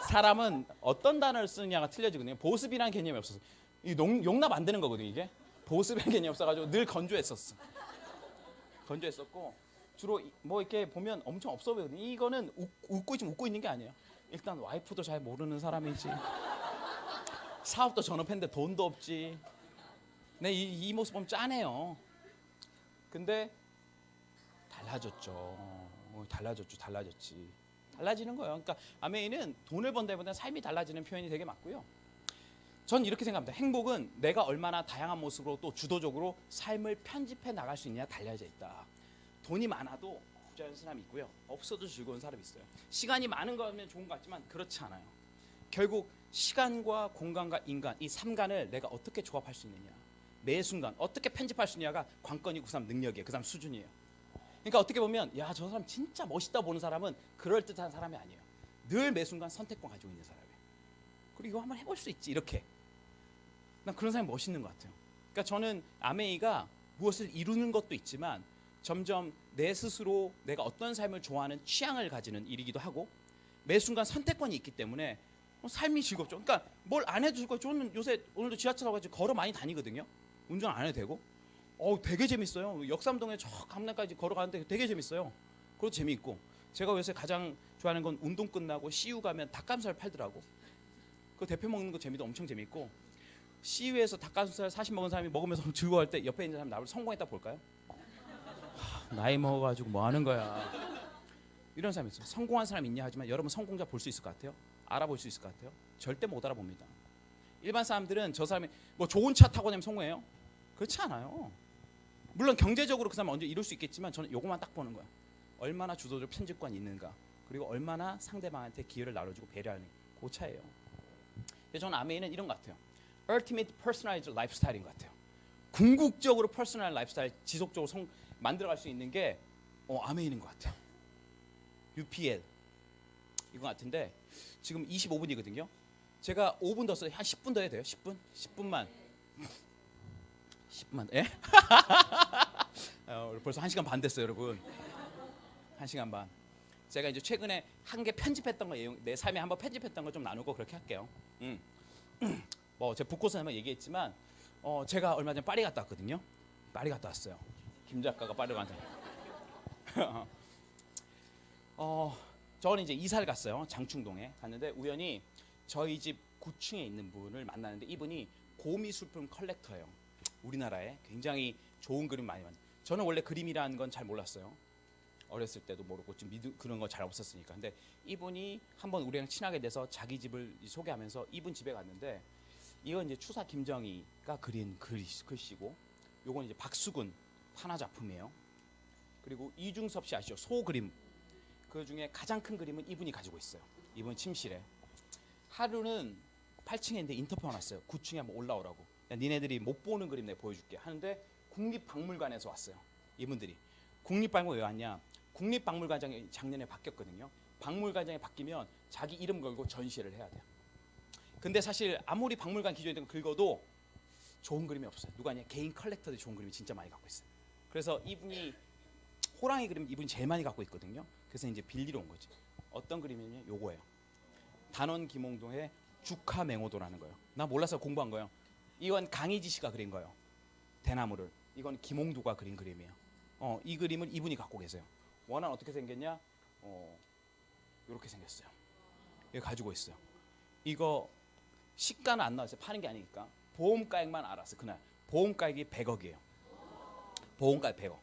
사람은 어떤 단어를 쓰느냐가 틀려지거든요. 보습이라는 개념이 없었어요. 이 용납 안 되는 거거든요. 이게 보습이라는 개념이 없어가지고 늘 건조했었어. 건조했었고, 주로 뭐 이렇게 보면 엄청 없어 보이거든요. 이거는 웃고 있는 게 아니에요. 일단 와이프도 잘 모르는 사람이지, 사업도 전업했는데 돈도 없지. 이 모습 보면 짠해요. 근데 달라졌죠. 달라졌지. 달라지는 거예요. 그러니까 아메이는 돈을 번다기보다는 삶이 달라지는 표현이 되게 맞고요. 전 이렇게 생각합니다. 행복은 내가 얼마나 다양한 모습으로 또 주도적으로 삶을 편집해 나갈 수 있느냐 달려져 있다. 돈이 많아도 부자연 사람이 있고요. 없어도 즐거운 사람이 있어요. 시간이 많은 거면 좋은 것 같지만 그렇지 않아요. 결국 시간과 공간과 인간, 이 삼간을 내가 어떻게 조합할 수 있느냐, 매 순간 어떻게 편집할 수 있느냐가 관건이고 그 사람 능력이에요. 그 사람 수준이에요. 그러니까 어떻게 보면 야, 저 사람 진짜 멋있다 보는 사람은 그럴듯한 사람이 아니에요. 늘 매 순간 선택권 가지고 있는 사람이에요. 그리고 이거 한번 해볼 수 있지, 이렇게. 난 그런 사람이 멋있는 것 같아요. 그러니까 저는 아메이가 무엇을 이루는 것도 있지만 점점 내 스스로 내가 어떤 삶을 좋아하는 취향을 가지는 일이기도 하고, 매 순간 선택권이 있기 때문에 삶이 즐겁죠. 그러니까 뭘 안 해도 즐거워. 저는 요새 오늘도 지하철 타고 걸어 많이 다니거든요. 운전 안 해도 되고. 되게 재밌어요. 역삼동에 저 강남까지 걸어가는데 되게 재밌어요. 그것도 재미있고, 제가 요새 가장 좋아하는 건 운동 끝나고 CU 가면 닭가슴살 팔더라고. 그 대표 먹는 거 재미도 엄청 재밌고, CU에서 닭가슴살 40 먹은 사람이 먹으면서 즐거워할 때 옆에 있는 사람 나를 성공했다 볼까요? 나이 먹어가지고 뭐 하는 거야. 이런 사람이 있어요. 성공한 사람 있냐 하지만 여러분 성공자 볼 수 있을 것 같아요? 알아볼 수 있을 것 같아요? 절대 못 알아봅니다. 일반 사람들은 저 사람이 뭐 좋은 차 타고 다니면 성공해요? 그렇지 않아요. 물론 경제적으로 그 사람 언제 이룰 수 있겠지만 저는 요것만 딱 보는 거야. 얼마나 주도적 편집관이 있는가, 그리고 얼마나 상대방한테 기회를 나눠주고 배려하는 그 차예요. 그래서 저는 아메이는 이런 것 같아요. ultimate personalized lifestyle인 것 같아요. 궁극적으로 퍼스널 라이프스타일 지속적으로 만들어갈 수 있는 게 아메인인 것 같아요. UPL 이거 같은데 지금 25분이거든요. 제가 5분 더 써요. 한 10분 더 해도 돼요? 10분? 10분만. 예? 벌써 1시간 반 됐어요, 여러분. 1시간 반. 제가 이제 최근에 한 개 편집했던 거, 내 삶에 한번 편집했던 거 좀 나누고 그렇게 할게요. 뭐 제가 북코스 한번 얘기했지만 제가 얼마 전에 파리 갔다 왔거든요. 파리 갔다 왔어요. 김 작가가 파리 갔다. 저는 이제 이사를 갔어요. 장충동에 갔는데 우연히 저희 집 9층에 있는 분을 만나는데 이분이 고미술품 컬렉터예요. 우리나라에 굉장히 좋은 그림 많이 만든. 저는 원래 그림이라는 건 잘 몰랐어요. 어렸을 때도 모르고 좀 그런 거 잘 없었으니까. 근데 이분이 한번 우리랑 친하게 돼서 자기 집을 소개하면서 이분 집에 갔는데 이건 이제 추사 김정희가 그린 글씨고 요건 이제 박수근 판화 작품이에요. 그리고 이중섭 씨 아시죠? 소 그림. 그 중에 가장 큰 그림은 이분이 가지고 있어요. 이분 침실에. 하루는 8층에 있는데 인터뷰가 왔어요. 9층에 한번 올라오라고. 야, 니네들이 못 보는 그림 내가 보여줄게 하는데 국립박물관에서 왔어요. 이분들이. 국립박물관 왜 왔냐? 국립박물관장이 작년에 바뀌었거든요. 박물관장이 바뀌면 자기 이름 걸고 전시를 해야 돼요. 근데 사실 아무리 박물관 기존에 있는 거 긁어도 좋은 그림이 없어요. 누가 아니야? 개인 컬렉터들이 좋은 그림이 진짜 많이 갖고 있어요. 그래서 이분이 호랑이 그림 이분이 제일 많이 갖고 있거든요. 그래서 이제 빌리러 온 거지. 어떤 그림이냐? 요거예요. 단원 김홍동의 주카맹오도라는 거예요. 나 몰라서 공부한 거예요. 이건 강희지 씨가 그린 거예요. 대나무를. 이건 김홍도가 그린 그림이에요. 이 그림을 이분이 갖고 계세요. 원안 어떻게 생겼냐? 이렇게 생겼어요. 이거 가지고 있어요. 이거 시가는 안 나왔어요. 파는 게 아니니까. 보험가액만 알았어요. 그날 보험가액이 100억이에요. 보험가액 100억.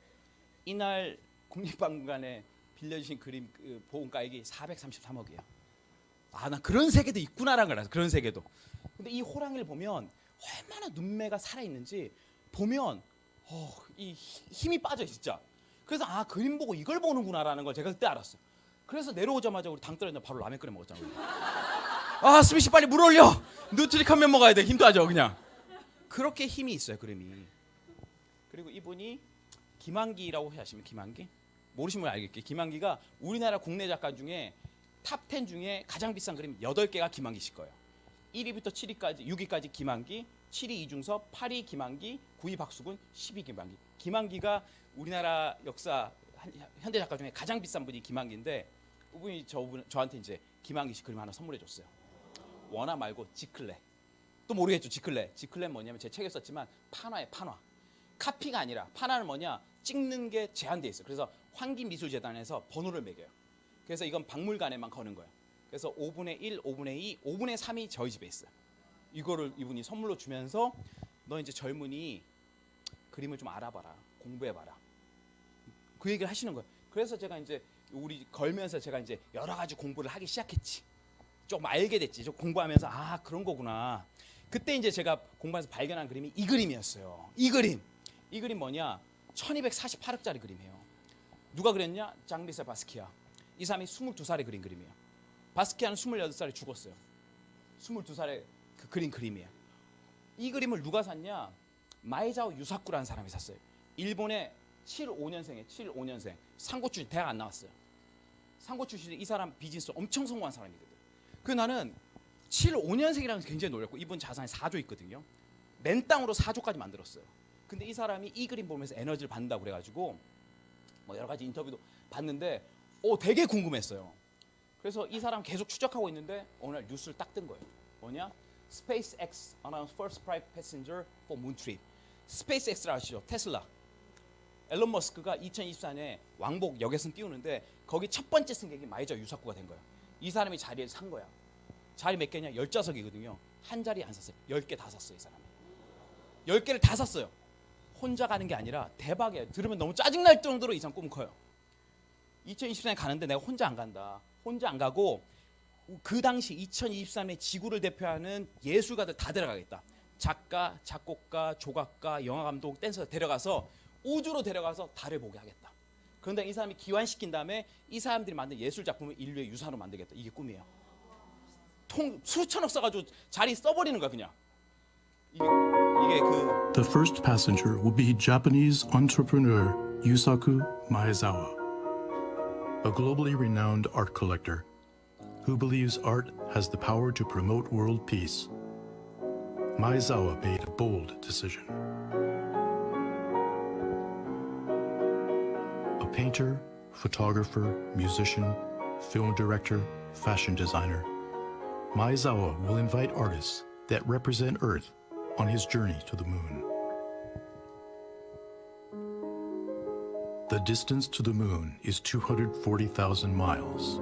이날 국립박물관에 빌려주신 그림 보험가액이 433억이에요. 아, 나 그런 세계도 있구나라는 걸 알았어요. 그런 세계도. 근데 이 호랑이를 보면 얼마나 눈매가 살아있는지 보면 이 힘이 빠져 진짜. 그래서 그림 보고 이걸 보는구나라는 걸 제가 그때 알았어요. 그래서 내려오자마자 우리 당 떨어졌는데 바로 라면 끓여 먹었잖아요. 스미 씨 빨리 물 올려. 누트리칸면 먹어야 돼. 힘도 하죠 그냥. 그렇게 힘이 있어요 그림이. 그리고 이분이 김한기라고 하시면 김한기? 모르시면 알겠게. 김한기가 우리나라 국내 작가 중에 탑 10 중에 가장 비싼 그림 8개가 김한기 씨 거예요. 1위부터 7위까지 6위까지 김한기, 7위 이중섭, 8위 김한기, 9위 박수근, 10위 김한기. 김한기가 우리나라 역사 현대 작가 중에 가장 비싼 분이 김한기인데 그분이 저한테 이제 김한기 씨 그림 하나 선물해 줬어요. 원화 말고 지클레. 또 모르겠죠 지클레. 지클레 뭐냐면 제 책에 썼지만 판화에 판화. 카피가 아니라 판화는 뭐냐? 찍는 게 제한돼 있어요. 그래서 환기미술재단에서 번호를 매겨요. 그래서 이건 박물관에만 거는 거예요. 그래서 5분의 1, 5분의 2, 5분의 3이 저희 집에 있어요. 이거를 이분이 선물로 주면서 너 이제 젊은이 그림을 좀 알아봐라. 공부해봐라. 그 얘기를 하시는 거예요. 그래서 제가 이제 우리 걸면서 제가 이제 여러 가지 공부를 하기 시작했지. 좀 알게 됐지. 좀 공부하면서 그런 거구나. 그때 이제 제가 공부하면서 발견한 그림이 이 그림이었어요. 이 그림 뭐냐? 1248억짜리 그림이에요. 누가 그렸냐? 장리세 바스키아. 이 사람이 22살에 그린 그림이에요. 바스키아는 28살에 죽었어요. 22살에 그린 그림이에요. 이 그림을 누가 샀냐? 마에자오 유사쿠라는 사람이 샀어요. 일본의 75년생. 상고 출신, 대학 안 나왔어요. 상고 출신 이 사람 비즈니스 엄청 성공한 사람이거든. 그 나는 75년생이라는 게 굉장히 놀랐고 이분 자산이 4조 있거든요. 맨 땅으로 4조까지 만들었어요. 근데 이 사람이 이 그림 보면서 에너지를 받는다고 그래가지고 뭐 여러 가지 인터뷰도 봤는데 되게 궁금했어요. 그래서 이 사람 계속 추적하고 있는데 어느 날 뉴스를 딱 뜬 거예요. 뭐냐? SpaceX announced first private passenger for moon trip. SpaceX를 아시죠? 테슬라. 앨런 머스크가 2024년에 왕복 여객선 띄우는데 거기 첫 번째 승객이 마에자오 유사쿠가 된 거예요. 이 사람이 자리를 산 거야. 자리 몇 개냐? 10좌석이거든요. 한 자리 안 샀어요. 10개 다 샀어요. 이 사람이. 10개를 다 샀어요. 혼자 가는 게 아니라 대박이에요. 들으면 너무 짜증날 정도로 이 사람 꿈은 커요. 2024년에 가는데 내가 혼자 안 간다. 혼자 안 가고 그 당시 2023년에 지구를 대표하는 예술가들 다 데려가겠다. 작가, 작곡가, 조각가, 영화감독, 댄서 데려가서 우주로 데려가서 달을 보게 하겠다. 그런데 이 사람이 기환시킨 다음에 이 사람들이 만든 예술 작품을 인류의 유산으로 만들겠다. 이게 꿈이에요. 수천억 써가지고 자리 써버리는 거야 그냥. 그 The first passenger will be Japanese entrepreneur Yusaku Maezawa, a globally renowned art collector who believes art has the power to promote world peace. Maezawa made a bold decision. A painter, photographer, musician, film director, fashion designer, Maezawa will invite artists that represent Earth on his journey to the moon. The distance to the moon is 240,000 miles.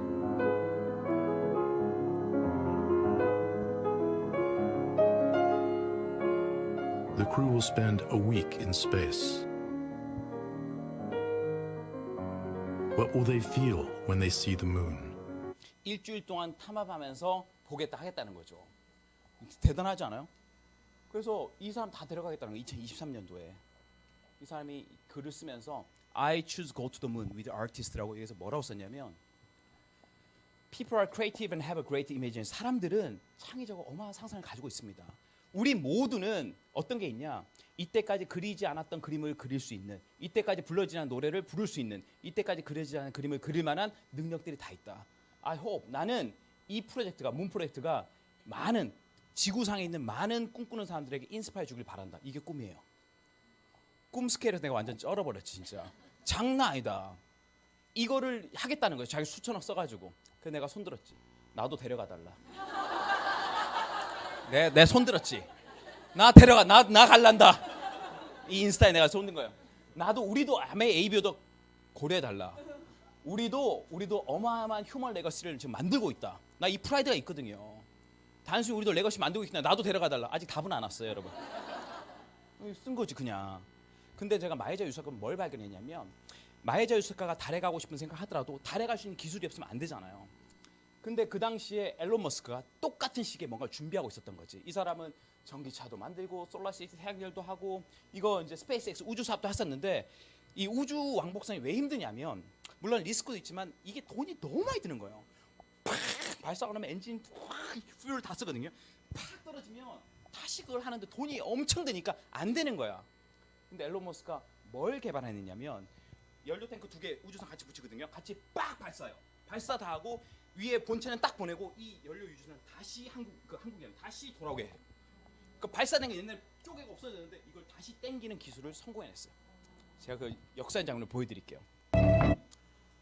The crew will spend a week in space. What will they feel when they see the moon? 일주일 동안 탐험하면서 보겠다 하겠다는 거죠. 대단하지 않아요? 그래서 이 사람 다 데려가겠다는 거예요. 2023년도에 이 사람이 글을 쓰면서 I choose go to the moon with artist라고 여기서 뭐라고 썼냐면 People are creative and have a great imagination. 사람들은 창의적으로 어마어마한 상상을 가지고 있습니다. 우리 모두는 어떤 게 있냐? 이때까지 그리지 않았던 그림을 그릴 수 있는, 이때까지 불러지지 않은 노래를 부를 수 있는, 이때까지 그려지지 않은 그림을 그릴 만한 능력들이 다 있다. I hope 나는 이 프로젝트가 문 프로젝트가 많은 지구상에 있는 많은 꿈꾸는 사람들에게 인스파이어 주길 바란다. 이게 꿈이에요. 꿈 스케일에서 내가 완전 쩔어버렸지 진짜. 장난 아니다. 이거를 하겠다는 거예요. 자기 수천억 써가지고. 그래서 내가 손들었지. 나도 데려가달라. 내 손들었지. 나 데려가. 나 갈란다. 이 인스타에 내가 손든 거예요. 나도 우리도 아메 ABO도 고려해달라. 우리도 어마어마한 휴먼 레거시를 지금 만들고 있다. 나 이 프라이드가 있거든요. 단순히 우리도 레거시 만들고 있구나. 나도 데려가달라. 아직 답은 안 왔어요, 여러분. 쓴 거지 그냥. 근데 제가 마에자 유사카는 뭘 발견했냐면 마에자 유사카가 달에 가고 싶은 생각하더라도 달에 갈 수 있는 기술이 없으면 안 되잖아요. 근데 그 당시에 앨런 머스크가 똑같은 시기에 뭔가를 준비하고 있었던 거지. 이 사람은 전기차도 만들고 솔라시티 태양열도 하고 이거 이제 스페이스X 우주 사업도 했었는데 이 우주 왕복선이 왜 힘드냐면 물론 리스크도 있지만 이게 돈이 너무 많이 드는 거예요. 팍 발사가 나면 엔진 퓨얼 다 쓰거든요. 팍 떨어지면 다시 그걸 하는데 돈이 엄청 드니까 안 되는 거야. 근데 앨런 머스크가 뭘 개발했느냐면 연료 탱크 2개 우주선 같이 붙이거든요. 같이 빡 발사요. 발사 다 하고 위에 본체는 딱 보내고 이 연료 유주선 다시 한국이 아니라 다시 돌아오게 해요. 그 발사된 게 옛날에 쪼개고 없어졌는데 이걸 다시 땡기는 기술을 성공해냈어요. 제가 그 역사의 장면을 보여드릴게요.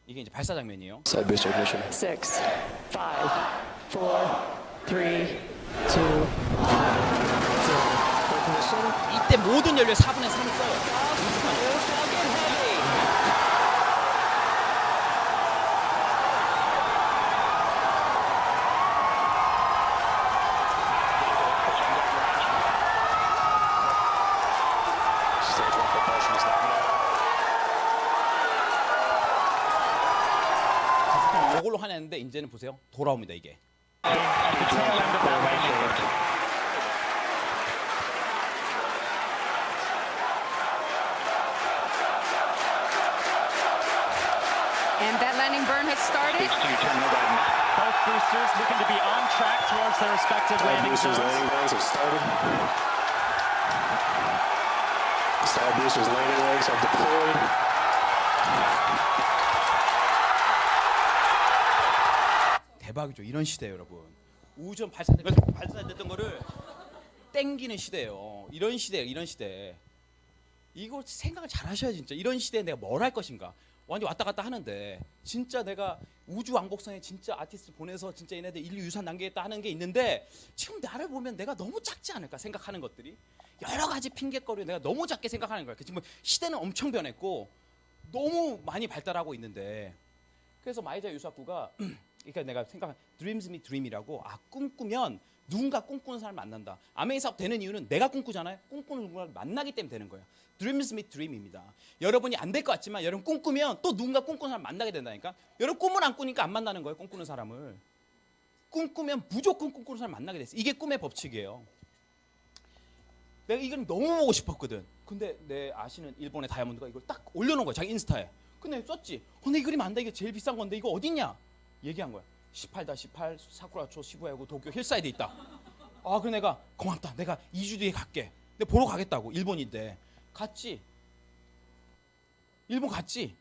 이게 이제 발사 장면이에요. Side booster ignition. 6, 5, 4, 3, 2, 1. 이때 모든 연료의 4분의 3을 써요. Stage 1 propulsion is now. 이걸로 하는데 이제는 보세요. 돌아옵니다 이게. And that landing burn has started. Both boosters looking to be on track towards their respective landing Boosters zones. landing legs have started. Side boosters landing legs have deployed. 대박이죠. 이런 시대예요, 여러분. 우주선 발사됐던 거를 땡기는 시대예요. 이런 시대예요. 이런 시대. 이거 생각을 잘 하셔야 진짜. 이런 시대에 내가 뭘 할 것인가. 완전 왔다 갔다 하는데 진짜 내가 우주 왕복선에 진짜 아티스트 보내서 진짜 얘네들 인류 유산 남기겠다 하는 게 있는데 지금 나를 보면 내가 너무 작지 않을까 생각하는 것들이 여러 가지 핑계거리로 내가 너무 작게 생각하는 거야. 지금 시대는 엄청 변했고 너무 많이 발달하고 있는데 그래서 마에자 유사쿠가 그러니까 내가 생각한 Dreams Me Dream이라고 꿈꾸면 누군가 꿈꾸는 사람을 만난다. 아메이 사업 되는 이유는 내가 꿈꾸잖아요. 꿈꾸는 누군가를 만나기 때문에 되는 거예요. Dreams Me Dream입니다. 여러분이 안 될 것 같지만 여러분 꿈꾸면 또 누군가 꿈꾸는 사람을 만나게 된다니까. 여러분 꿈을 안 꾸니까 안 만나는 거예요. 꿈꾸는 사람을. 꿈꾸면 무조건 꿈꾸는 사람을 만나게 됐어요. 이게 꿈의 법칙이에요. 내가 이걸 너무 보고 싶었거든. 근데 내 아시는 일본의 다이아몬드가 이걸 딱 올려놓은 거야. 자기 인스타에. 근데 썼지. 근데 이 그림 안다. 이게 제일 비싼 건데 이거 어딨냐? 얘기한 거야. 18-18 사쿠라초 시부야구 도쿄 힐사이드에 있다. 그래 내가 고맙다. 내가 2주 뒤에 갈게. 근데 보러 가겠다고. 일본인데 갔지. 일본 갔지.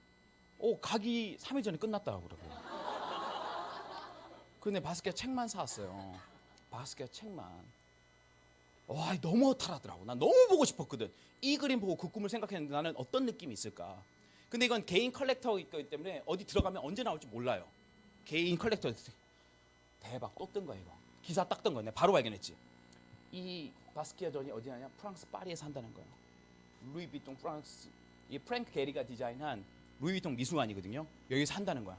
가기 3일 전에 끝났다고 그러고. 근데 바스키아 책만 사왔어요. 바스키아 책만. 와, 너무 허탈하더라고. 난 너무 보고 싶었거든. 이 그림 보고 그 꿈을 생각했는데 나는 어떤 느낌이 있을까. 근데 이건 개인 컬렉터이기 때문에 어디 들어가면 언제 나올지 몰라요. 개인 컬렉터. 대박, 또 뜬 거야 이거. 기사 딱 뜬 거야. 내가 바로 발견했지. 이 바스키아 전이 어디냐냐? 프랑스 파리에서 한다는 거예요. 루이비통 프랑스. 이 프랭크 게리가 디자인한 루이비통 미술관이거든요. 여기서 한다는 거야.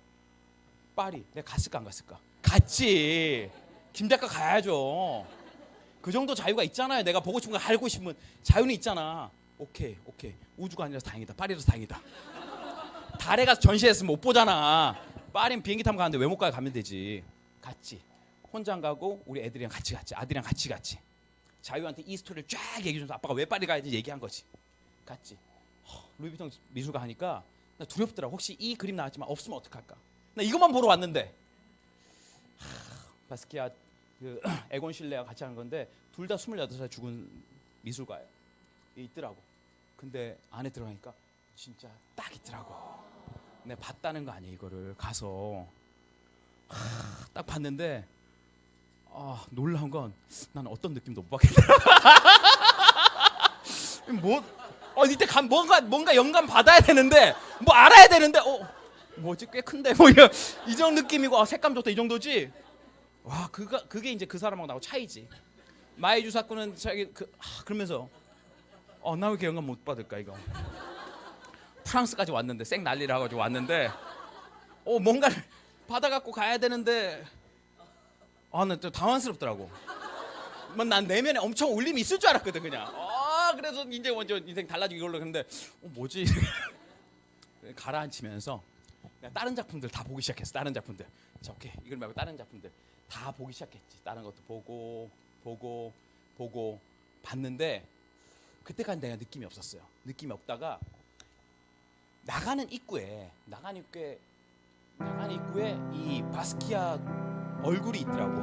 파리. 내가 갔을까 안 갔을까? 갔지. 김 작가 가야죠. 그 정도 자유가 있잖아요. 내가 보고 싶은 거 알고 싶으면 자유는 있잖아. 오케이. 우주가 아니라서 다행이다. 파리라서 다행이다. 달에 가서 전시했으면 못 보잖아. 파리는 비행기 타고 가는데 왜 못 가요? 가면 되지. 갔지. 혼자 안 가고 우리 애들이랑 같이 갔지. 아들이랑 같이 갔지. 자유한테 이 스토리를 쫙 얘기해줘서 아빠가 왜 파리 가야지 얘기한 거지. 갔지. 루이비통 미술관 하니까 나 두렵더라. 혹시 이 그림 나왔지만 없으면 어떡할까. 나 이것만 보러 왔는데. 바스키아 그 에곤 실레가 같이 하는 건데 둘 다 28살 죽은 미술가예요. 있더라고. 근데 안에 들어가니까 진짜 딱 있더라고. 내가 봤다는 거 아니야. 이거를 가서 딱 봤는데 놀라운 건 난 어떤 느낌도 못 받겠다. 이때 뭔가 영감 받아야 되는데 뭐 알아야 되는데 뭐지 꽤 큰데 뭐 이 정도 느낌이고 색감 좋다 이 정도지. 와 그게 이제 그 사람하고 나하고 차이지. 마에주 사건은 자기 그러면서 나 왜 이렇게 영감 못 받을까 이거. 프랑스까지 왔는데 쌩 난리를 하고 왔는데 뭔가를 받아갖고 가야 되는데 나 좀 당황스럽더라고. 난 내면에 엄청 울림이 있을 줄 알았거든 그냥. 그래서 이제 먼저 인생 달라지고 이걸로 했는데 뭐지 가라앉히면서 그냥 다른 작품들 다 보기 시작했어. 다른 작품들. 자, 오케이 이걸 말고 다른 작품들 다 보기 시작했지. 다른 것도 보고 봤는데 그때까지 내가 느낌이 없었어요. 느낌이 없다가 나가는 입구에 이 바스키아 얼굴이 있더라고.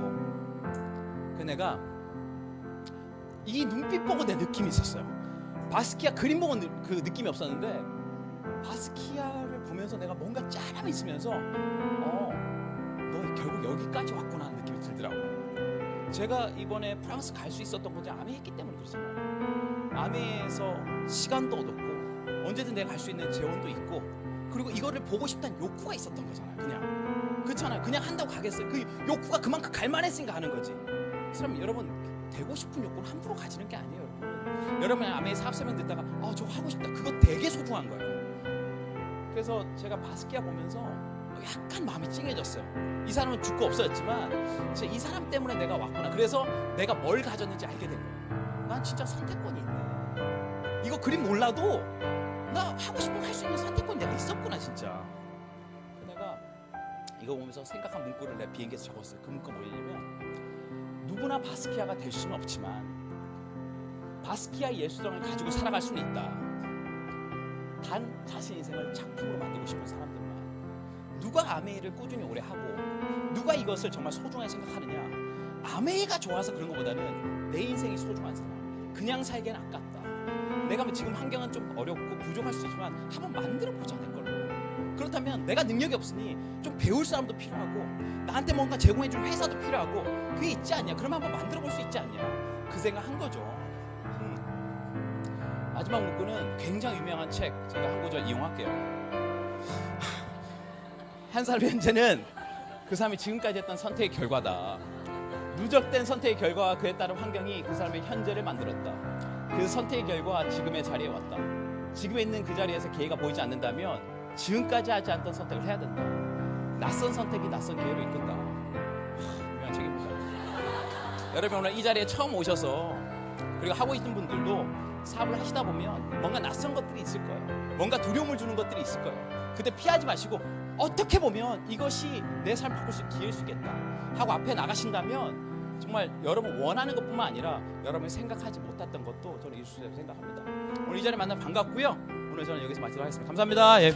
그 내가 이 눈빛 보고 내 느낌이 있었어요. 바스키아 그림 보고 그 느낌이 없었는데 바스키아를 보면서 내가 뭔가 짠함이 있으면서 너 결국 여기까지 왔구나 하는 느낌이 들더라고. 제가 이번에 프랑스 갈 수 있었던 건지 아메 있기 때문에 그렇잖아요. 아메에서 시간도 얻었고 언제든 내가 갈 수 있는 재원도 있고 그리고 이거를 보고 싶다는 욕구가 있었던 거잖아요. 그렇잖아요. 그냥 한다고 가겠어요. 그 욕구가 그만큼 갈만했으니까 하는 거지. 그럼 여러분 되고 싶은 욕구는 함부로 가지는 게 아니에요. 여러분 아메 사업 설명 듣다가 저거 하고 싶다. 그거 되게 소중한 거예요. 그래서 제가 바스키아 보면서 약간 마음이 찡해졌어요. 이 사람은 죽고 없어졌지만 이 사람 때문에 내가 왔구나. 그래서 내가 뭘 가졌는지 알게 된 거예요. 난 진짜 선택권이 있네. 이거 그림 몰라도 나 하고 싶은 거 할 수 있는 선택권이 내가 있었구나 진짜. 내가 이거 보면서 생각한 문구를 내가 비행기에서 적었어요. 그 문구가 뭐냐면 누구나 바스키아가 될 수는 없지만 바스키아 예술성을 가지고 살아갈 수는 있다. 단 자신 인생을 작품으로 만들고 싶은 사람들만. 누가 아메이를 꾸준히 오래 하고 누가 이것을 정말 소중하게 생각하느냐. 아메이가 좋아서 그런 것보다는 내 인생이 소중한 사람. 그냥 살기엔 아깝다. 내가 지금 환경은 좀 어렵고 부족할 수 있지만 한번 만들어보자 내 걸로. 그렇다면 내가 능력이 없으니 좀 배울 사람도 필요하고 나한테 뭔가 제공해줄 회사도 필요하고 그게 있지 않냐. 그러면 한번 만들어볼 수 있지 않냐. 그 생각한 거죠. 마지막 문구는 굉장히 유명한 책 제가 한 구절 이용할게요. 한 사람의 현재는 그 사람이 지금까지 했던 선택의 결과다. 누적된 선택의 결과와 그에 따른 환경이 그 사람의 현재를 만들었다. 그 선택의 결과 지금의 자리에 왔다. 지금에 있는 그 자리에서 기회가 보이지 않는다면 지금까지 하지 않던 선택을 해야 된다. 낯선 선택이 낯선 기회로 이끈다. 유명한 책입니다. 여러분 오늘 이 자리에 처음 오셔서 그리고 하고 있는 분들도 사업을 하시다 보면 뭔가 낯선 것들이 있을 거예요. 뭔가 두려움을 주는 것들이 있을 거예요. 그때 피하지 마시고 어떻게 보면 이것이 내 삶을 바꿀 수 있는 기회일 수 있겠다 하고 앞에 나가신다면 정말 여러분 원하는 것뿐만 아니라 여러분이 생각하지 못했던 것도 저는 이룰 수 있다고 생각합니다. 오늘 이 자리에 만나 반갑고요. 오늘 저는 여기서 마치도록 하겠습니다. 감사합니다. 예.